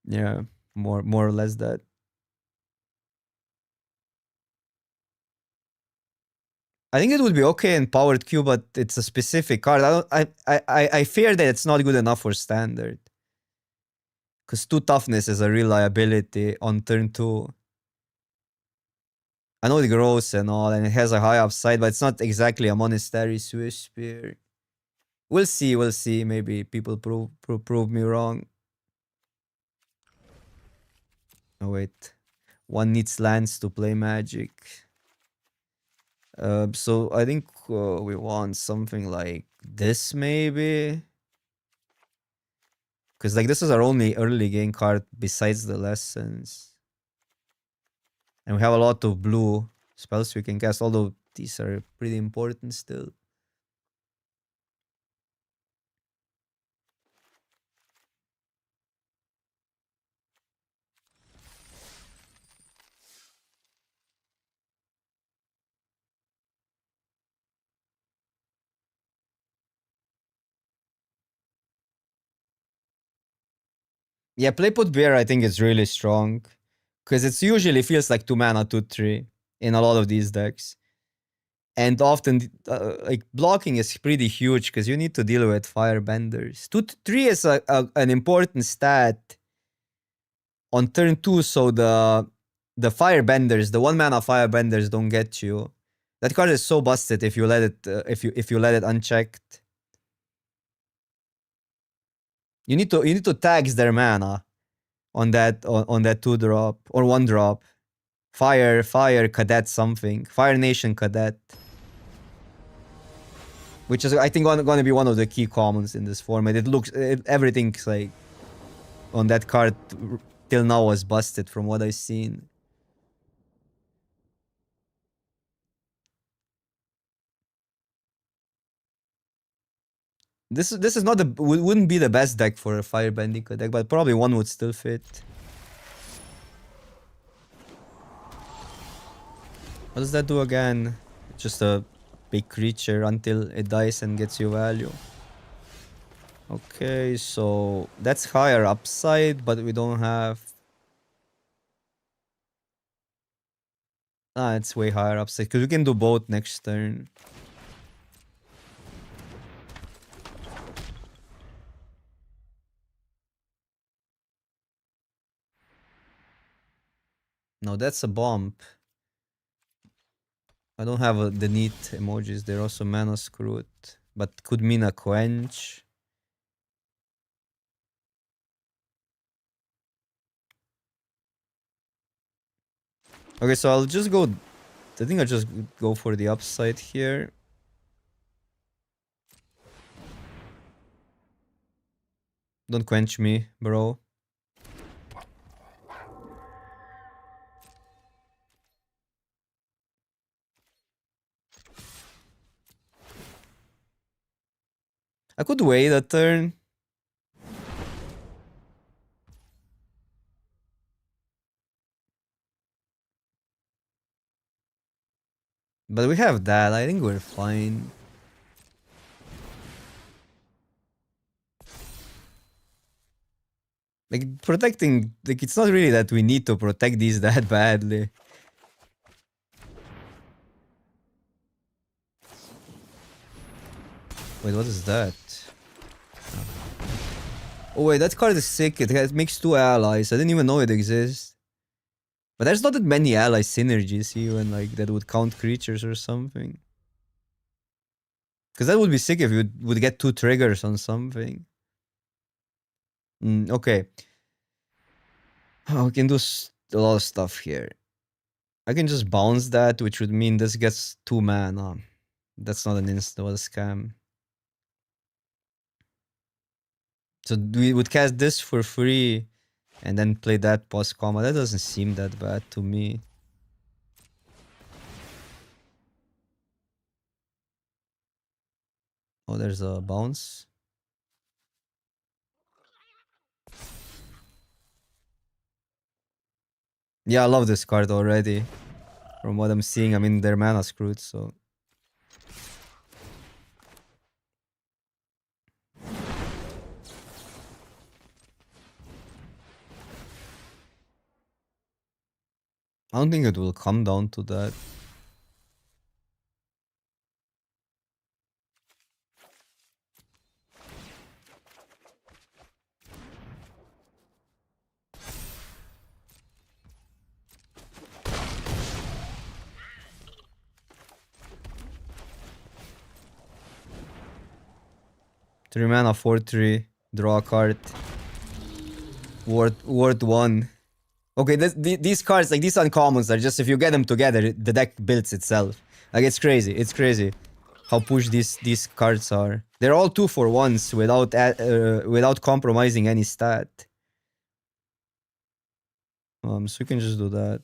Yeah, more or less that. I think it would be okay in powered Q, but it's a specific card. I fear that it's not good enough for standard. Because 2 toughness is a real liability on turn 2. I know it grows and all, and it has a high upside, but it's not exactly a monastery Swiss spear. We'll see, we'll see. Maybe people prove me wrong. Oh wait. One needs lands to play Magic. So I think we want something like this maybe. Because like this is our only early game card besides the lessons. And we have a lot of blue spells we can cast, although these are pretty important still. Yeah, play put bear I think is really strong. Because it usually feels like 2 mana, 2/3 in a lot of these decks. And often, like, blocking is pretty huge because you need to deal with firebenders. 2/3 is an important stat on turn 2, so the firebenders, the 1 mana firebenders don't get you. That card is so busted if you let it if you let it unchecked. You need to tax their mana on that 2-drop or 1-drop. Fire cadet something. Fire Nation cadet. Which is I think gonna be one of the key commons in this format. It looks everything's like on that card till now was busted from what I've seen. This is not the wouldn't be the best deck for a firebending deck, but probably one would still fit. What does that do again? Just a big creature until it dies and gets you value. Okay, so that's higher upside, but we don't have. It's way higher upside because we can do both next turn. No, that's a bomb. I don't have the neat emojis. They're also mana screwed. But could mean a quench. Okay, so I'll just go... I think I'll just go for the upside here. Don't quench me, bro. I could wait a turn. But we have that. I think we're fine. Like, protecting... Like, it's not really that we need to protect these that badly. Wait, what is that? Oh wait, that card is sick. It makes 2 allies. I didn't even know it exists. But there's not that many ally synergies even, like, that would count creatures or something. Because that would be sick if you would get 2 triggers on something. Okay. Oh, we can do a lot of stuff here. I can just bounce that, which would mean this gets 2 mana. That's not an instant, what a scam. So we would cast this for free and then play that post comma. That doesn't seem that bad to me. Oh, there's a bounce. Yeah, I love this card already. From what I'm seeing, I mean, they're mana screwed, so... I don't think it will come down to that. Three mana, 4/3, draw a card. Word 1. Okay, these cards, like these uncommons, are just if you get them together, the deck builds itself. Like it's crazy. It's crazy how push these cards are. They're all 2-for-1s without compromising any stat. So we can just do that.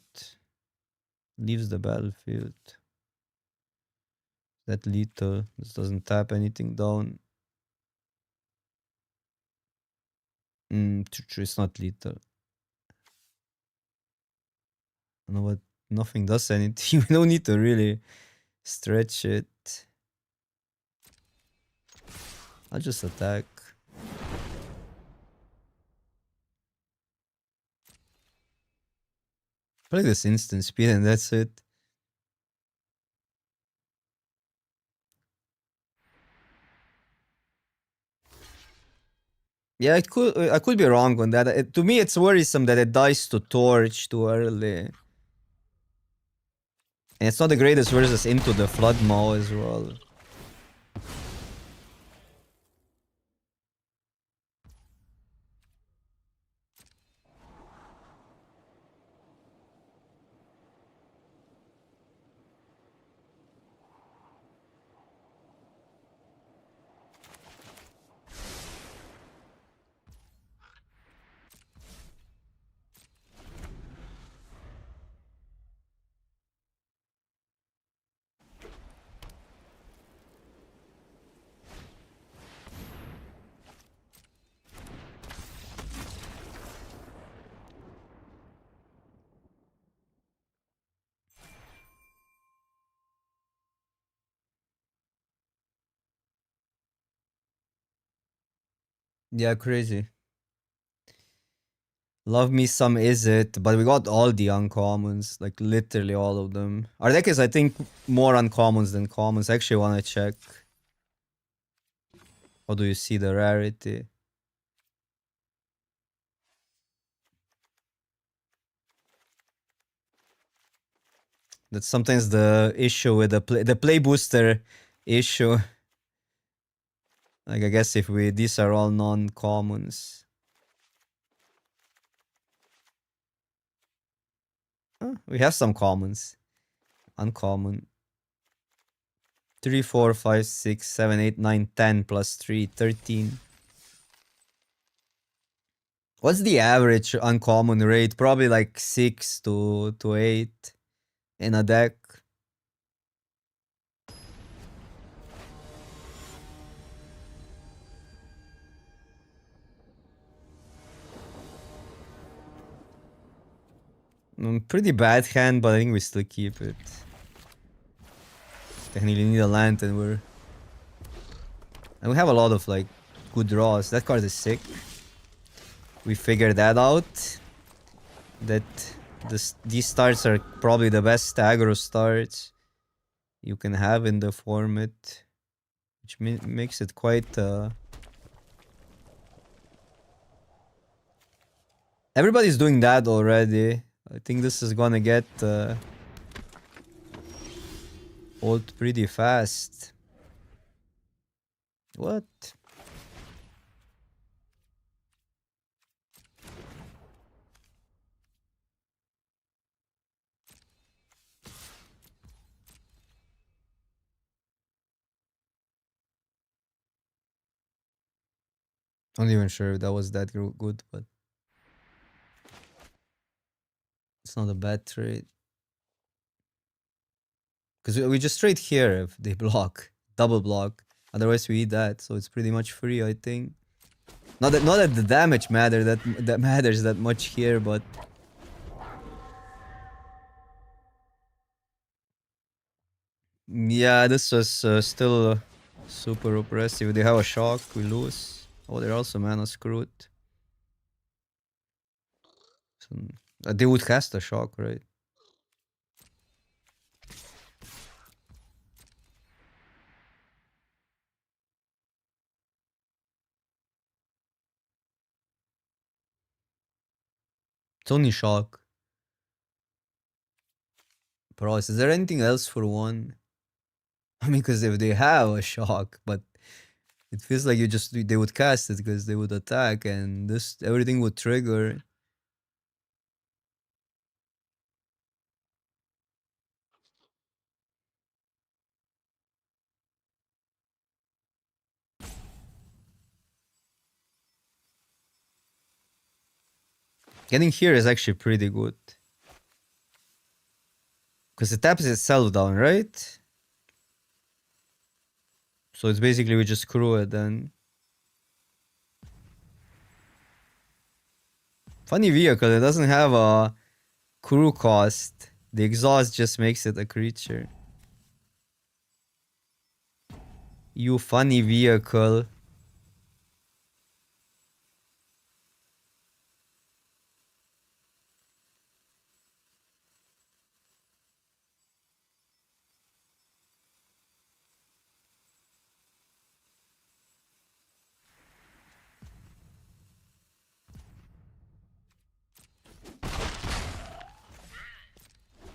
Leaves the battlefield. That lethal. This doesn't tap anything down. True, it's not lethal. I know what. Nothing does anything. We don't need to really stretch it. I'll just attack. Play this instant speed and that's it. Yeah, it could. I could be wrong on that. To me, it's worrisome that it dies to Torch too early. And it's not the greatest versus into the Flood Maw as well. Yeah, crazy. Love me some is it, but we got all the uncommons, like literally all of them. Our deck is, I think, more uncommons than commons. I actually want to check. How do you see the rarity? That's sometimes the issue with the play booster issue. Like I guess if these are all non-commons. We have some commons. Uncommon. 3, 4, 5, 6, 7, 8, 9, 10 plus 3, 13. What's the average uncommon rate? Probably like 6 to 8 in a deck. Pretty bad hand, but I think we still keep it. Technically need a land and we have a lot of like good draws. That card is sick. We figured that out. That these starts are probably the best aggro starts you can have in the format, which makes it quite. Everybody's doing that already. I think this is gonna get old pretty fast. What? I'm not even sure if that was that good, but it's not a bad trade. Because we just trade here if they block, double block. Otherwise we eat that, so it's pretty much free, I think. Not that the damage matters that much here, but yeah, this was still super oppressive. They have a shock, we lose. Oh, they're also mana screwed. So, they would cast a shock, right? It's only shock. Bro, is there anything else for one? I mean, because if they have a shock, but it feels like they would cast it because they would attack and everything would trigger. Getting here is actually pretty good. Because it taps itself down, right? So it's basically we just screw it then. Funny vehicle, it doesn't have a crew cost. The exhaust just makes it a creature. You funny vehicle.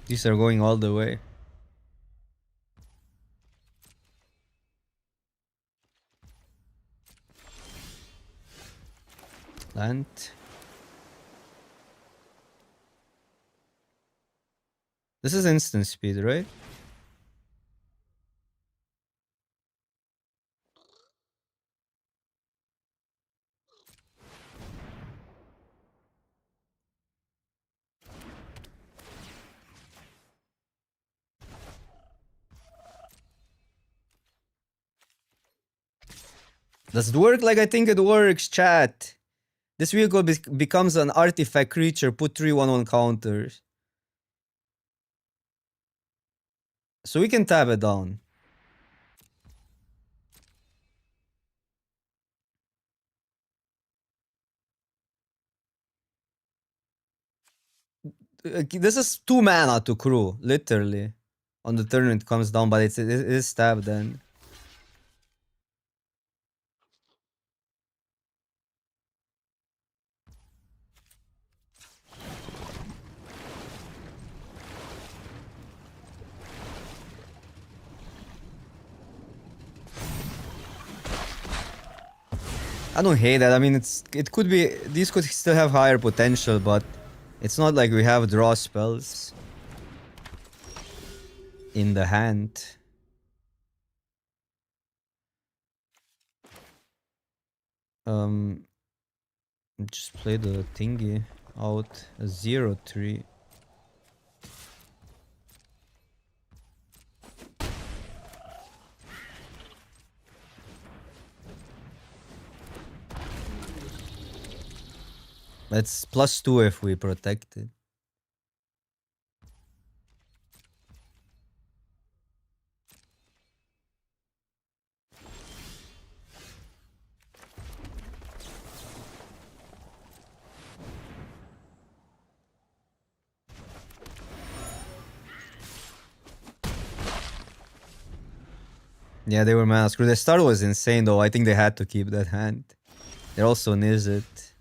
These are going all the way. Land. This is instant speed, right? Does it work like I think it works, chat? This vehicle becomes an artifact creature, put 3/1/1 counters. So we can tap it down. This is 2 mana to crew, literally. On the turn it comes down, but it is tapped then. I don't hate that. I mean, it could be, these could still have higher potential, but it's not like we have draw spells in the hand. Just play the thingy out a 0-3. It's +2 if we protect it. Yeah, they were mana screwed. The start was insane though. I think they had to keep that hand. They're also on Izzet.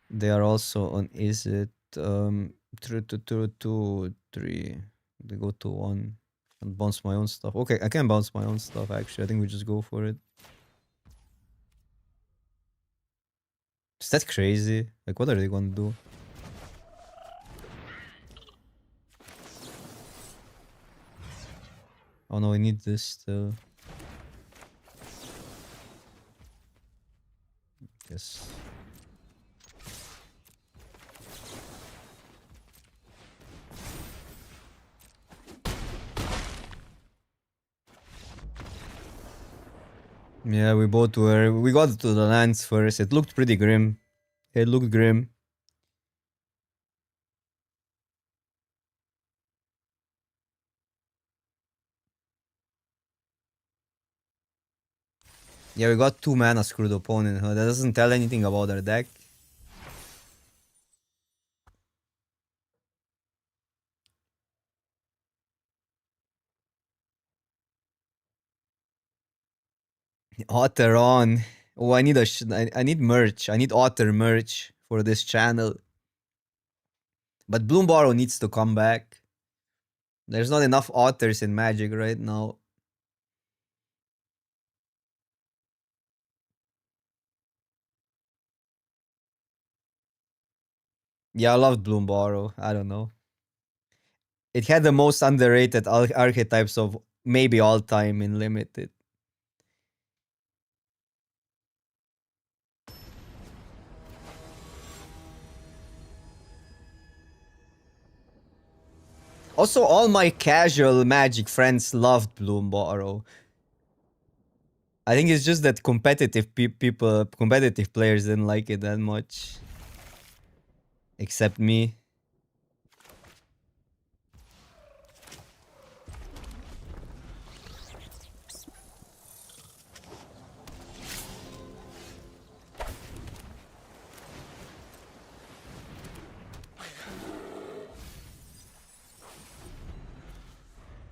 They are also on Izzet. 3. They go to 1. And bounce my own stuff. Okay, I can bounce my own stuff actually. I think we just go for it. Is that crazy? Like, what are they gonna do? Oh no, we need this still. Yes. Yeah, we both were. We got to the lands first. It looked pretty grim. It looked grim. Yeah, we got 2 mana screwed opponent. Huh? That doesn't tell anything about our deck. Otter on. Oh, I need I need merch. I otter merch for this channel. But Bloom Borrow needs to come back. There's not enough otters in Magic right now. Yeah, I loved Bloom Borrow. I don't know. It had the most underrated archetypes of maybe all time in Limited. Also, all my casual Magic friends loved Bloom Borrow. I think it's just that competitive competitive players didn't like it that much. Except me.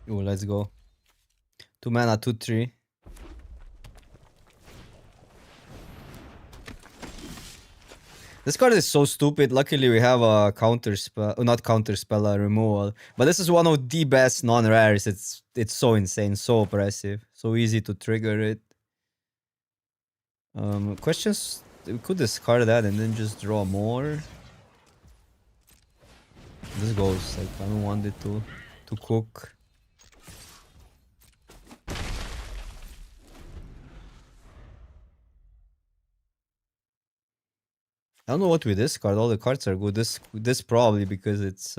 Oh, let's go. 2 mana, 2/3. This card is so stupid. Luckily, we have a counter spell, not counter spell, a removal. But this is one of the best non-rares. It's so insane, so oppressive, so easy to trigger it. Questions. We could discard that and then just draw more. This goes like I don't want it to cook. I don't know what we discard. All the cards are good. This probably because it's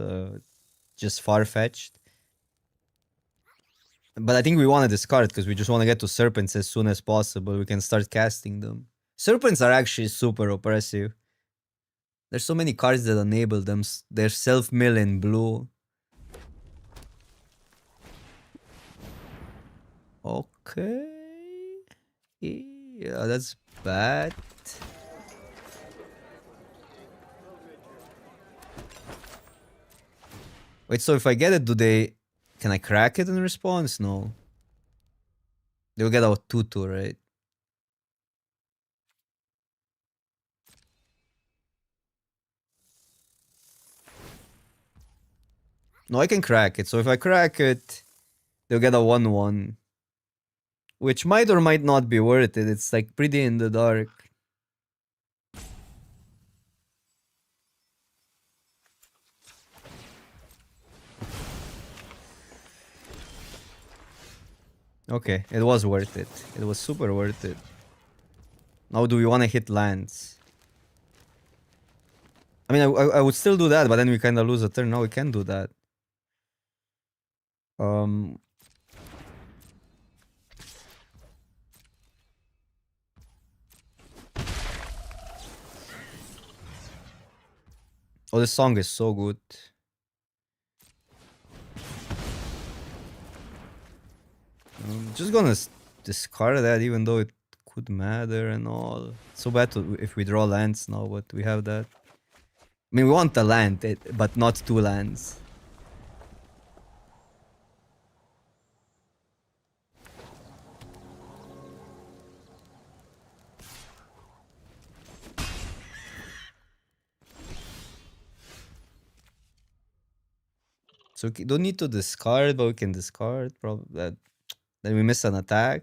just far-fetched. But I think we want to discard because we just want to get to Serpents as soon as possible. We can start casting them. Serpents are actually super oppressive. There's so many cards that enable them. They're self-mill in blue. Okay. Yeah, that's bad. Wait, so if I get it, can I crack it in response? No. They will get out 2/2, right? No, I can crack it. So if I crack it, they'll get a 1/1. Which might or might not be worth it. It's like pretty in the dark. Okay, it was worth it. It was super worth it. Now do we want to hit lands? I mean, I would still do that, but then we kind of lose a turn. Now we can do that. Um. Oh, this song is so good. I'm just gonna discard that, even though it could matter and all. So bad if we draw lands now, but we have that. I mean, we want a land, but not two lands. So we don't need to discard, but we can discard. Probably that. Then we miss an attack.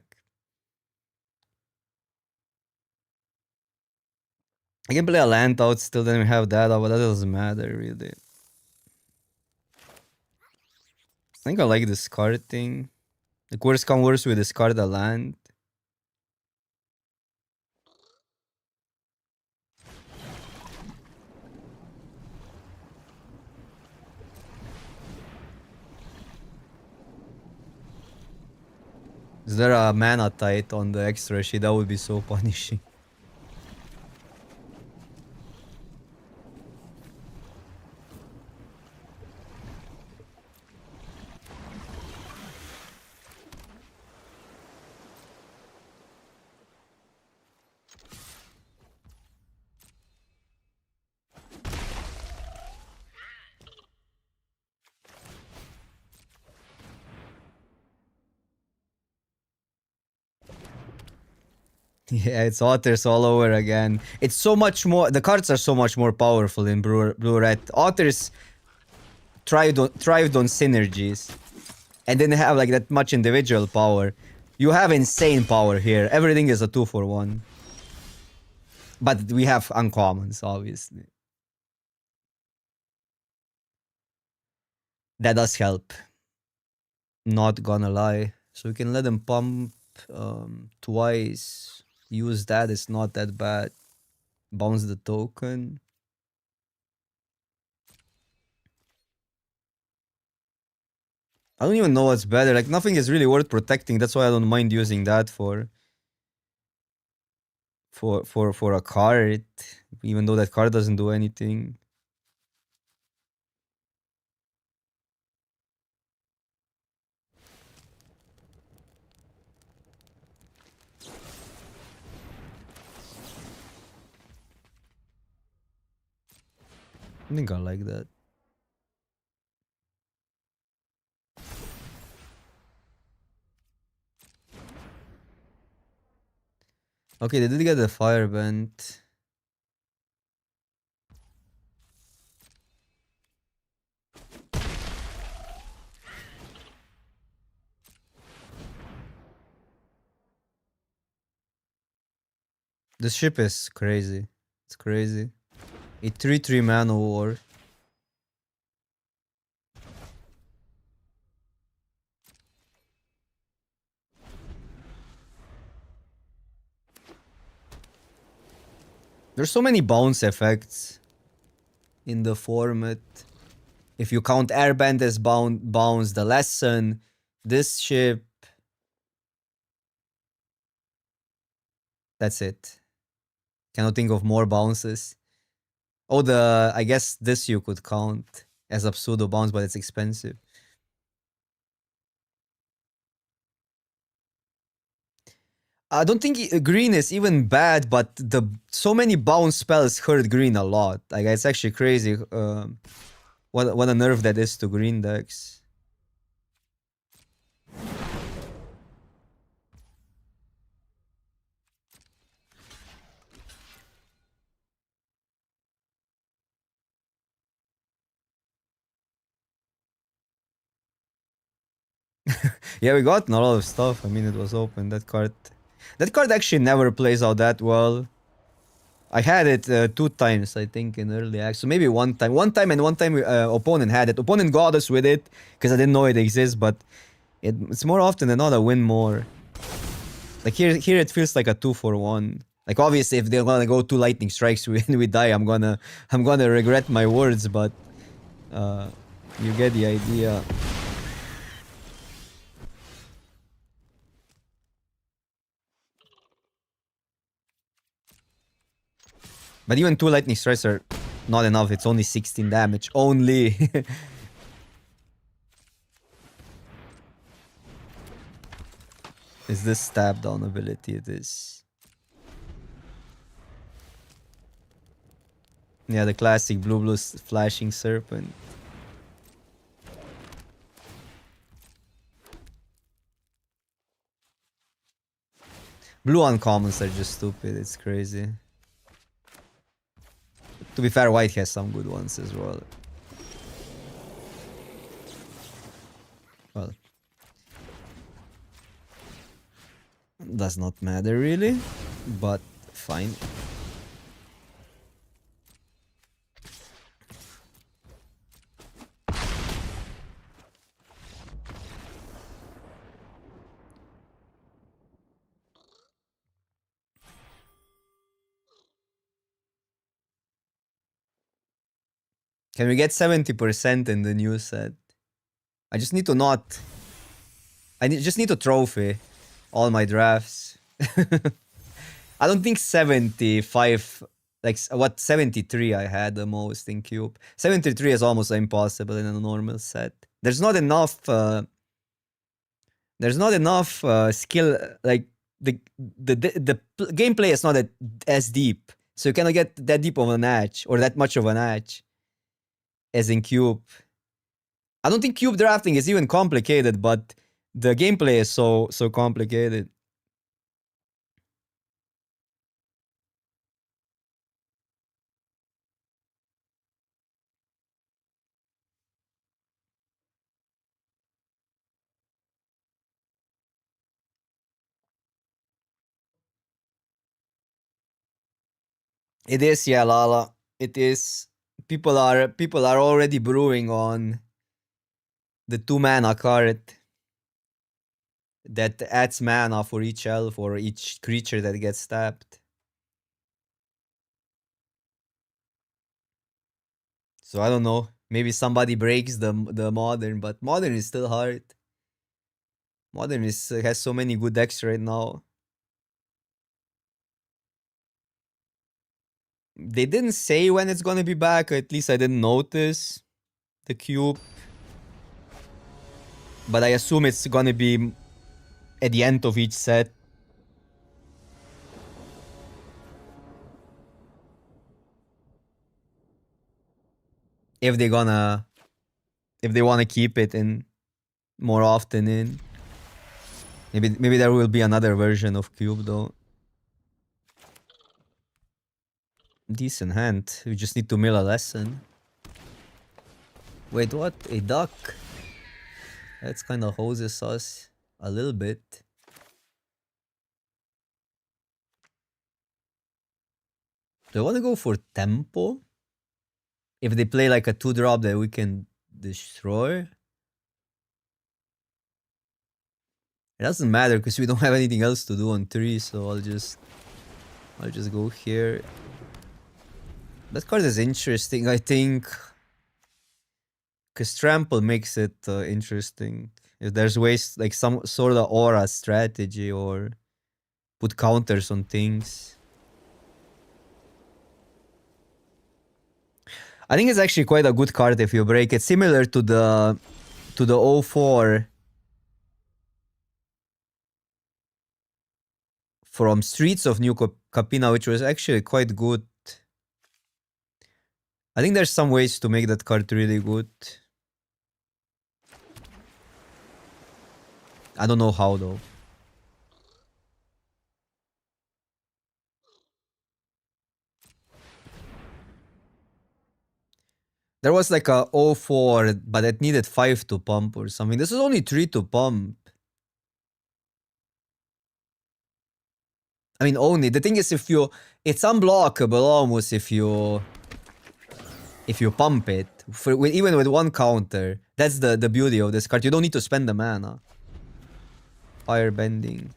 I can play a land out still, then we have that, but that doesn't matter really. I think I like discarding. Like worst come worst, we discard a land. Is there a mana tide on the extra sheet? That would be so punishing. Yeah, it's otters all over again. It's so much more. The cards are so much more powerful in blue red. Otters thrived on synergies, and didn't have like that much individual power. You have insane power here. Everything is a 2-for-1. But we have uncommons, obviously. That does help. Not gonna lie. So we can let them pump twice. Use that. It's not that bad. Bounce the token. I don't even know what's better. Like nothing is really worth protecting. That's why I don't mind using that for a card, even though that card doesn't do anything. I think I like that. Okay, they did get the firebend. This ship is crazy. It's crazy. A 3/3 mana war. There's so many bounce effects in the format. If you count airbend as bounce, the lesson, this ship. That's it. Cannot think of more bounces. Oh, I guess this you could count as a pseudo bounce, but it's expensive. I don't think green is even bad, but the so many bounce spells hurt green a lot. Like it's actually crazy. What a nerf that is to green decks. Yeah, we got a lot of stuff. I mean, it was open. That card actually never plays out that well. I had it 2 times, I think, in early access. So maybe one time. One time opponent had it. Opponent got us with it because I didn't know it exists, but it's more often than not a win more. Like here it feels like a 2-for-1. Like obviously if they're gonna go 2 lightning strikes we die, I'm gonna regret my words, but you get the idea. But even 2 lightning strikes are not enough. It's only 16 damage. Only. Is this stab down ability? It is. Yeah, the classic blue flashing serpent. Blue uncommons are just stupid. It's crazy. To be fair, white has some good ones as well. Well, does not matter really, but fine. Can we get 70% in the new set? I just need to not... just need to trophy all my drafts. I don't think 75... Like, what, 73 I had the most in Cube. 73 is almost impossible in a normal set. There's not enough... there's not enough skill... Like, the gameplay is not as deep. So you cannot get that deep of an edge, or that much of an edge, as in Cube. I don't think cube drafting is even complicated, but the gameplay is so complicated. It is, yeah, Lala. It is. People are already brewing on the 2-mana card that adds mana for each elf or each creature that gets tapped. So I don't know. Maybe somebody breaks the modern, but modern is still hard. Modern has so many good decks right now. They didn't say when it's gonna be back. At least I didn't notice the cube. But I assume it's gonna be at the end of each set. If they wanna keep it in more often in. Maybe there will be another version of Cube though. Decent hand. We just need to mill a lesson. Wait, what? A duck? That's kind of hoses us a little bit. Do I want to go for tempo? If they play like a 2-drop that we can destroy? It doesn't matter because we don't have anything else to do on 3, so I'll just go here. That card is interesting, I think. Because trample makes it interesting. If there's ways, like some sort of aura strategy or put counters on things. I think it's actually quite a good card if you break it. Similar to the 04 from Streets of New Capina, which was actually quite good. I think there's some ways to make that card really good. I don't know how though. There was like a 0-4, but it needed 5 to pump or something. This is only 3 to pump. I mean, only. The thing is, if you... It's unblockable almost if you pump it. Even with one counter. That's the beauty of this card. You don't need to spend the mana. Fire bending.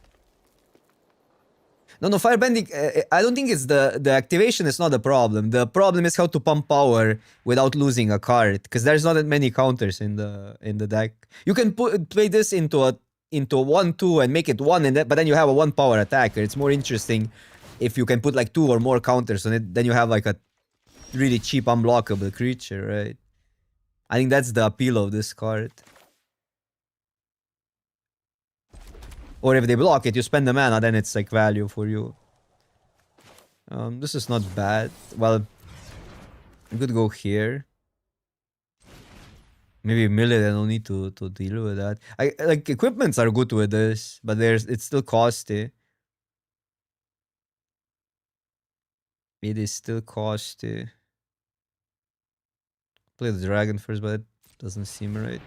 No, firebending, I don't think it's the activation is not the problem. The problem is how to pump power without losing a card, because there's not that many counters in the deck. You can play this into a 1-2 and make it 1, but then you have a 1 power attacker. It's more interesting if you can put like 2 or more counters on it, then you have like a really cheap unblockable creature, right? I think that's the appeal of this card. Or if they block it, you spend the mana, then it's like value for you. This is not bad. Well, I could go here. Maybe mill it, I don't need to deal with that. Like equipments are good with this, but it's still costly. It is still costly. Play the dragon first, but it doesn't seem right.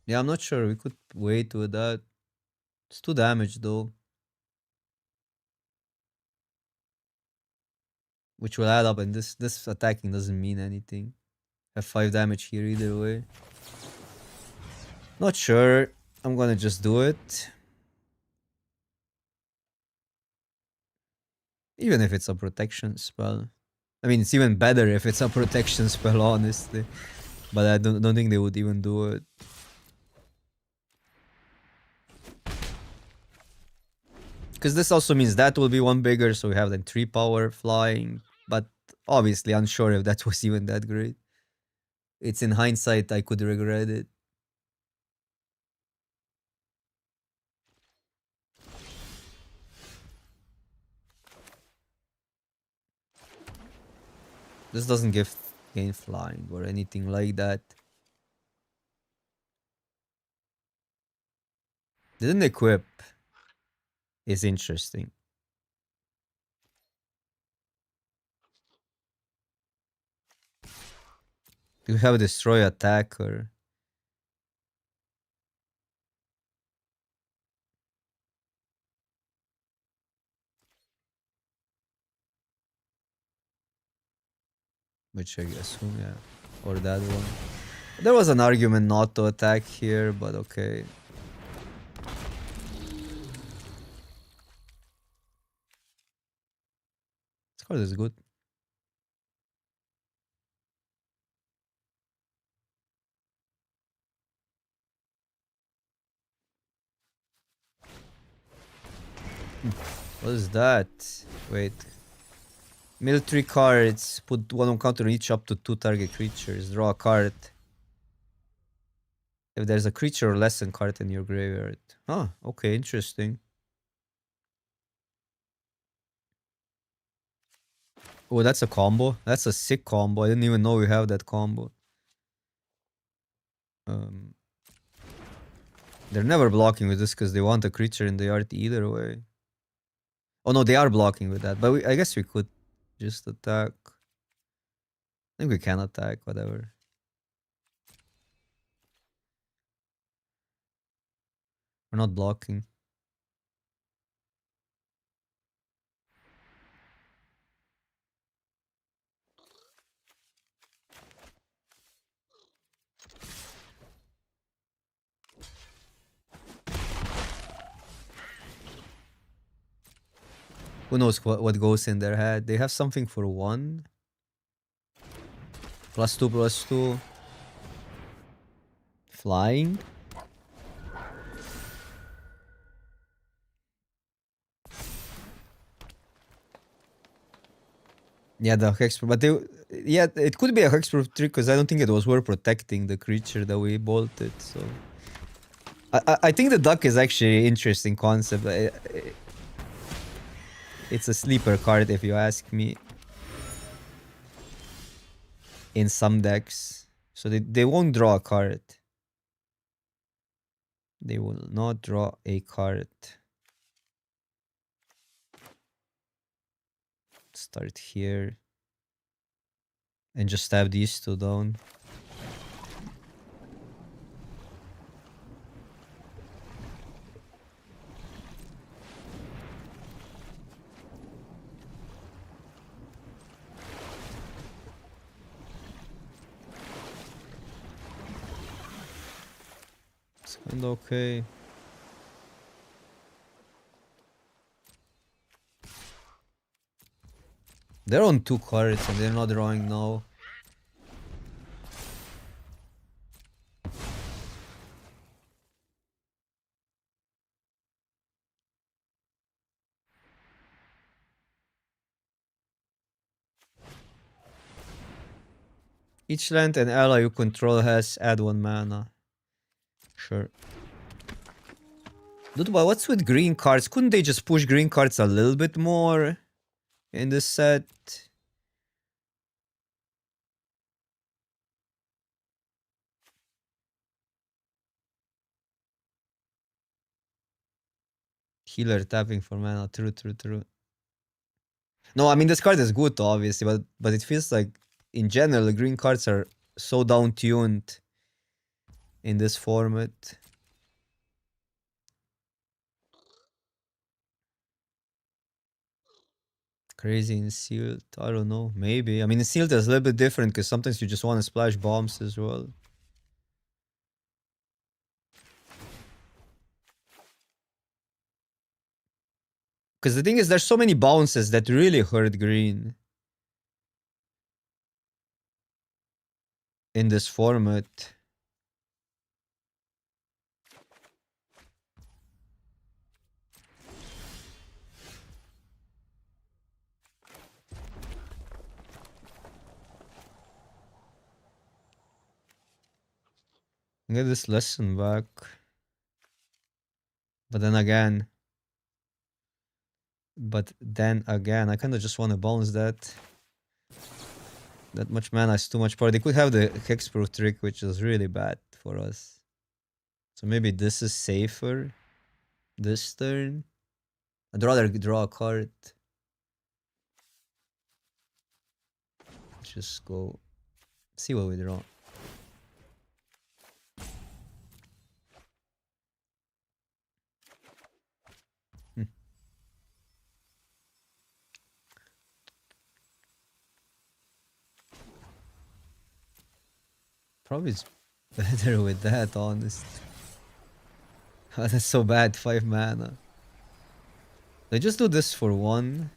Yeah, I'm not sure. We could wait with that. It's 2 damage though. Which will add up, and this attacking doesn't mean anything. Have 5 damage here either way. Not sure. I'm gonna just do it. Even if it's a protection spell. I mean, it's even better if it's a protection spell, honestly. But I don't think they would even do it. Because this also means that will be 1 bigger, so we have then 3 power flying. But obviously unsure if that was even that great. It's in hindsight, I could regret it. This doesn't gain flying or anything like that. Didn't equip is interesting. You have destroy attacker. Which I assume, yeah. Or that one. There was an argument not to attack here, but okay. This card is good. What is that? Wait. Mill 3 cards. Put 1 on counter on each up to 2 target creatures. Draw a card. If there's a creature or less than card in your graveyard. Oh, okay, interesting. Oh, that's a combo. That's a sick combo. I didn't even know we have that combo. They're never blocking with this because they want a creature in the yard either way. Oh no, they are blocking with that. But I guess we could just attack. I think we can attack, whatever. We're not blocking. Who knows what goes in their head? They have something for 1. +2/+2. Flying. Yeah, the hexproof, but yeah, it could be a hexproof trick because I don't think it was worth protecting the creature that we bolted. So I think the duck is actually interesting concept. It's a sleeper card if you ask me. In some decks, so they won't draw a card. They will not draw a card. Start here. And just stab these two down. It's kinda okay. They're on 2 cards and they're not drawing now. Each land and ally you control has add 1 mana. Sure. Dude, but what's with green cards? Couldn't they just push green cards a little bit more in this set? Healer tapping for mana. True. No, I mean this card is good obviously, but it feels like in general the green cards are so down tuned in this format. Crazy in sealed. I don't know. Maybe. I mean, in sealed is a little bit different because sometimes you just want to splash bombs as well. Because the thing is, there's so many bounces that really hurt green in this format. Get this lesson back. But then again, I kind of just want to bounce that. That much mana is too much power. They could have the Hexproof trick, which is really bad for us. So maybe this is safer this turn. I'd rather draw a card. Just go see what we draw. Probably it's better with that, honest. That's so bad, 5 mana. They just do this for 1.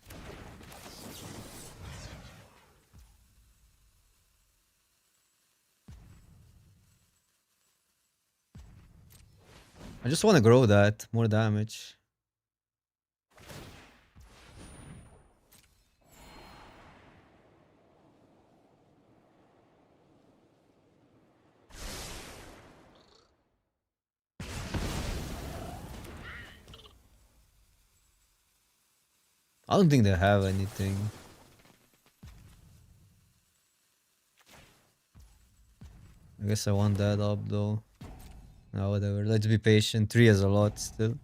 I just want to grow that, more damage. I don't think they have anything. I guess I want that up though. No, whatever. Let's be patient. 3 is a lot still.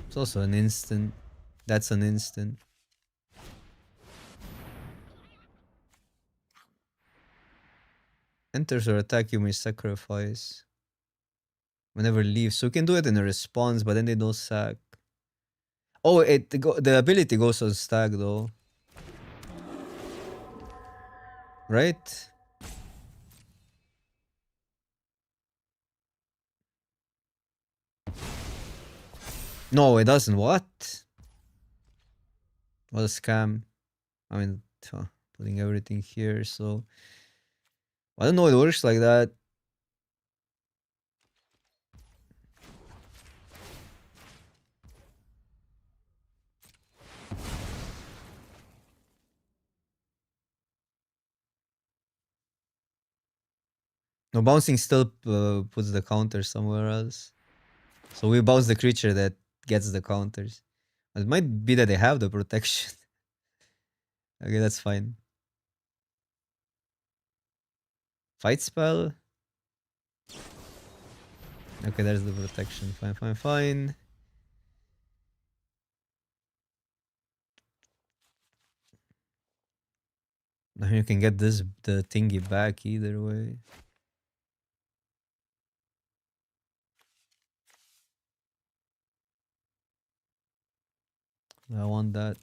It's also an instant. That's an instant. Enters or attack, you may sacrifice. Whenever leaves. So you can do it in a response, but then they don't sack. Oh, the ability goes on stack though. Right? No, it doesn't. What? What a scam. I mean, putting everything here, so... I don't know, it works like that. No, bouncing still puts the counter somewhere else. So we bounce the creature that gets the counters. It might be that they have the protection. Okay, that's fine. Fight spell? Okay, there's the protection. Fine, fine, fine. Now you can get the thingy back either way. I want that.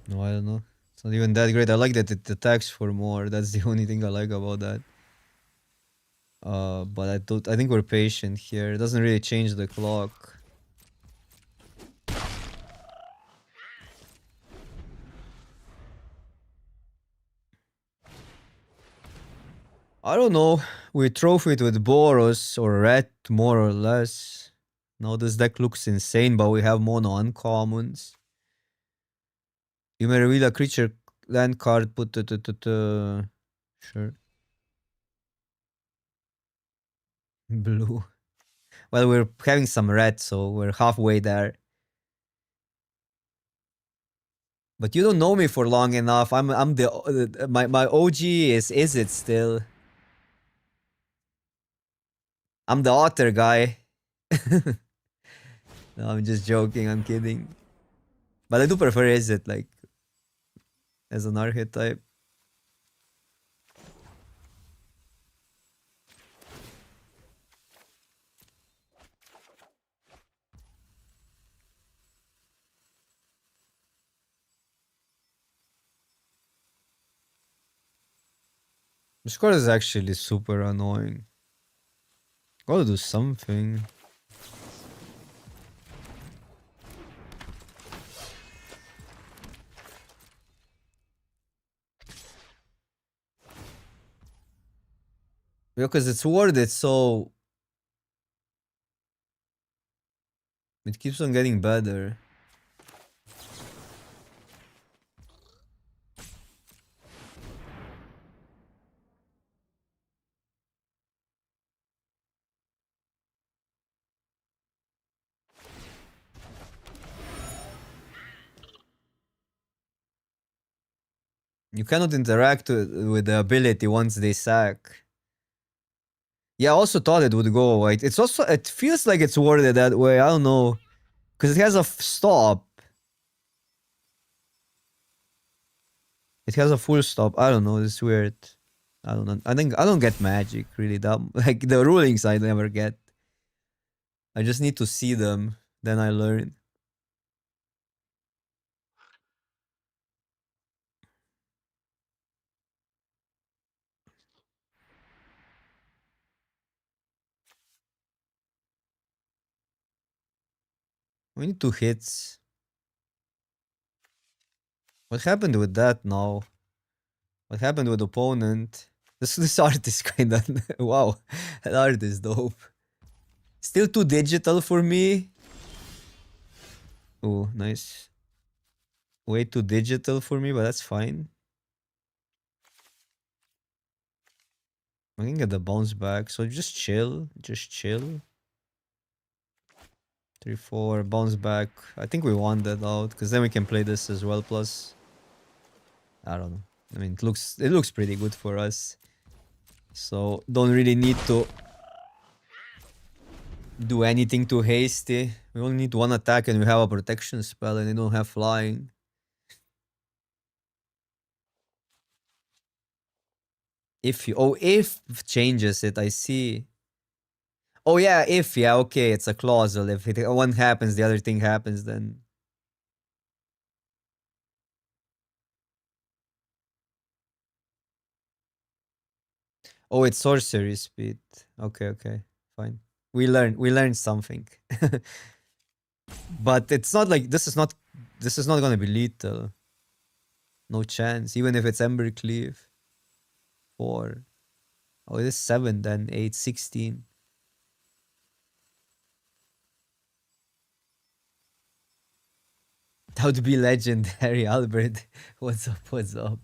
No, I don't know. It's not even that great. I like that it attacks for more. That's the only thing I like about that. But I think we're patient here. It doesn't really change the clock. I don't know. We trophied with Boros or Red more or less. Now this deck looks insane, but we have mono uncommons. You may reveal a creature land card, put sure. Blue. Well, we're having some red, so we're halfway there. But you don't know me for long enough. I'm the my OG is it still? I'm the otter guy. No, I'm just joking. I'm kidding. But I do prefer is it like as an archetype. This card is actually super annoying. Gotta do something. Because it's worth it, so it keeps on getting better. You cannot interact with the ability once they sack. Yeah, I also thought it would go away. It's also, it feels like it's worded that way. I don't know. Because it has a stop. It has a full stop. I don't know. It's weird. I don't know. I don't get Magic really. That like the rulings I never get. I just need to see them. Then I learn. We need 2 hits. What happened with that now? What happened with opponent? This art is kinda wow. That art is dope. Still too digital for me. Oh, nice. Way too digital for me, but that's fine. I can get the bounce back, so just chill. Just chill. 3-4, bounce back. I think we want that out, because then we can play this as well, plus I don't know. I mean, it looks pretty good for us. So don't really need to do anything too hasty. We only need one attack and we have a protection spell and they don't have flying. If changes it, I see. Oh yeah, if, yeah, okay, it's a clausal. If one happens, the other thing happens, then. Oh, it's sorcery speed. Okay, okay, fine. We learned something. But it's not like this is not gonna be lethal. No chance. Even if it's Ember Cleave. 4. Oh, it is 7 then. 8, 16. That would be legendary, Albert. What's up? What's up?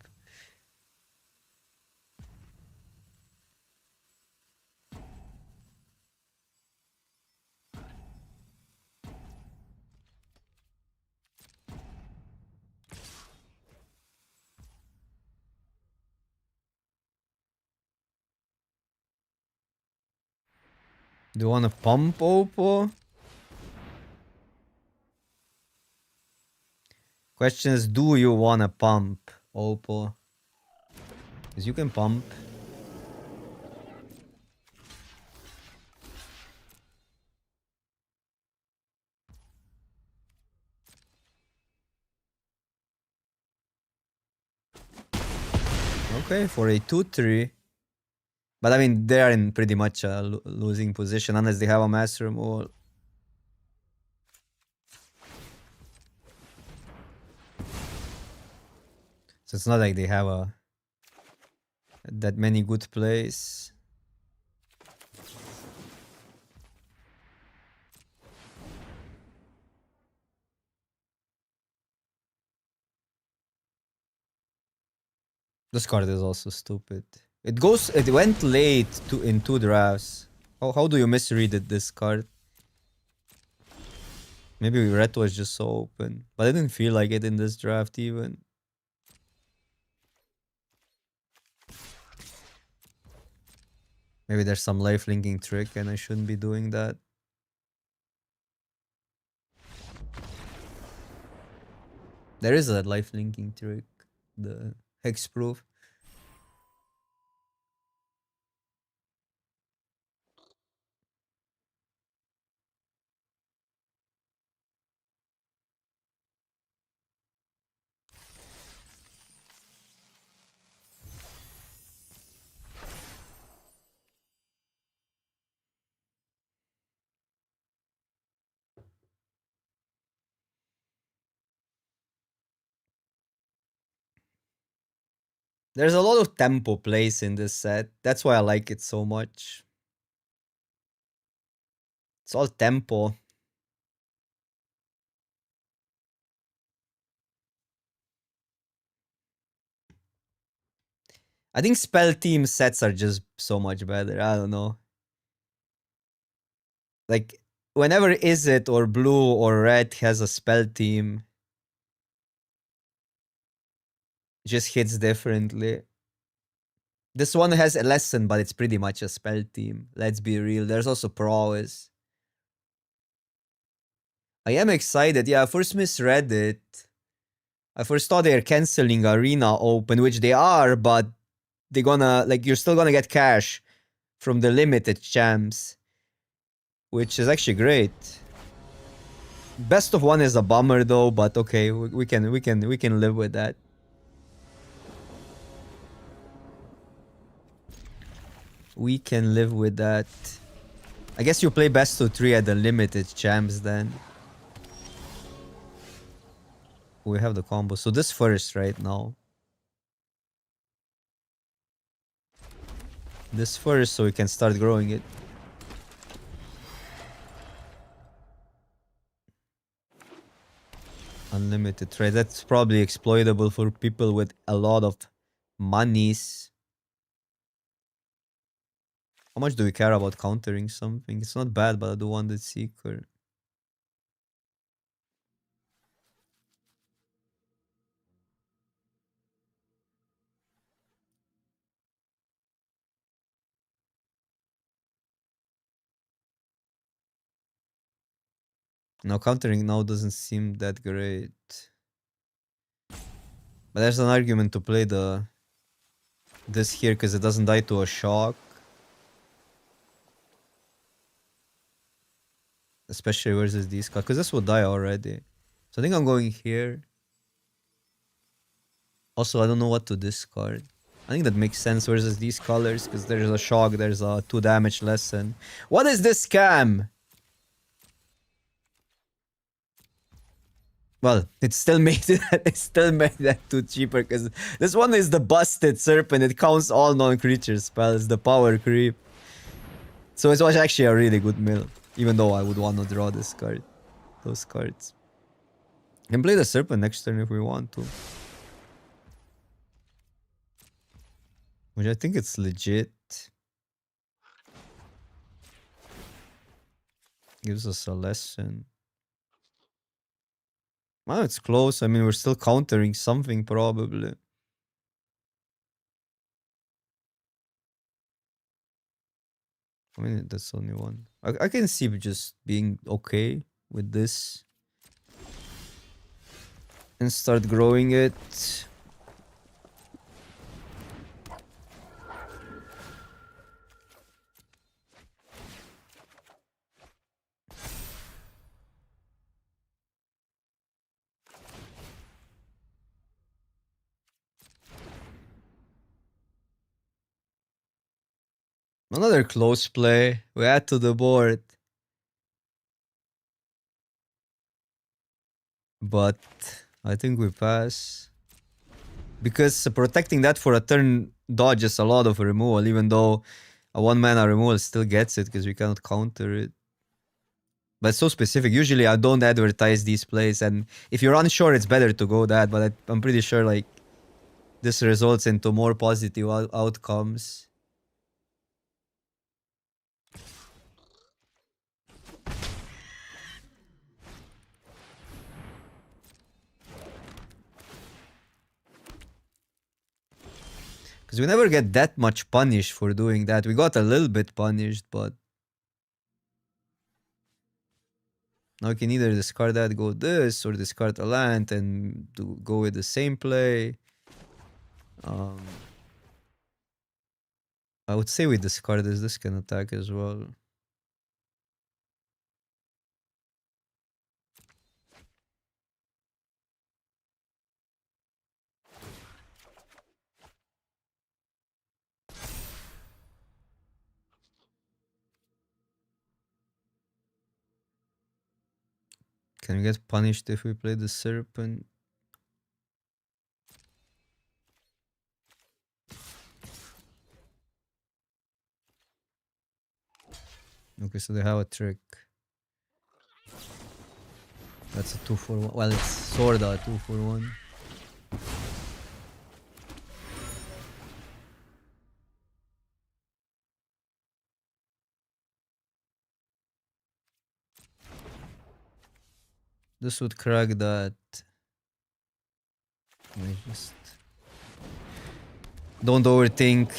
Do you want to pump Oppo? Question is, do you want to pump Oppo? Because you can pump. Okay, for a 2-3. But I mean, they are in pretty much a losing position unless they have a master removal. So it's not like they have that many good plays. This card is also stupid. It went late in 2 drafts. How do you misread it, this card? Maybe red was just so open. But I didn't feel like it in this draft even. Maybe there's some life linking trick and I shouldn't be doing that. There is a life linking trick. The hexproof. There's a lot of tempo plays in this set. That's why I like it so much. It's all tempo. I think spell team sets are just so much better. I don't know. Like, whenever Izzet or blue or red has a spell team, it just hits differently. This one has a lesson, but it's pretty much a spell team. Let's be real. There's also prowess. I am excited. Yeah, I first misread it. I first thought they're canceling Arena Open, which they are, but they're gonna, like, you're still gonna get cash from the limited champs, which is actually great. Best of one is a bummer though, but okay, we can live with that. We can live with that. I guess you play best of 3 at the limited champs then. We have the combo. So this first right now. This first so we can start growing it. Unlimited trade. That's probably exploitable for people with a lot of monies. How much do we care about countering something? It's not bad, but I do want the Seeker. No, countering now doesn't seem that great. But there's an argument to play this here because it doesn't die to a shock. Especially versus these cards. Because this will die already. So I think I'm going here. Also, I don't know what to discard. I think that makes sense versus these colors. Because there's a shock, there's a 2 damage lesson. What is this scam? Well, it still made that too cheaper because this one is the busted serpent. It counts all non-creature spells, the power creep. So it was actually a really good mill, even though I would want to draw this card, those cards. We can play the serpent next turn if we want to, which I think it's legit. Gives us a lesson. Well, it's close. I mean, we're still countering something probably. I mean, that's only one. I can see just being okay with this and start growing it. Another close play. We add to the board. But I think we pass. Because protecting that for a turn dodges a lot of removal, even though a 1-mana removal still gets it because we cannot counter it. But it's so specific. Usually I don't advertise these plays, and if you're unsure, it's better to go that. But I'm pretty sure like this results into more positive outcomes. Because we never get that much punished for doing that. We got a little bit punished, but now we can either discard that, go this, or discard a land and go with the same play. I would say we discard this. This can attack as well. Can we get punished if we play the Serpent? Okay, so they have a trick. That's a 2-for-1. Well, it's sorta a 2-for-1. This would crack that. I just don't overthink.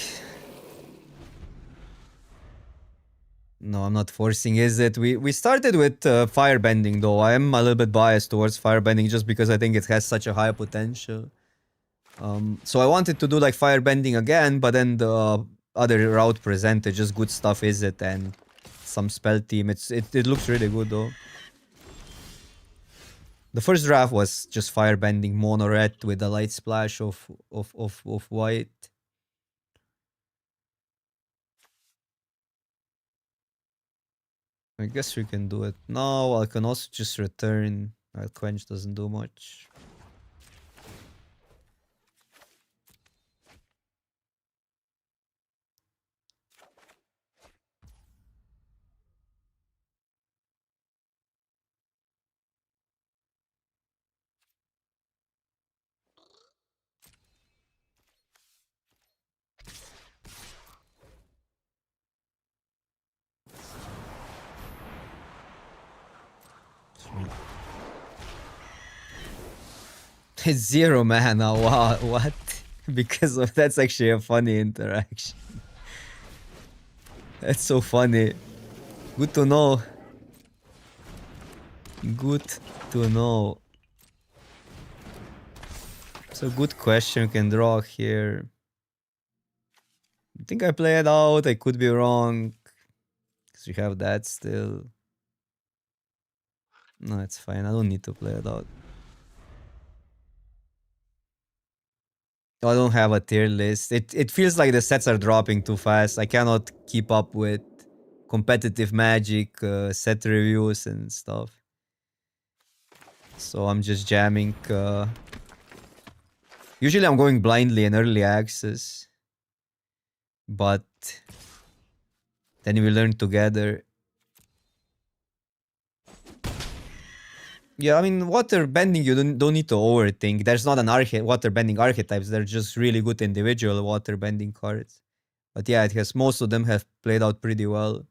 No, I'm not forcing, is it? We started with firebending though. I am a little bit biased towards firebending just because I think it has such a high potential. So I wanted to do like firebending again, but then the other route presented just good stuff, is it? And some spell team. It looks really good though. The first draft was just firebending mono red with a light splash of white. I guess we can do it now. I can also just return. Quench doesn't do much. It's 0 mana. Wow, what? Because of that's actually a funny interaction. That's so funny. Good to know. Good to know. So good question. We can draw here. I think I play it out. I could be wrong. Because we have that still. No, it's fine. I don't need to play it out. I don't have a tier list. It feels like the sets are dropping too fast. I cannot keep up with competitive Magic, set reviews and stuff. So I'm just jamming. Usually I'm going blindly in early access. But then we learn together. Yeah, I mean, water bending, you don't need to overthink. There's not an water bending archetypes. They're just really good individual water bending cards. But yeah, most of them have played out pretty well.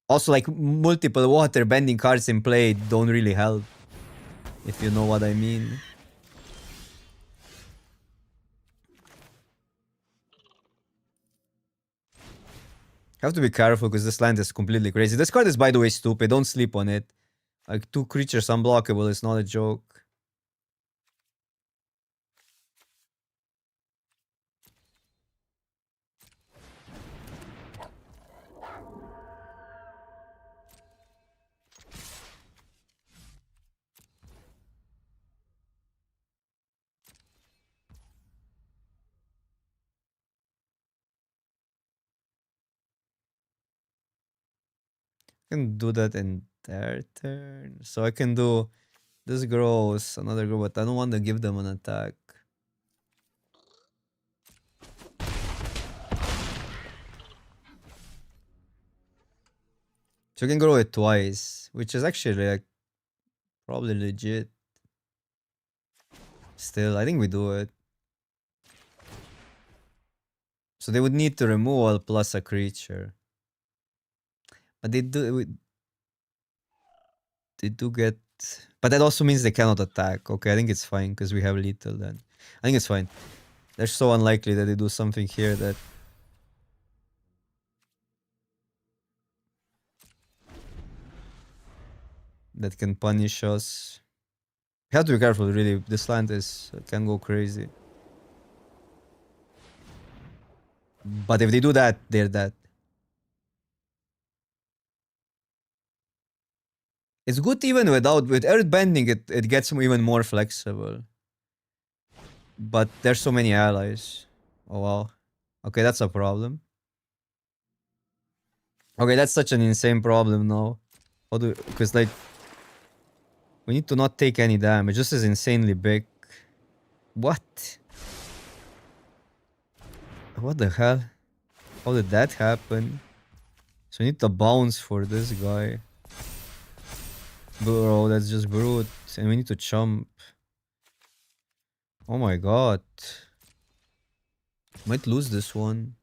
Also, like, multiple water bending cards in play don't really help. If you know what I mean. Have to be careful because this land is completely crazy. This card is, by the way, stupid. Don't sleep on it. Like 2 creatures unblockable is not a joke. I can do that in their turn. So I can do this grows, another grow, but I don't want to give them an attack. So you can grow it twice, which is actually like probably legit. Still, I think we do it. So they would need to removal plus a creature. But they do get, but that also means they cannot attack. Okay, I think it's fine because we have lethal then. I think it's fine. They're so unlikely that they do something here that can punish us. You have to be careful, really. This land can go crazy. But if they do that, they're dead. It's good even with earth bending. It gets even more flexible. But there's so many allies. Oh wow. Okay, that's a problem. Okay, that's such an insane problem now. Because like we need to not take any damage. This is insanely big. What? What the hell? How did that happen? So we need to bounce for this guy. Bro, that's just brute. And we need to chump. Oh my god. Might lose this one.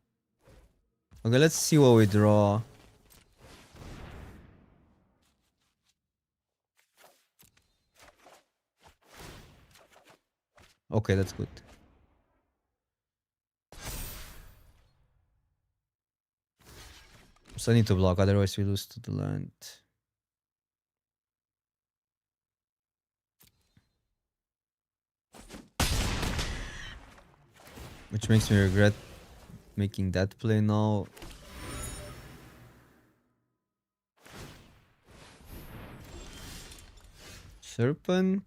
Okay, let's see what we draw. Okay, that's good. So I need to block, otherwise we lose to the land. Which makes me regret making that play now. Serpent.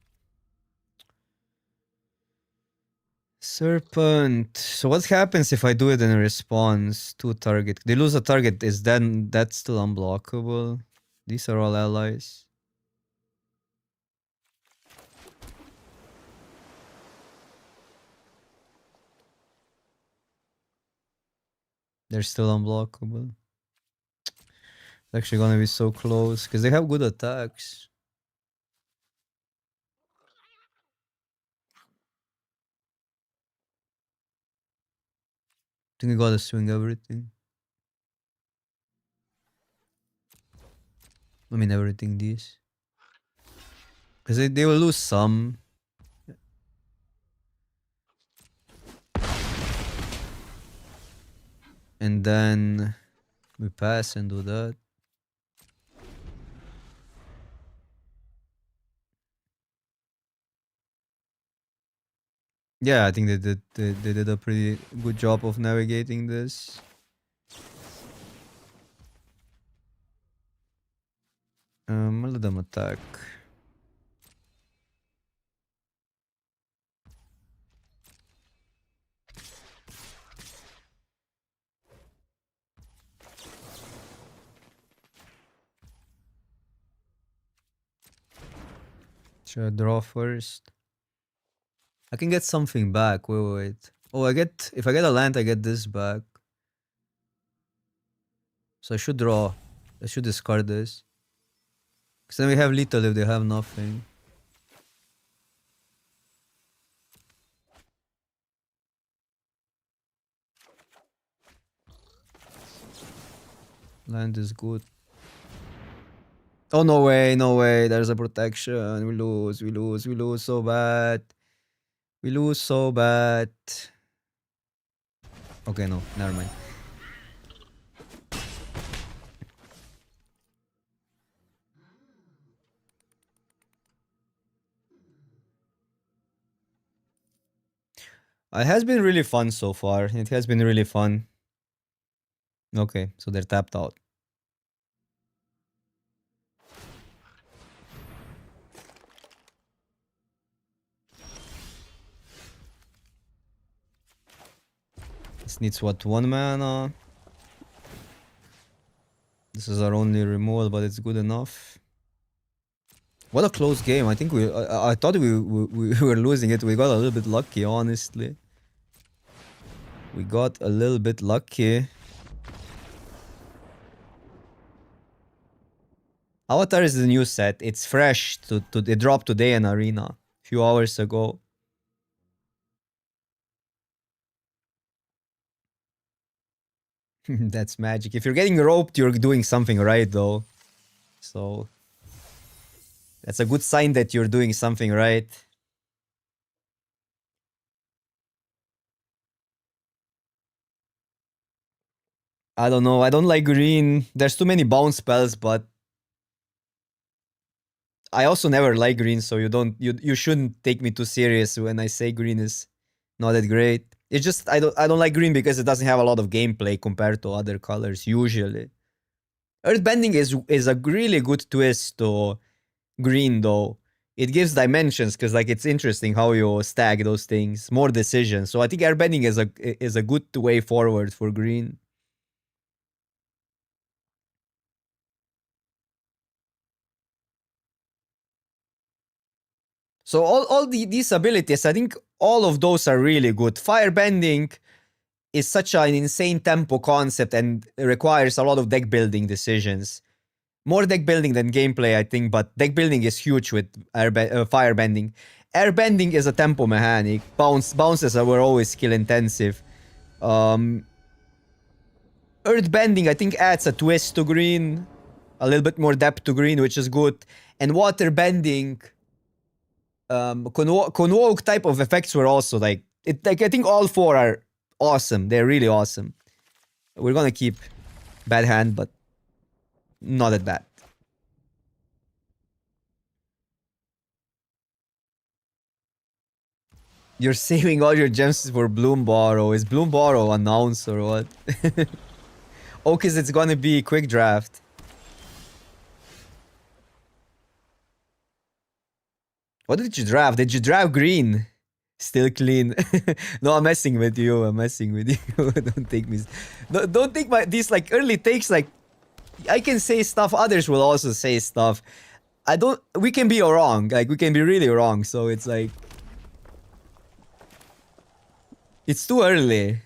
Serpent. So what happens if I do it in response to target? They lose a target. Is then that's still unblockable? These are all allies. They're still unblockable. It's actually gonna be so close because they have good attacks. I think I gotta swing everything. I mean everything these. Because they will lose some. And then we pass and do that. Yeah, I think they did a pretty good job of navigating this. I'll let them attack. Should I draw first? I can get something back. Wait. Oh, if I get a land, I get this back. So I should draw. I should discard this. Because then we have lethal if they have nothing. Land is good. Oh, no way, no way. There's a protection. We lose so bad. We lose so bad. Okay, no, never mind. It has been really fun so far. It has been really fun. Okay, so they're tapped out. This needs what, 1 mana? This is our only removal, but it's good enough. What a close game. I think I thought we were losing it. We got a little bit lucky, honestly. We got a little bit lucky. Avatar is the new set. It's fresh. It dropped today in Arena. A few hours ago. That's magic. If you're getting roped, you're doing something right, though. So that's a good sign that you're doing something right. I don't know. I don't like green. There's too many bounce spells, but I also never like green, so you shouldn't take me too serious when I say green is not that great. It's just I don't like green because it doesn't have a lot of gameplay compared to other colors usually. Earthbending is a really good twist to green though. It gives dimensions because like it's interesting how you stack those things, more decisions. So I think airbending is a good way forward for green. So these abilities, I think all of those are really good. Firebending is such an insane tempo concept and requires a lot of deck building decisions. More deck building than gameplay, I think, but deck building is huge with firebending. Airbending is a tempo mechanic. Bounces were always skill intensive. Earthbending, I think, adds a twist to green, a little bit more depth to green, which is good. And waterbending, convoke type of effects were also like I think all four are awesome. They're really awesome. We're gonna keep bad hand, but not that bad. You're saving all your gems for Bloom Borrow. Is Bloom Borrow announced or what? Oh, cause it's gonna be quick draft. What did you draft? Did you draft green? Still clean. No, I'm messing with you. I'm messing with you. Don't take me. Don't take my these like early takes. Like I can say stuff. Others will also say stuff. I don't. We can be wrong. Like we can be really wrong. So it's like it's too early.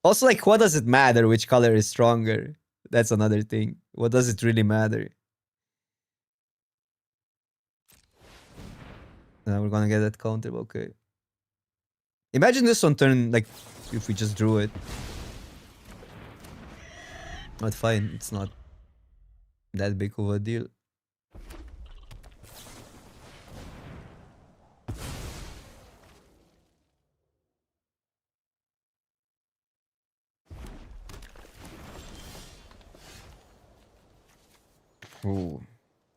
Also, like, what does it matter which color is stronger? That's another thing. What does it really matter? We're gonna get that counter, okay. Imagine this on turn, like, if we just drew it. But fine, it's not that big of a deal. Ooh.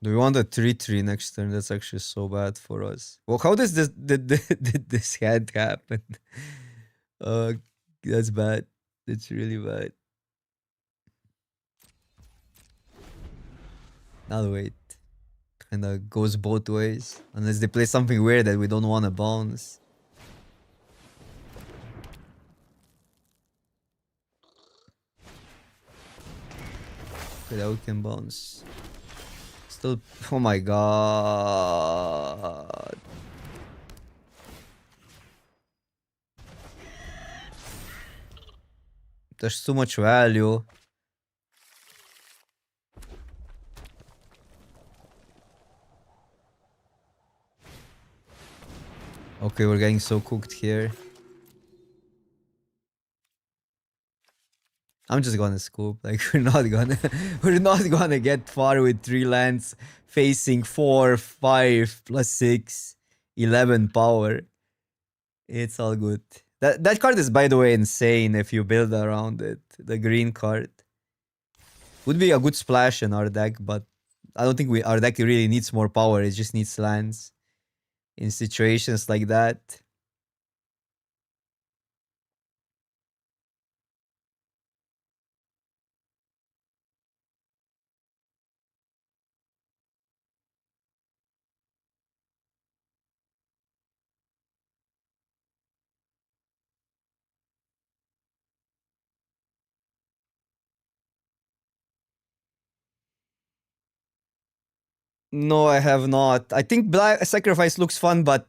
Do we want a 3-3 next turn? That's actually so bad for us. Well, how does did this hand happen? That's bad. It's really bad. Now wait. Kinda goes both ways. Unless they play something weird that we don't want to bounce. Okay, that we can bounce. Still, oh my god. There's too much value. Okay, we're getting so cooked here. I'm just gonna scoop. Like we're not gonna get far with 3 lands facing 4, 5 plus 6, 11 power. It's all good. That card is, by the way, insane if you build around it. The green card would be a good splash in our deck, but I don't think our deck really needs more power. It just needs lands. in situations like that. No, I have not. I think Black Sacrifice looks fun, but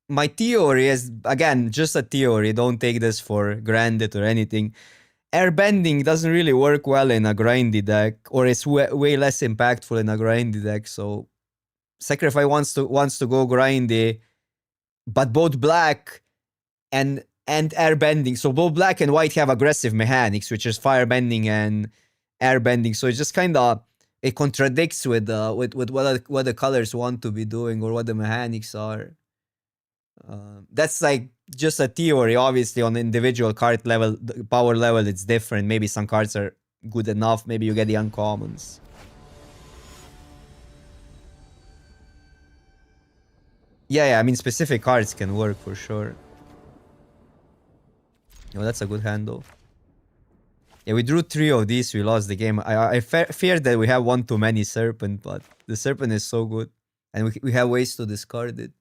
my theory is, again, just a theory. Don't take this for granted or anything. Airbending doesn't really work well in a grindy deck, or it's way less impactful in a grindy deck. So Sacrifice wants to go grindy, but both black and airbending. So both black and white have aggressive mechanics, which is firebending and airbending. So it's just kind of, it contradicts with what the colors want to be doing or what the mechanics are. That's like just a theory. Obviously, on the individual card level, the power level, it's different. Maybe some cards are good enough. Maybe you get the uncommons. Yeah, I mean, specific cards can work for sure. Oh, that's a good handle. Yeah, we drew 3 of these. We lost the game. I feared that we have one too many Serpent, but the Serpent is so good. And we have ways to discard it.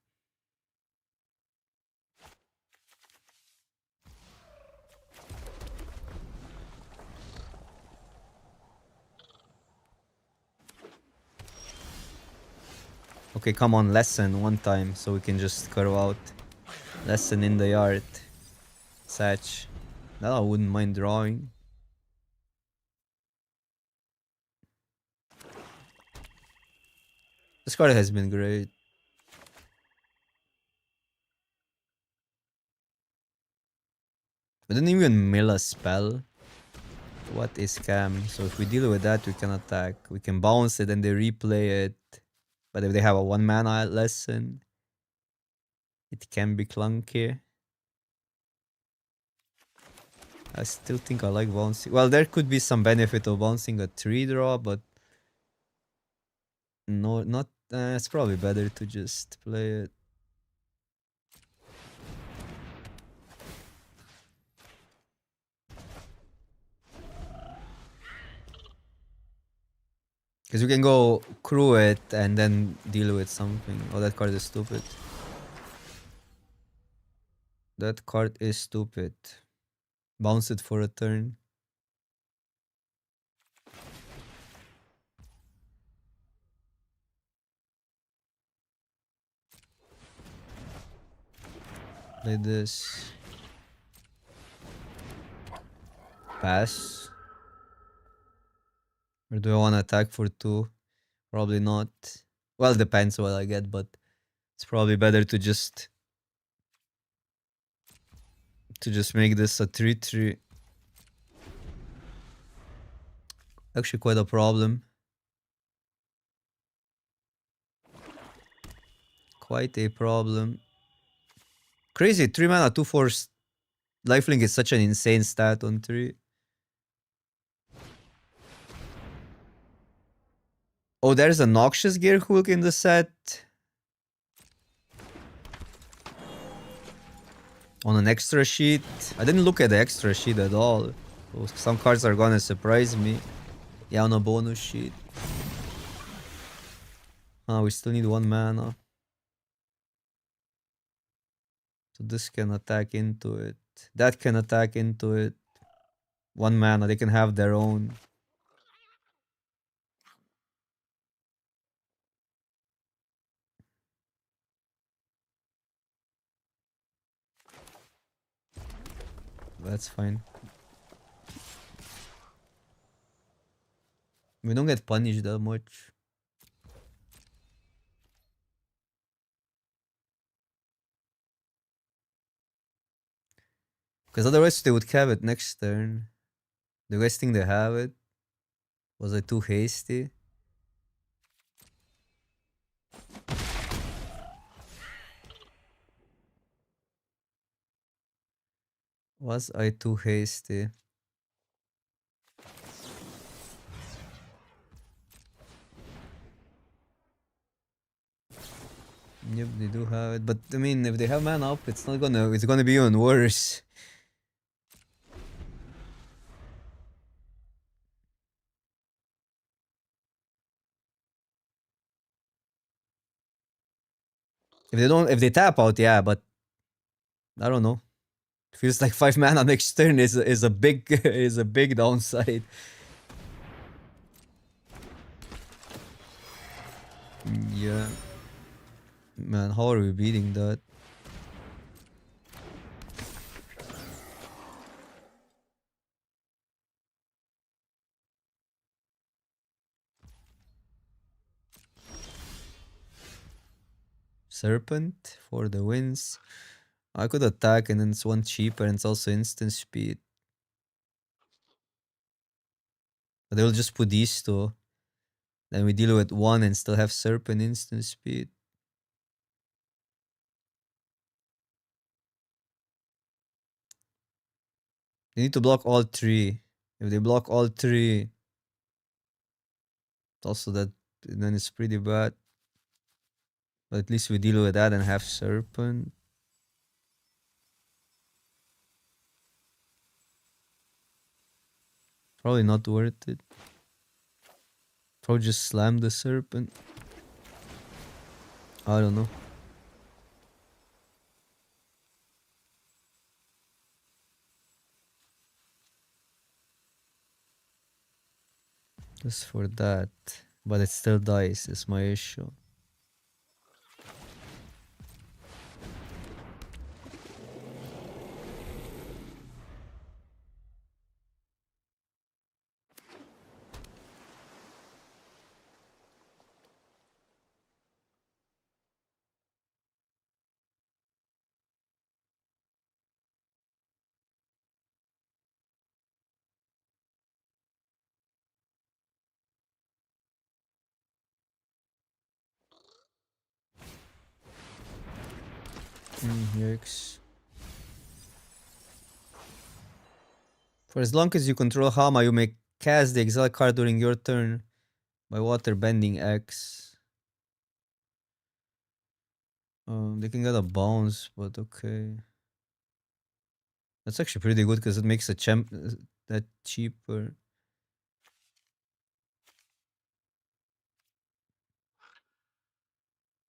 Okay, come on, lesson one time so we can just curve out. Lesson in the yard. Satch. That I wouldn't mind drawing. This card has been great. We didn't even mill a spell. What is scam? So if we deal with that, we can attack. We can bounce it and they replay it. But if they have a 1 mana lesson, it can be clunky. I still think I like bouncing. Well, there could be some benefit of bouncing a 3 draw, but no, not. It's probably better to just play it. Because you can go crew it and then deal with something. Oh, that card is stupid. That card is stupid. Bounce it for a turn. Play this. Pass. Or do I want to attack for 2? Probably not. Well, depends what I get, but it's probably better to just make this a 3/3. Actually, quite a problem. Quite a problem. Crazy, 3 mana, 2/4. Lifelink is such an insane stat on 3. Oh, there's a Noxious Gearhook in the set. On an extra sheet. I didn't look at the extra sheet at all. Oh, some cards are gonna surprise me. Yeah, on a bonus sheet. Oh, we still need 1 mana. So this can attack into it. That can attack into it. 1 mana, they can have their own. That's fine. We don't get punished that much. Because otherwise they would have it next turn. Do you guys think they have it? Was I too hasty? Was I too hasty? Yep, they do have it, but I mean, if they have mana up, it's gonna be even worse. If they tap out, yeah, but I don't know. Feels like 5 mana next turn is a big is a big downside. Yeah. Man, how are we beating that? Serpent for the wins. I could attack and then it's one cheaper and it's also instant speed. But they will just put these two. Then we deal with one and still have Serpent instant speed. They need to block all three. If they block all three, also that then it's pretty bad. But at least we deal with that and have Serpent. Probably not worth it. Probably just slam the Serpent. I don't know. Just for that. But it still dies, is my issue. Yikes. For as long as you control Hama, you may cast the exile card during your turn by water bending X. They can get a bounce, but okay. That's actually pretty good because it makes a champ that cheaper.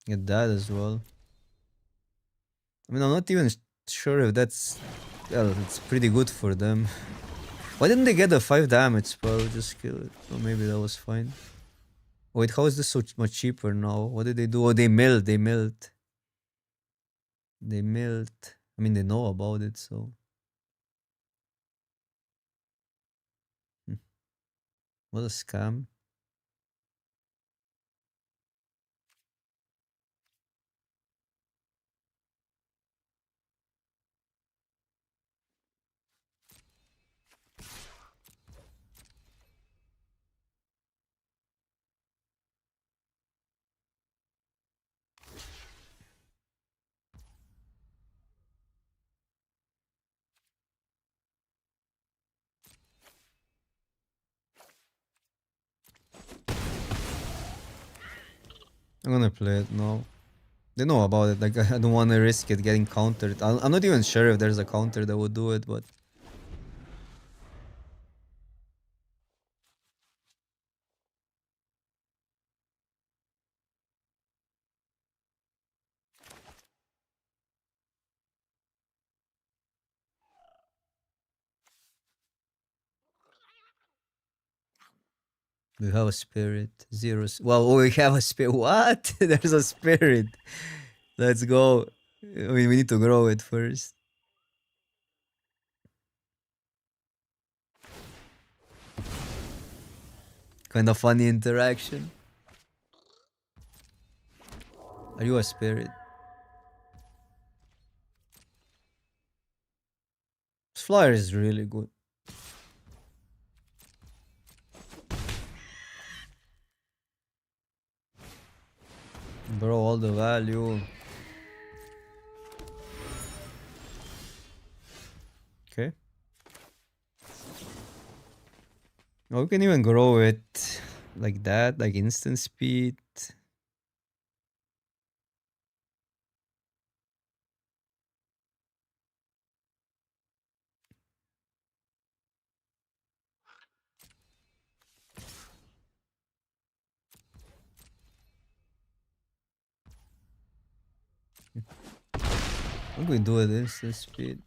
Get that as well. I mean, I'm not even sure if that's... Well, it's pretty good for them. Why didn't they get a 5 damage spell? Just kill it. Or maybe that was fine. Wait, how is this so much cheaper now? What did they do? Oh, they milled. They milled. They milled. I mean, they know about it, so... What a scam. I'm gonna play it now. They know about it. Like, I don't want to risk it getting countered. I'm not even sure if there's a counter that would do it, but... We have a spirit. Zeros. Well, we have a spirit. What? There's a spirit. Let's go. I mean, we need to grow it first. Kind of funny interaction. Are you a spirit? This flyer is really good. Bro, all the value. Okay. Oh, we can even grow it like that, like instant speed. What can we do with this speed?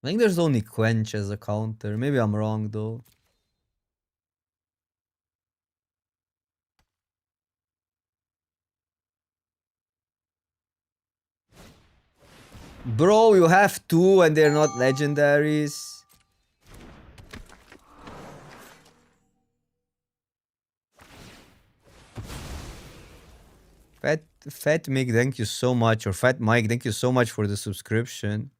I think there's only Quench as a counter. Maybe I'm wrong though. Bro, you have two and they're not legendaries. Fat Mick, thank you so much. Or Fat Mike, thank you so much for the subscription.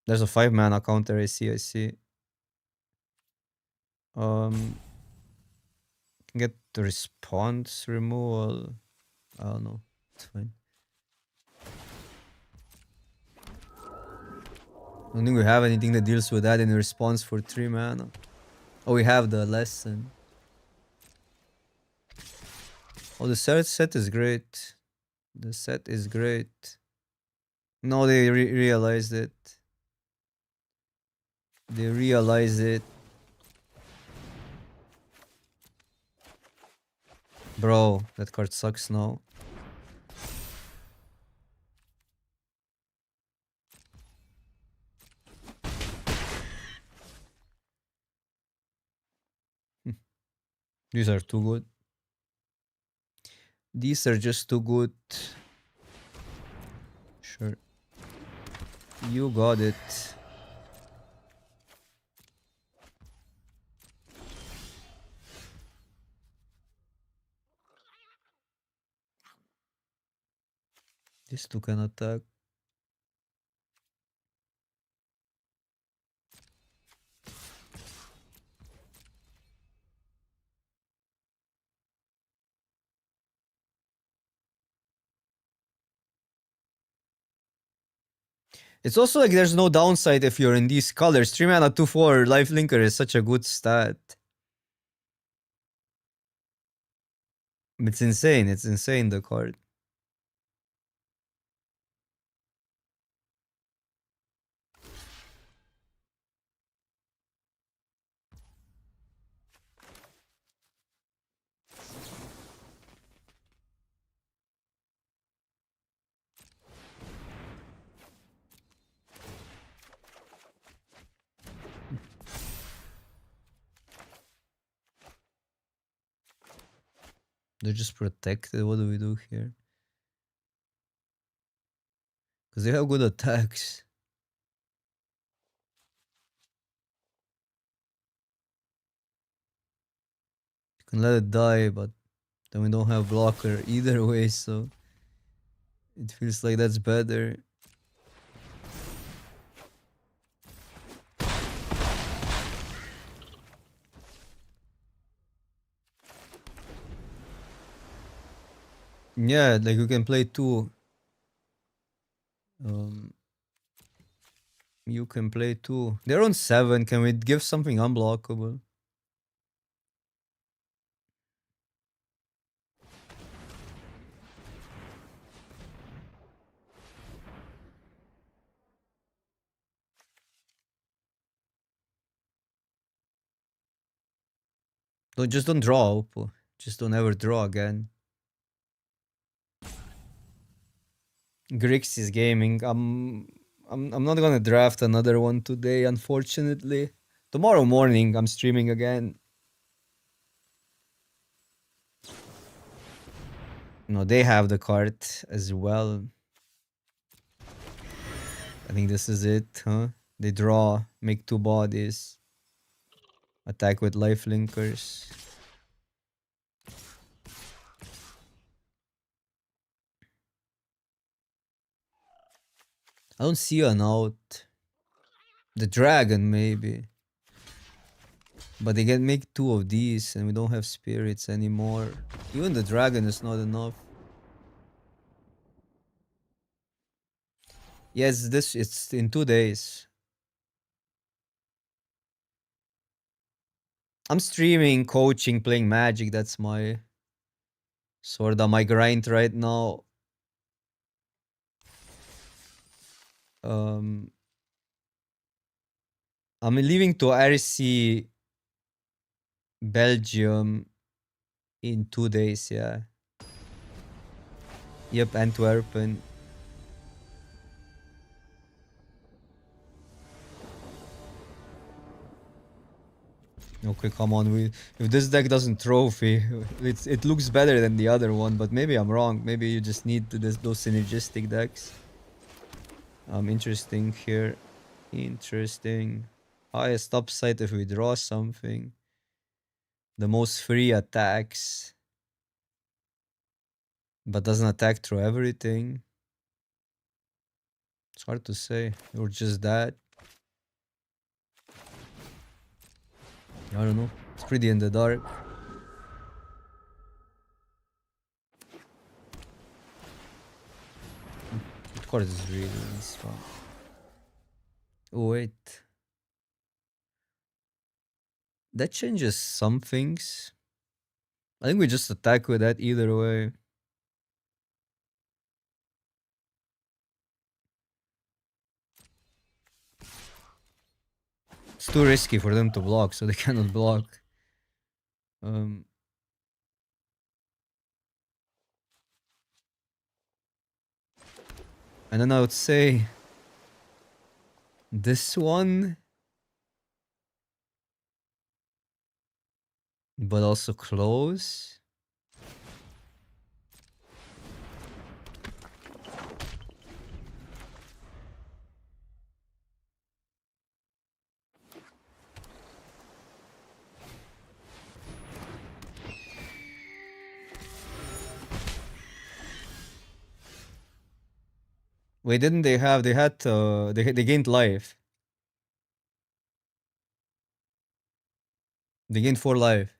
There's a 5-mana counter, I see. Can get the response removal. I don't know. It's fine. I don't think we have anything that deals with that in response for 3 mana. Oh, we have the lesson. Oh, the set is great. The set is great. No, they realized it. They realize it. Bro, that card sucks now. These are too good. These are just too good. Sure. You got it. These two can attack. It's also like there's no downside if you're in these colors. 3 mana 2/4 life linker is such a good stat. It's insane. It's insane, the card. They're just protected. What do we do here? Because they have good attacks. You can let it die, but then we don't have blocker either way, so it feels like that's better. Yeah, like you can play two. You can play two. They're on 7. Can we give something unblockable? Don't draw, Oppo. Just don't ever draw again. Grix is gaming. I'm not gonna draft another one today, unfortunately. Tomorrow morning I'm streaming again. No, they have the card as well. I think this is it, huh? They draw, make 2 bodies, attack with life linkers. I don't see an out. The dragon, maybe. But they can make 2 of these and we don't have spirits anymore. Even the dragon is not enough. Yes, it's in 2 days. I'm streaming, coaching, playing Magic. That's my sort of my grind right now. I'm leaving to RC Belgium in 2 days, yeah. Yep, Antwerpen. Okay, come on. If this deck doesn't trophy, it looks better than the other one, but maybe I'm wrong. Maybe you just need those synergistic decks. Interesting here. Interesting. Highest upside if we draw something. The most free attacks. But doesn't attack through everything. It's hard to say. Or just that. I don't know. It's pretty in the dark. What card is really in this one? Oh, wait. That changes some things. I think we just attack with that either way. It's too risky for them to block, so they cannot block. And then I would say this one, but also close. Wait, didn't they have? They had. They gained life. They gained 4 life.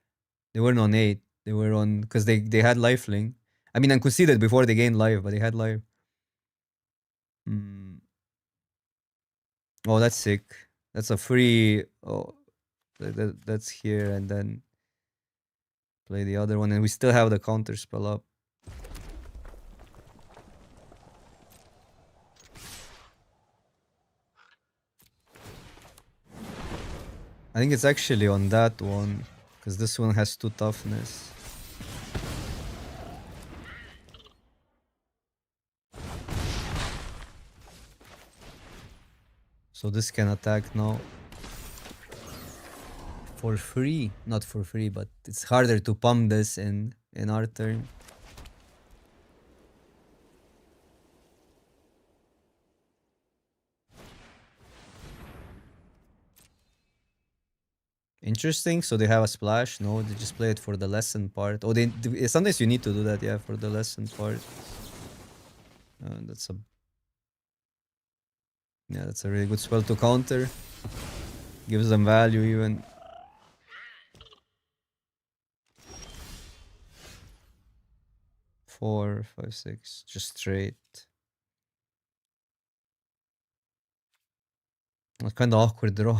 They weren't on 8. They were on because they had lifelink. I mean, I conceded before they gained life, but they had life. Hmm. Oh, that's sick. That's a free. Oh, that's here, and then play the other one, and we still have the counter spell up. I think it's actually on that one, because this one has 2 toughness. So this can attack now. For free. Not for free, but it's harder to pump this in our turn. Interesting. So they have a splash. No, they just play it for the lesson part. Oh, sometimes you need to do that, yeah, for the lesson part. That's a really good spell to counter. Gives them value even. Four, five, six, just straight. What kind of awkward draw.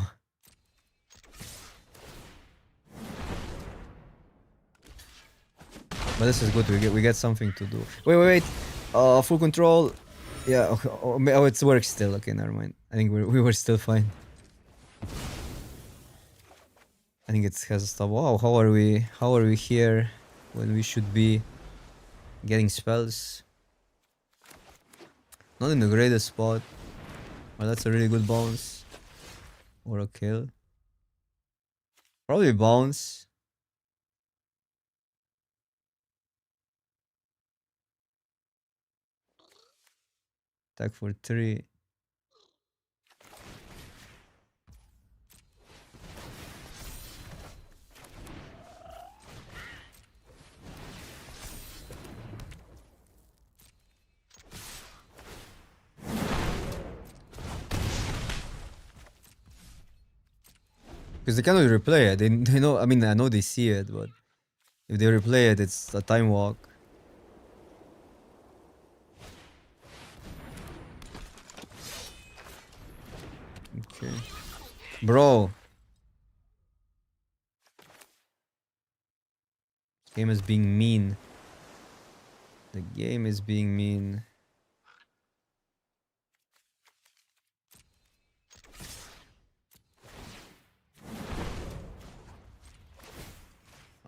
But this is good. We get something to do. Wait. Full control. Yeah. Okay. Oh, it works still. Okay, never mind. I think we were still fine. I think it has a stop. Wow. How are we here when we should be getting spells? Not in the greatest spot. Well, that's a really good bounce or a kill. Probably bounce. Attack for 3. Because they cannot replay it. They know. I mean, I know they see it, but if they replay it, it's a time walk. Okay, bro. Game is being mean. The game is being mean.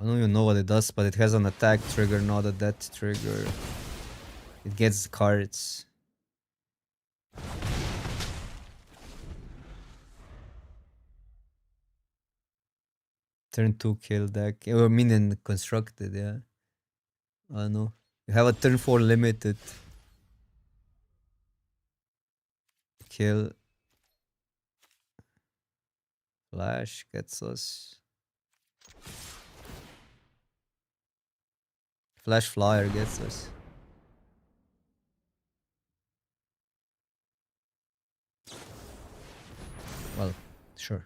I don't even know what it does, but it has an attack trigger, not a death trigger. It gets cards. Turn 2 kill deck. Or minion constructed, yeah. I don't know. You have a turn 4 limited. Kill. Flash gets us. Flash Flyer gets us. Well, sure.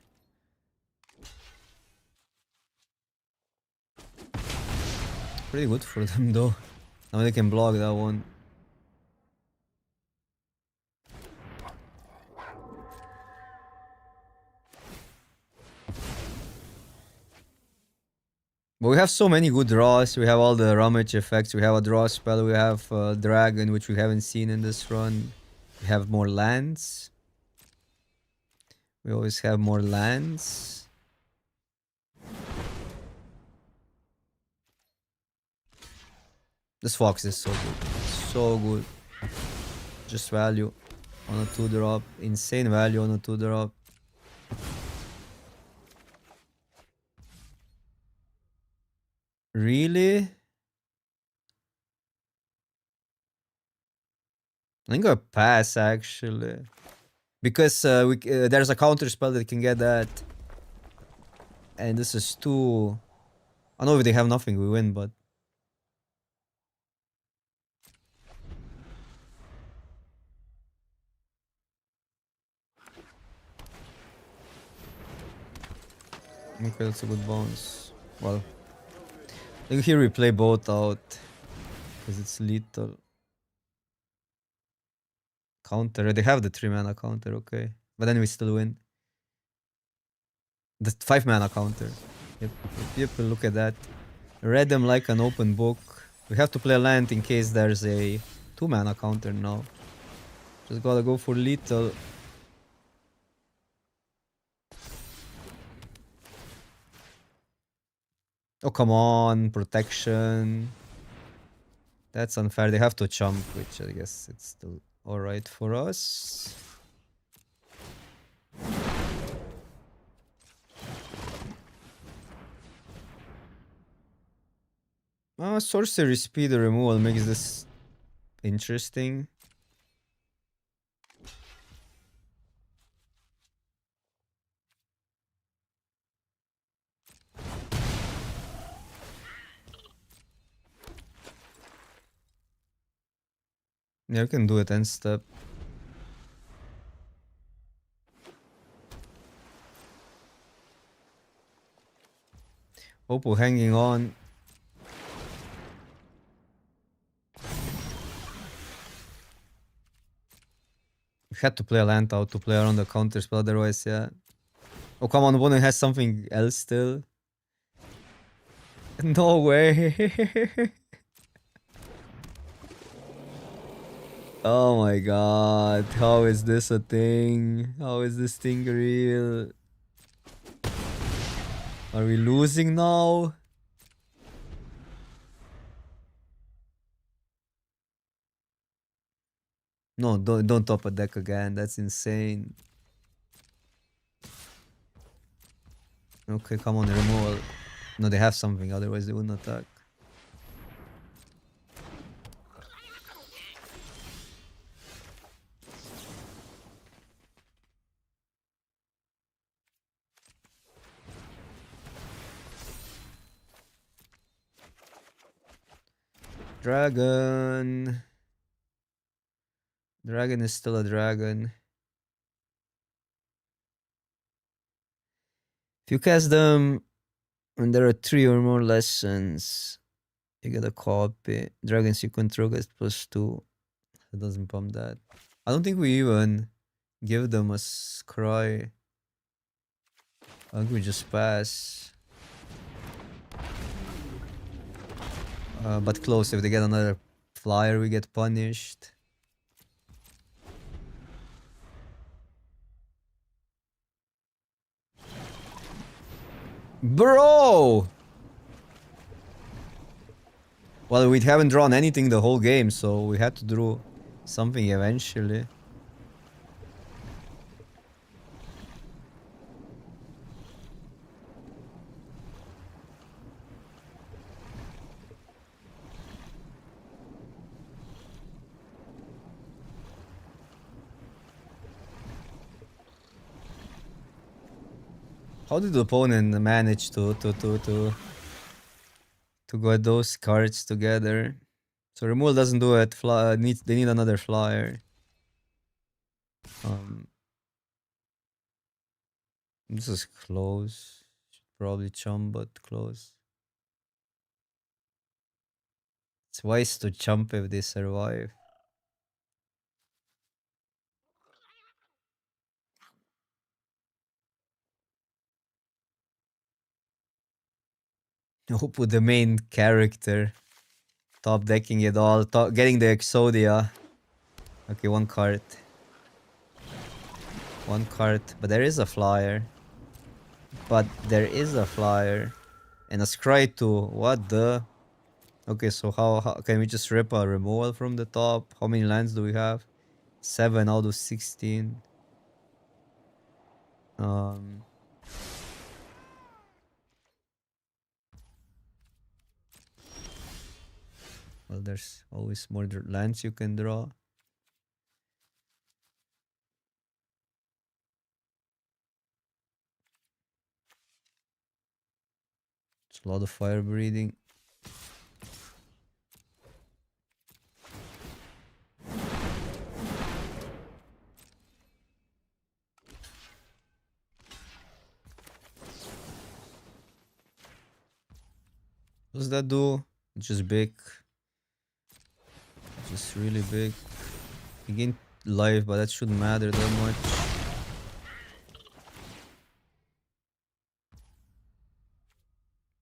Pretty good for them though. Now they can block that one. But we have so many good draws. We have all the rummage effects. We have a draw spell. We have Dragon, which we haven't seen in this run. We have more lands. We always have more lands. This Fox is so good. So good. Just value on a 2-drop. Insane value on a 2-drop. Really? I think I pass actually. Because there's a counter spell that can get that. And this is too... I know if they have nothing, we win, but... Okay, that's a good bounce. Well... I think here we play both out. Because it's lethal. Counter. They have the 3-mana counter, okay. But then we still win. The 5-mana counter. Yep, look at that. Read them like an open book. We have to play a land in case there's a 2-mana counter now. Just gotta go for lethal. Oh, come on. Protection. That's unfair. They have to chump, which I guess it's still alright for us. Sorcery speed removal makes this interesting. Yeah, you can do it end step. Oppo hanging on. We had to play a land out to play around the counter spell, otherwise, yeah. Oh, come on, Bono has something else still. No way. Oh my god, how is this a thing? How is this thing real? Are we losing now? No, don't top a deck again. That's insane. Okay, come on, removal. No, they have something, otherwise they wouldn't attack. Dragon. Dragon is still a dragon. If you cast them and there are 3 or more lessons, you get a copy. Dragons you control get +2. It doesn't pump that. I don't think we even give them a scry. I think we just pass. But close. If they get another flyer, we get punished. Bro! Well, we haven't drawn anything the whole game, so we had to draw something eventually. How did the opponent manage to get those cards together? So removal doesn't do it. They need another flyer. Um, this is close. Should probably chump, but close. It's wise to chump if they survive. Hope with the main character. Top decking it all. Getting the Exodia. Okay, one card. One card. But there is a flyer. But there is a flyer. And a scry too. What the? Okay, so how can we just rip a removal from the top? How many lands do we have? 7 out of 16. Um, well, there's always more lands you can draw. It's a lot of fire breathing. What does that do? It's just big. Just really big. You gain life, but that shouldn't matter that much.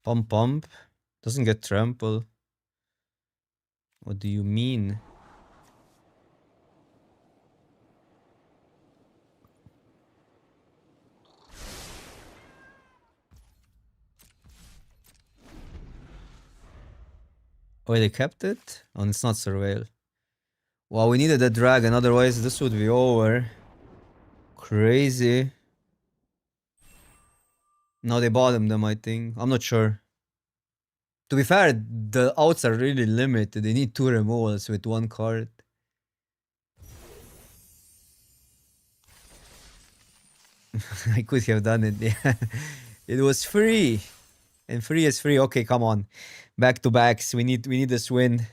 Pump pump. Doesn't get trample. What do you mean? Oh, they kept it? Oh, it's not surveil. Wow, we needed a dragon, otherwise this would be over. Crazy. No, they bottomed them, I think. I'm not sure. To be fair, the outs are really limited. They need 2 removals with 1 card. I could have done it, yeah. It was free. And free is free. Okay, come on. Back to backs. We need this win.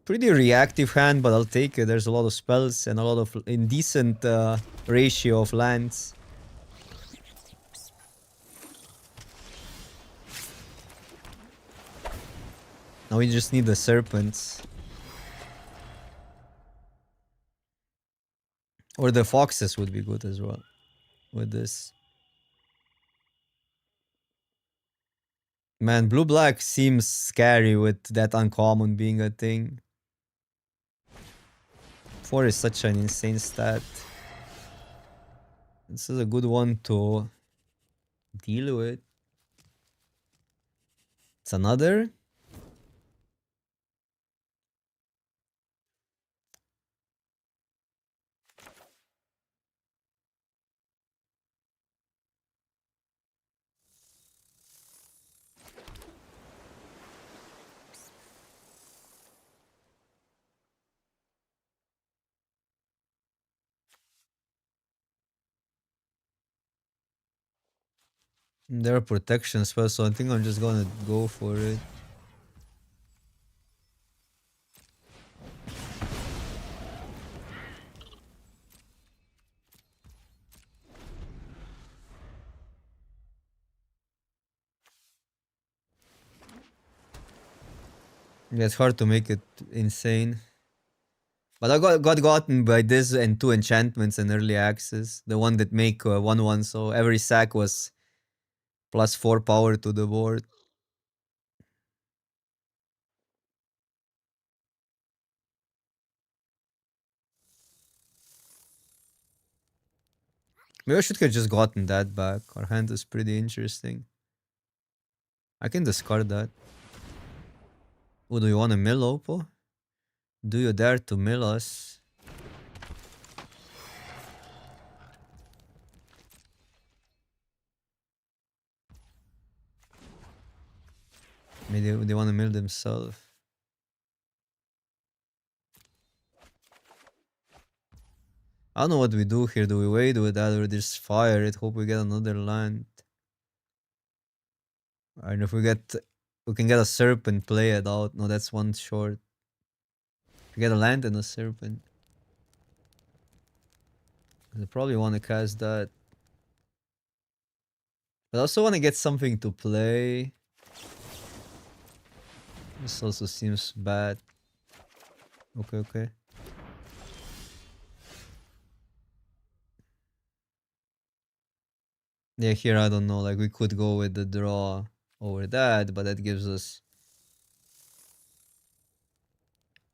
Pretty reactive hand, but I'll take it. There's a lot of spells and a lot of indecent ratio of lands. Now we just need the serpents. Or the foxes would be good as well with this. Man, blue-black seems scary with that uncommon being a thing. 4 is such an insane stat. This is a good one to deal with. It's another. There are protection spells, so I think I'm just gonna go for it. Yeah, it's hard to make it insane. But I got gotten by this and 2 enchantments and early access. The one that make 1/1, so every sack was +4 power to the board. Maybe I should have just gotten that back. Our hand is pretty interesting. I can discard that. Oh, do you want to mill Oppo? Do you dare to mill us? Maybe they want to mill themselves. I don't know what we do here. Do we wait with that or just fire it? Hope we get another land. And if we can get a serpent, play it out. No, that's one short. We get a land and a serpent. I probably want to cast that. But I also want to get something to play. This also seems bad. Okay, okay. Yeah, here I don't know. Like we could go with the draw over that, but that gives us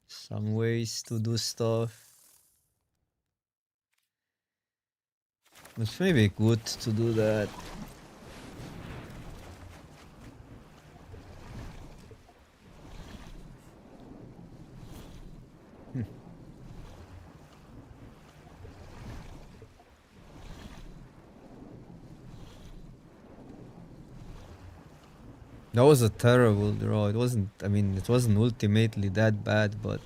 some ways to do stuff. It's maybe good to do that. That was a terrible draw. It wasn't, I mean, it wasn't ultimately that bad, but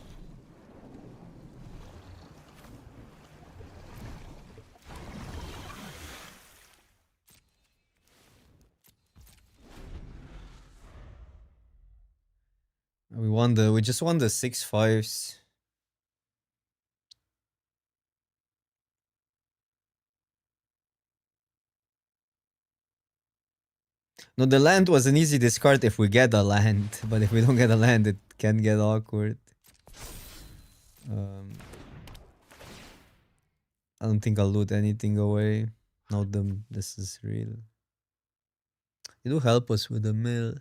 we just won the 6-5s. No, the land was an easy discard if we get a land, but if we don't get a land, it can get awkward. I don't think I'll loot anything away. Not them. This is real. You do help us with the mill.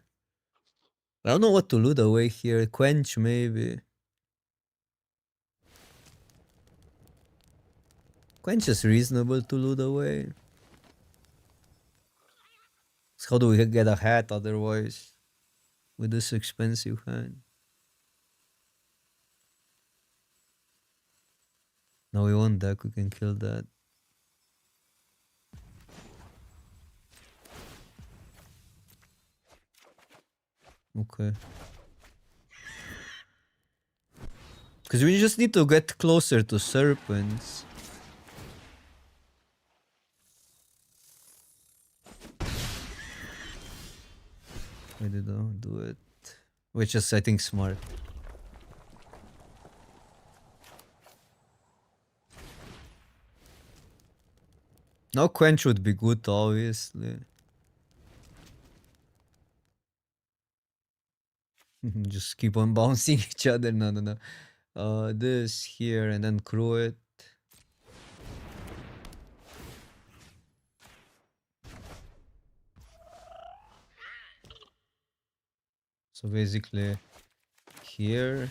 I don't know what to loot away here. Quench, maybe. Quench is reasonable to loot away. So how do we get a hat otherwise? With this expensive hand. No, we want deck. We can kill that. Okay. Because we just need to get closer to serpents. Why did I do it? Which is, I think, smart. Now Quench would be good, obviously. Just keep on bouncing each other. No. This here and then crew it. So basically here.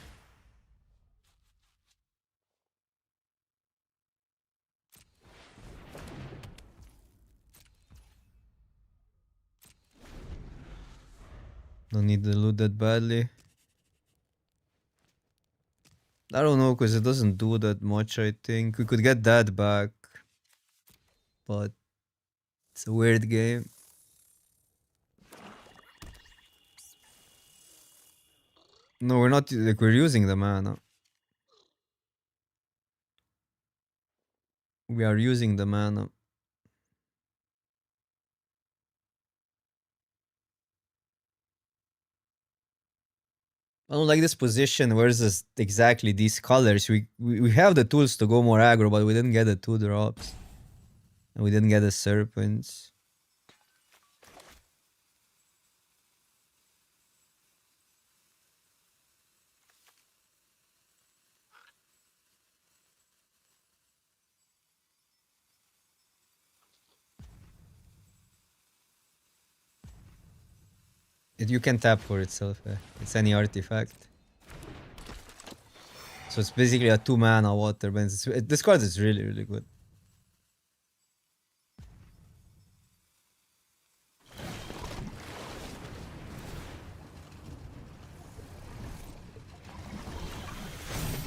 Don't need to loot that badly. I don't know, because it doesn't do that much, I think. We could get that back. But it's a weird game. No, we're not, like, we're using the mana. We are using the mana. I don't like this position versus exactly these colors. We have the tools to go more aggro, but we didn't get the 2 drops. And we didn't get the serpents. You can tap for itself. It's any artifact. So it's basically a 2 mana water bend. This card is really, really good.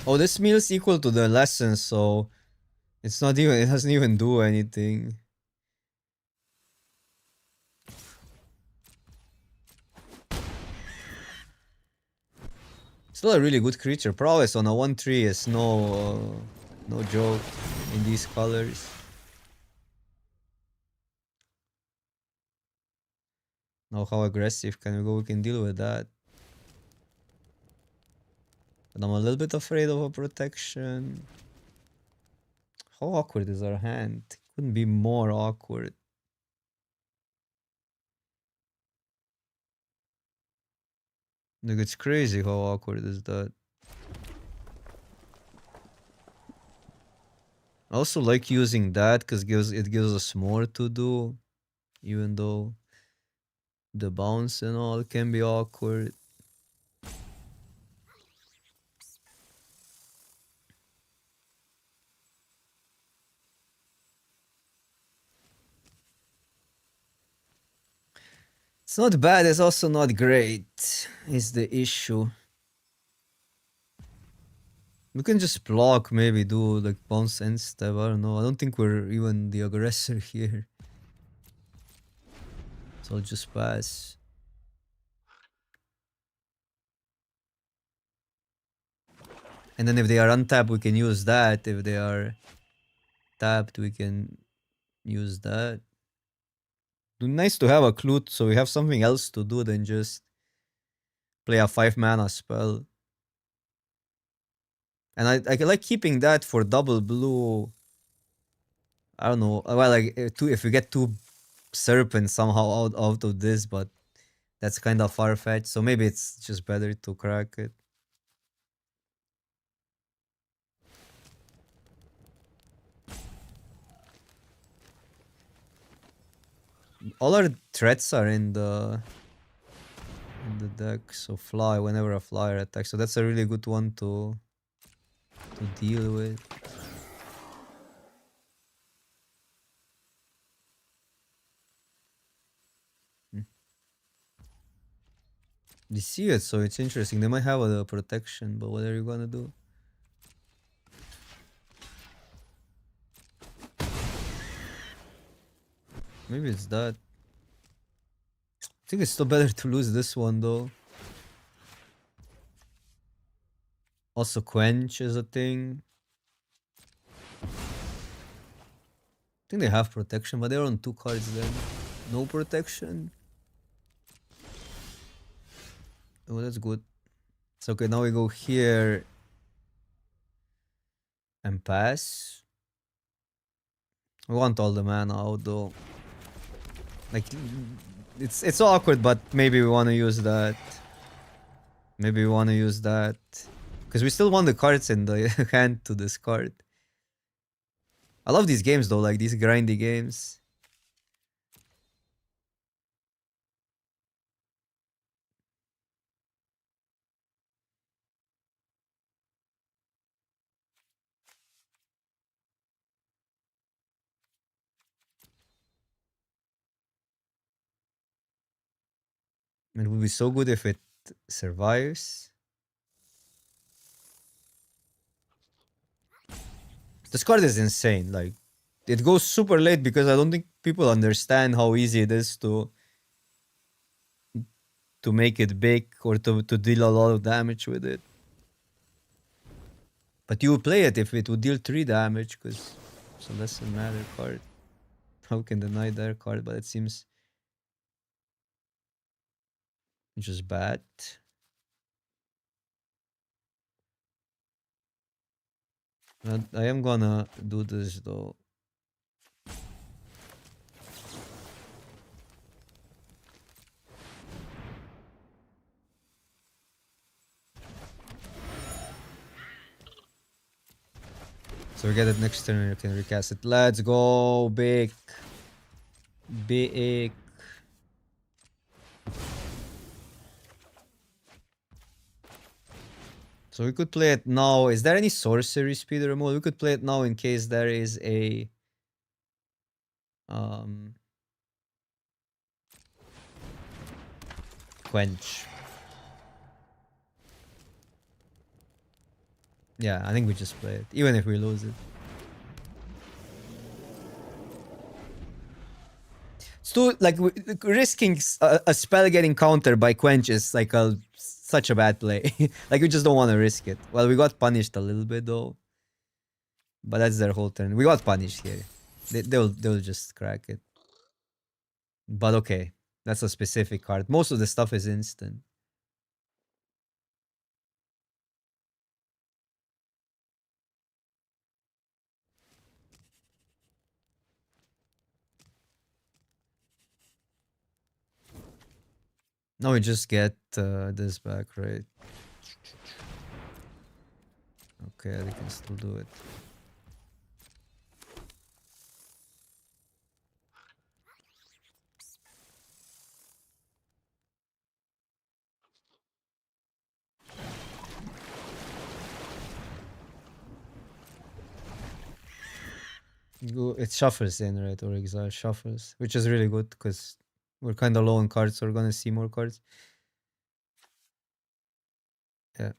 Oh, this meal is equal to the lesson, so it's not even, it doesn't even do anything. Still a really good creature. Prowess on a 1/3 is no joke in these colors. Now how aggressive can we go? We can deal with that. But I'm a little bit afraid of a protection. How awkward is our hand? Couldn't be more awkward. Like, it's crazy how awkward is that. I also like using that because it gives us more to do, even though the bounce and all can be awkward. It's not bad, it's also not great, is the issue. We can just block, maybe do like bounce and step, I don't know. I don't think we're even the aggressor here. So I'll just pass. And then if they are untapped, we can use that. If they are tapped, we can use that. Nice to have a clue so we have something else to do than just play a 5-mana spell. And I like keeping that for double blue. I don't know. Well, like if we get two serpents somehow out of this, but that's kind of far-fetched. So maybe it's just better to crack it. All our threats are in the deck. So fly whenever a flyer attacks. So that's a really good one to deal with. You see it, so it's interesting. They might have a protection, but what are you gonna do? Maybe it's that. I think it's still better to lose this one though. Also, quench is a thing. I think they have protection, but they're on 2 cards then. No protection. Oh, that's good. So okay, now we go here and pass. We want all the mana out though. Like, it's awkward, but maybe we want to use that. Maybe we want to use that. Because we still want the cards in the hand to discard. I love these games though, like these grindy games. It would be so good if it survives. This card is insane. Like, it goes super late because I don't think people understand how easy it is to make it big or to deal a lot of damage with it. But you would play it if it would deal 3 damage because it's a doesn't matter card. How can deny their card, but it seems just bad. I am gonna do this though. So we get it next turn and you can recast it. Let's go big. Big. So we could play it now. Is there any sorcery speed removal? We could play it now in case there is a quench. Yeah, I think we just play it, even if we lose it. So, like, risking a spell getting countered by Quench is like such a bad play. Like, we just don't want to risk it. Well, we got punished a little bit though, but that's their whole turn. We got punished here. They'll just crack it. But okay, that's a specific card. Most of the stuff is instant. Now we just get this back, right? Okay, we can still do it. It shuffles in, right? Or exile shuffles, which is really good because we're kind of low on cards, so we're gonna see more cards. Yeah.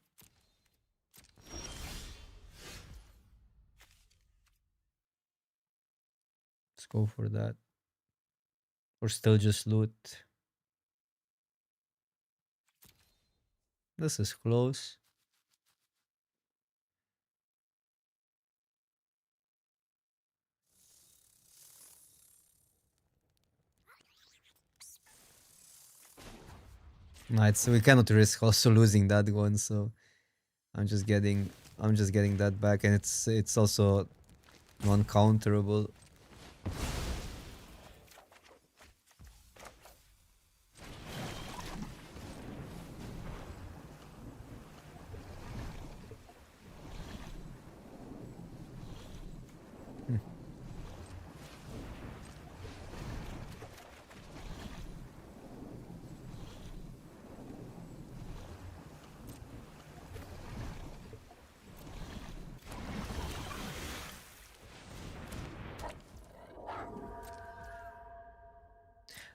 Let's go for that. Or still just loot. This is close. No, we cannot risk also losing that one, so I'm just getting that back, and it's also non-counterable.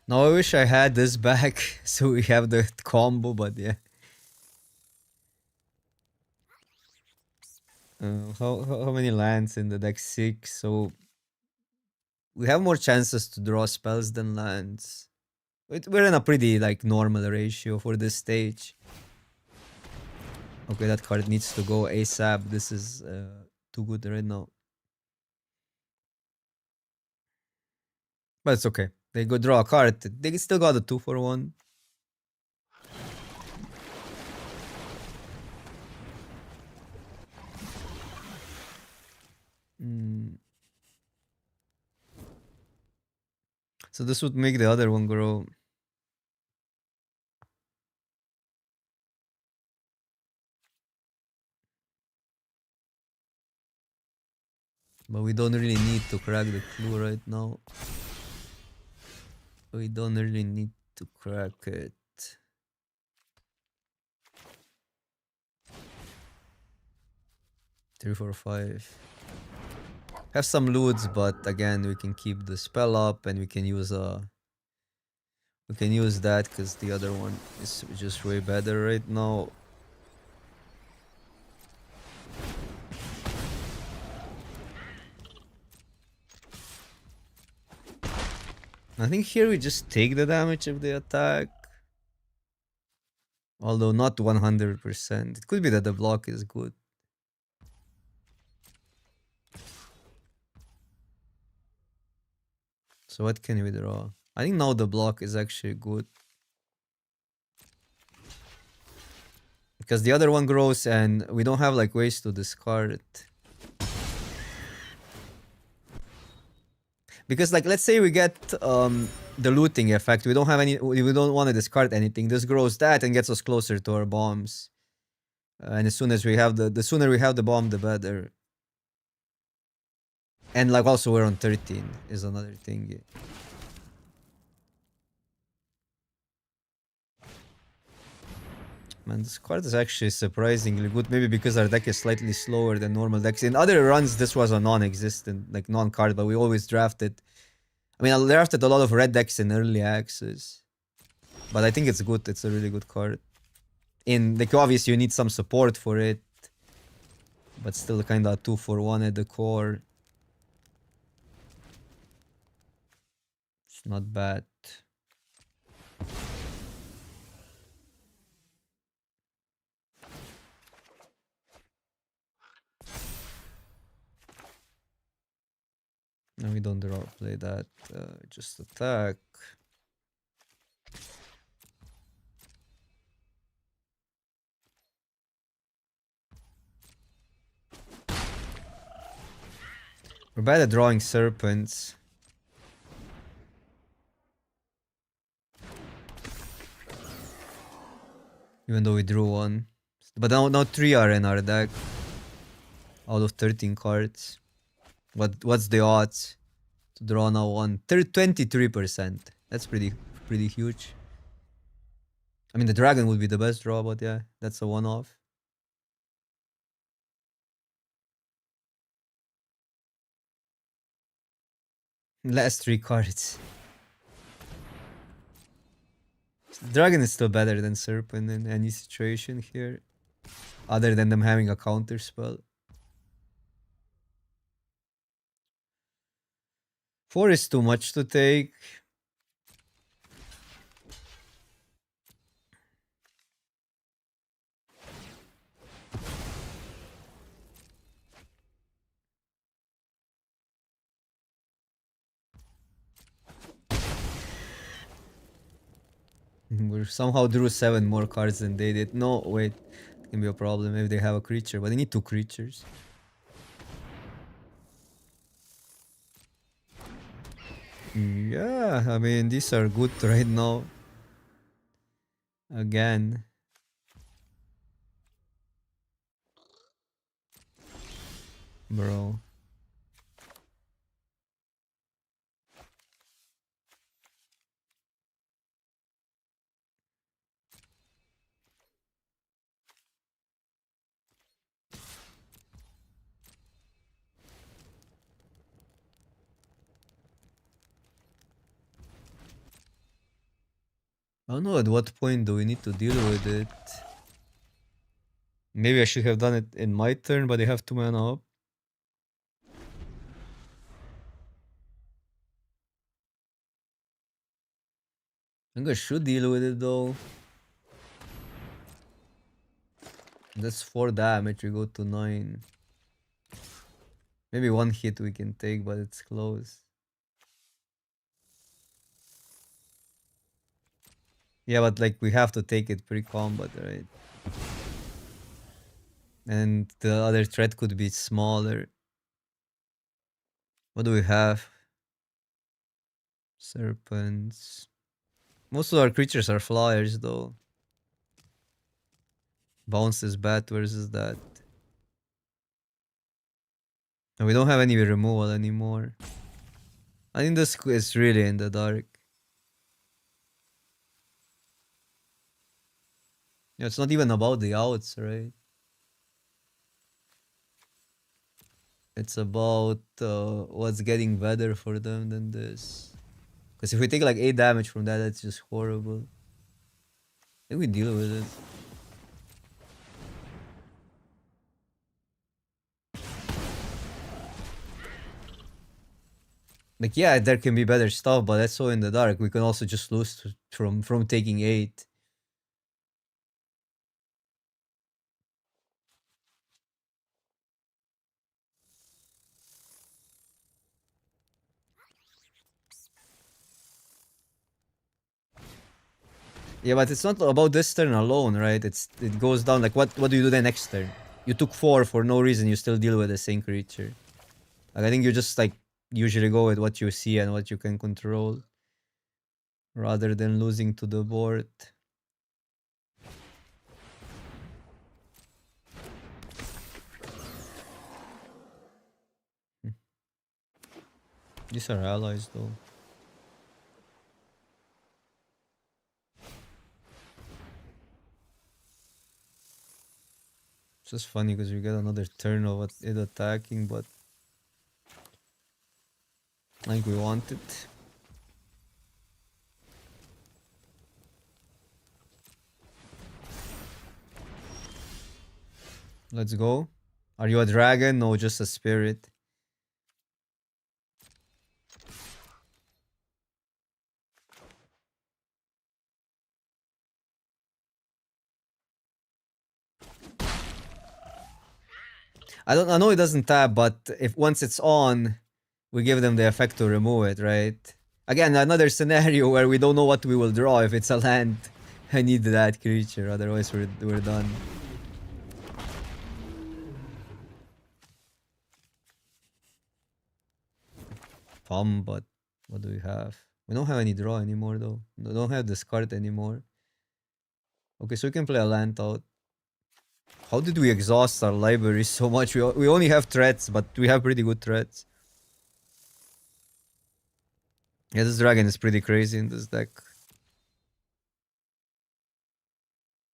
Now I wish I had this back so we have the combo, but yeah. How many lands in the deck? 6, so we have more chances to draw spells than lands. We're in a pretty like normal ratio for this stage. Okay, that card needs to go ASAP. This is too good right now. But it's okay. They go draw a card. They still got a 2-for-1. So this would make the other one grow. But we don't really need to crack the clue right now. We don't really need to crack it. Three, 4, 5. Have some loots, but again, we can keep the spell up, and we can use that because the other one is just way better right now. I think here we just take the damage of the attack. Although not 100%. It could be that the block is good. So what can we draw? I think now the block is actually good. Because the other one grows and we don't have like ways to discard it. Because like let's say we get the looting effect. We don't have any, we don't want to discard anything. This grows that and gets us closer to our bombs. And as soon as we have the sooner we have the bomb, the better. And like also we're on 13 is another thing. Man, this card is actually surprisingly good. Maybe because our deck is slightly slower than normal decks. In other runs, this was a non-existent, like non-card, but we always drafted. I mean, I drafted a lot of red decks in early access. But I think it's good. It's a really good card. In like obviously you need some support for it. But still kinda 2-for-1 at the core. It's not bad. No, we don't draw play that. Just attack. We're bad at drawing serpents. Even though we drew one. But now 3 are in our deck. Out of 13 cards. What's the odds to draw now one? 23%. That's pretty huge. I mean, the dragon would be the best draw, but yeah, that's a one-off. Last 3 cards. Dragon is still better than Serpent in any situation here. Other than them having a counter spell. 4 is too much to take. We somehow drew 7 more cards than they did. No, wait. It can be a problem if they have a creature, but they need 2 creatures. Yeah, I mean, these are good right now. Again. Bro. I don't know at what point do we need to deal with it. Maybe I should have done it in my turn, but they have 2 mana up. I think I should deal with it though. That's 4 damage, we go to 9. Maybe 1 hit we can take, but it's close. Yeah, but like we have to take it pre-combat, right? And the other threat could be smaller. What do we have? Serpents. Most of our creatures are flyers though. Bounce is bad versus that. And we don't have any removal anymore. I think this is really in the dark. Yeah, it's not even about the outs, right? It's about what's getting better for them than this. Because if we take like 8 damage from that, that's just horrible. I think we deal with it. Like, yeah, there can be better stuff, but that's so in the dark. We can also just lose from taking 8. Yeah, but it's not about this turn alone, right? It goes down. Like, what do you do the next turn? You took 4 for no reason. You still deal with the same creature. Like, I think you just like usually go with what you see and what you can control, rather than losing to the board. These are allies, though. It's just funny because we get another turn of it attacking, but I think we want it. Let's go. Are you a dragon? No, just a spirit. I know it doesn't tap, but if once it's on, we give them the effect to remove it, right? Again, another scenario where we don't know what we will draw. If it's a land, I need that creature, otherwise we're done. But what do we have? We don't have any draw anymore though. We don't have discard anymore. Okay, so we can play a land out. How did we exhaust our library so much? We only have threats, but we have pretty good threats. Yeah, this dragon is pretty crazy in this deck.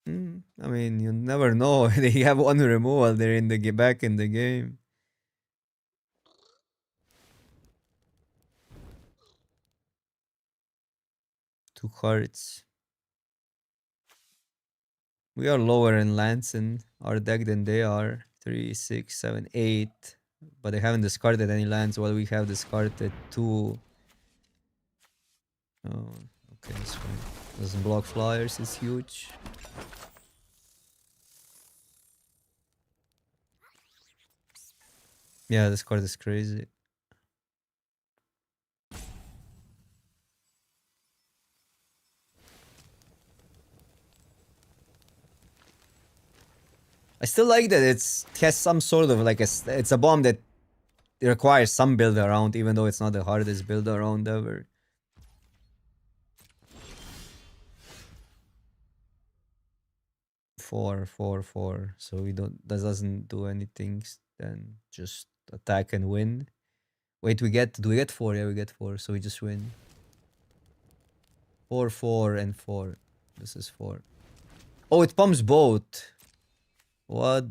I mean, you never know. They have one removal. They're in the back in the game. Two cards. We are lower in lands in our deck than they are. 3, 6, 7, 8. But they haven't discarded any lands while we have discarded 2. Oh, okay, that's fine. Doesn't block flyers, it's huge. Yeah, this card is crazy. I still like that it has some sort of like it's a bomb that requires some build around, even though it's not the hardest build around ever. 4, 4, 4. So that doesn't do anything. Then just attack and win. Wait, do we get 4? Yeah, we get 4. So we just win. 4, 4, and 4. This is 4. Oh, it pumps both. What?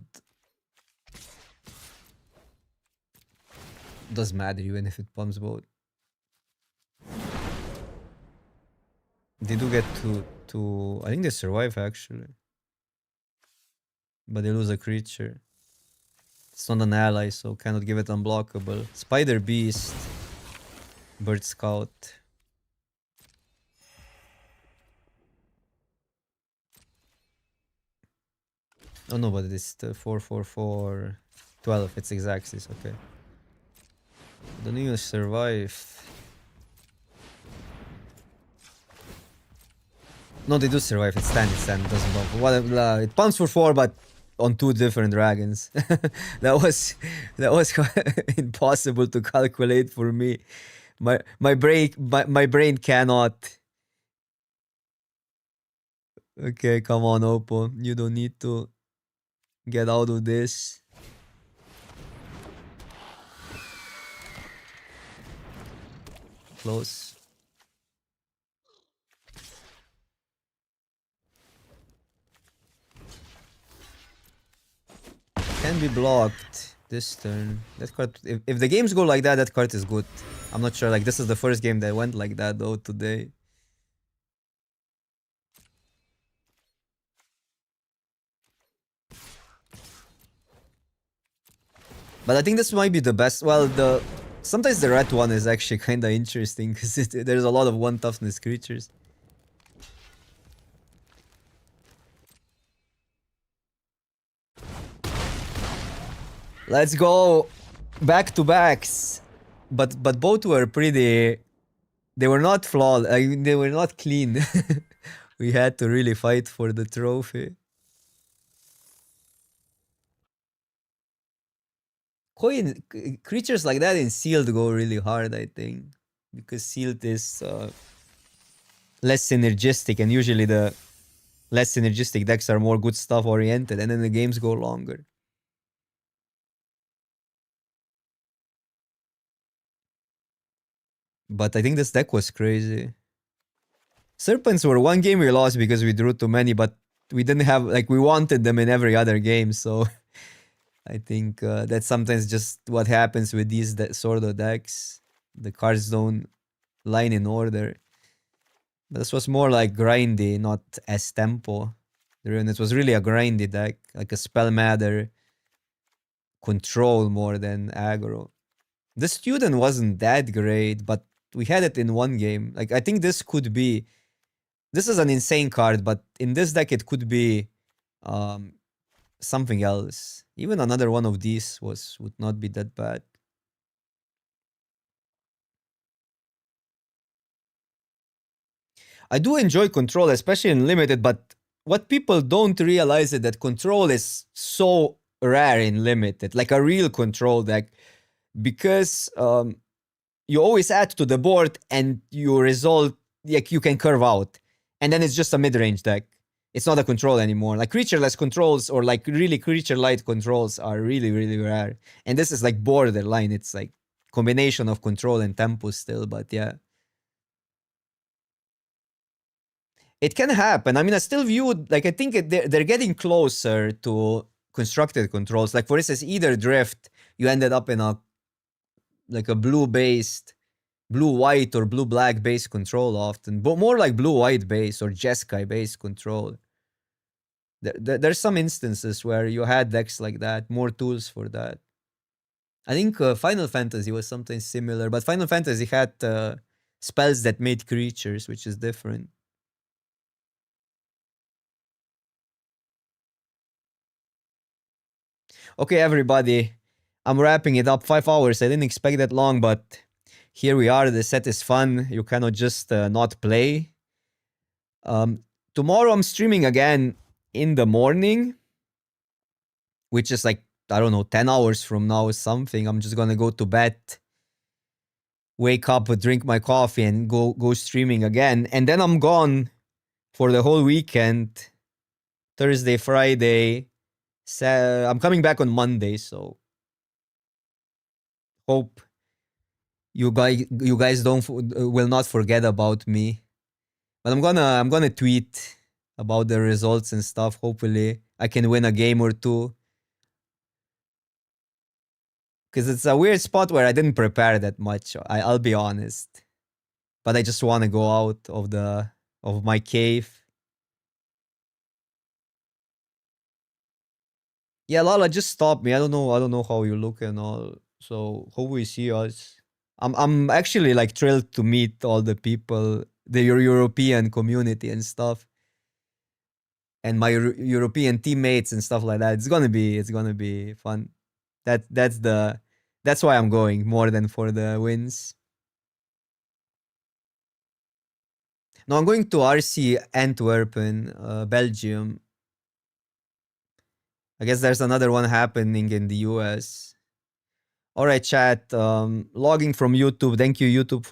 Doesn't matter even if it pumps both. They do get to I think they survive actually. But they lose a creature. It's not an ally, so cannot give it unblockable. Spider Beast. Bird Scout. Oh no, but it's 4, 4, 4, 12. It's Xaxis, okay. Don't even survive. No, they do survive. It's 10, it doesn't bump. What, it pumps for 4, but on 2 different dragons. that was impossible to calculate for me. My brain cannot. Okay, come on, Oppo. You don't need to get out of this. Close. Can be blocked this turn. That card, if the games go like that, that card is good. I'm not sure. Like, this is the first game that went like that though today. But I think this might be the best. Well, sometimes the red one is actually kind of interesting because there's a lot of 1 toughness creatures. Let's go back to backs. But both were pretty. They were not flawed. They were not clean. We had to really fight for the trophy. Creatures like that in sealed go really hard, I think, because sealed is less synergistic, and usually the less synergistic decks are more good stuff oriented, and then the games go longer. But I think this deck was crazy. Serpents were one game we lost because we drew too many, but we didn't have, like, we wanted them in every other game, so I think that's sometimes just what happens with these sort of decks. The cards don't line in order. But this was more like grindy, not as tempo. It was really a grindy deck, like a Spell Matter, control more than aggro. The student wasn't that great, but we had it in one game. Like, I think this could be... This is an insane card, but in this deck it could be um, something else. Even another one of these would not be that bad. I do enjoy control, especially in limited, but what people don't realize is that control is so rare in limited, like a real control deck, because you always add to the board and you result, like you can curve out, and then it's just a mid-range deck. It's not a control anymore. Like creatureless controls or like really creature-light controls are really, really rare. And this is like borderline. It's like combination of control and tempo still, but yeah. It can happen. I mean, I still view, like, I think they're getting closer to constructed controls. Like, for instance, either Drift, you ended up in a, like a blue-based, blue-white or blue-black based control often, but more like blue-white base or Jeskai based control. There's some instances where you had decks like that, more tools for that. I think Final Fantasy was something similar, but Final Fantasy had spells that made creatures, which is different. Okay, everybody, I'm wrapping it up. 5 hours. I didn't expect that long, but here we are. The set is fun. You cannot just not play. Tomorrow I'm streaming again in the morning, which is like, I don't know, 10 hours from now or something. I'm just gonna go to bed, wake up, drink my coffee, and go streaming again. And then I'm gone for the whole weekend. Thursday, Friday. I'm coming back on Monday, so hope you guys don't will not forget about me. But I'm gonna tweet about the results and stuff. Hopefully, I can win a game or two. Because it's a weird spot where I didn't prepare that much. I'll be honest, but I just want to go out of my cave. Yeah, Lala, just stop me. I don't know how you look and all. So hope we see us. I'm actually like thrilled to meet all the people, the European community and stuff, and my European teammates and stuff like that. It's gonna be fun. That's why I'm going more than for the wins. No, I'm going to RC Antwerpen, Belgium. I guess there's another one happening in the US. All right, chat. Logging from YouTube. Thank you, YouTube, for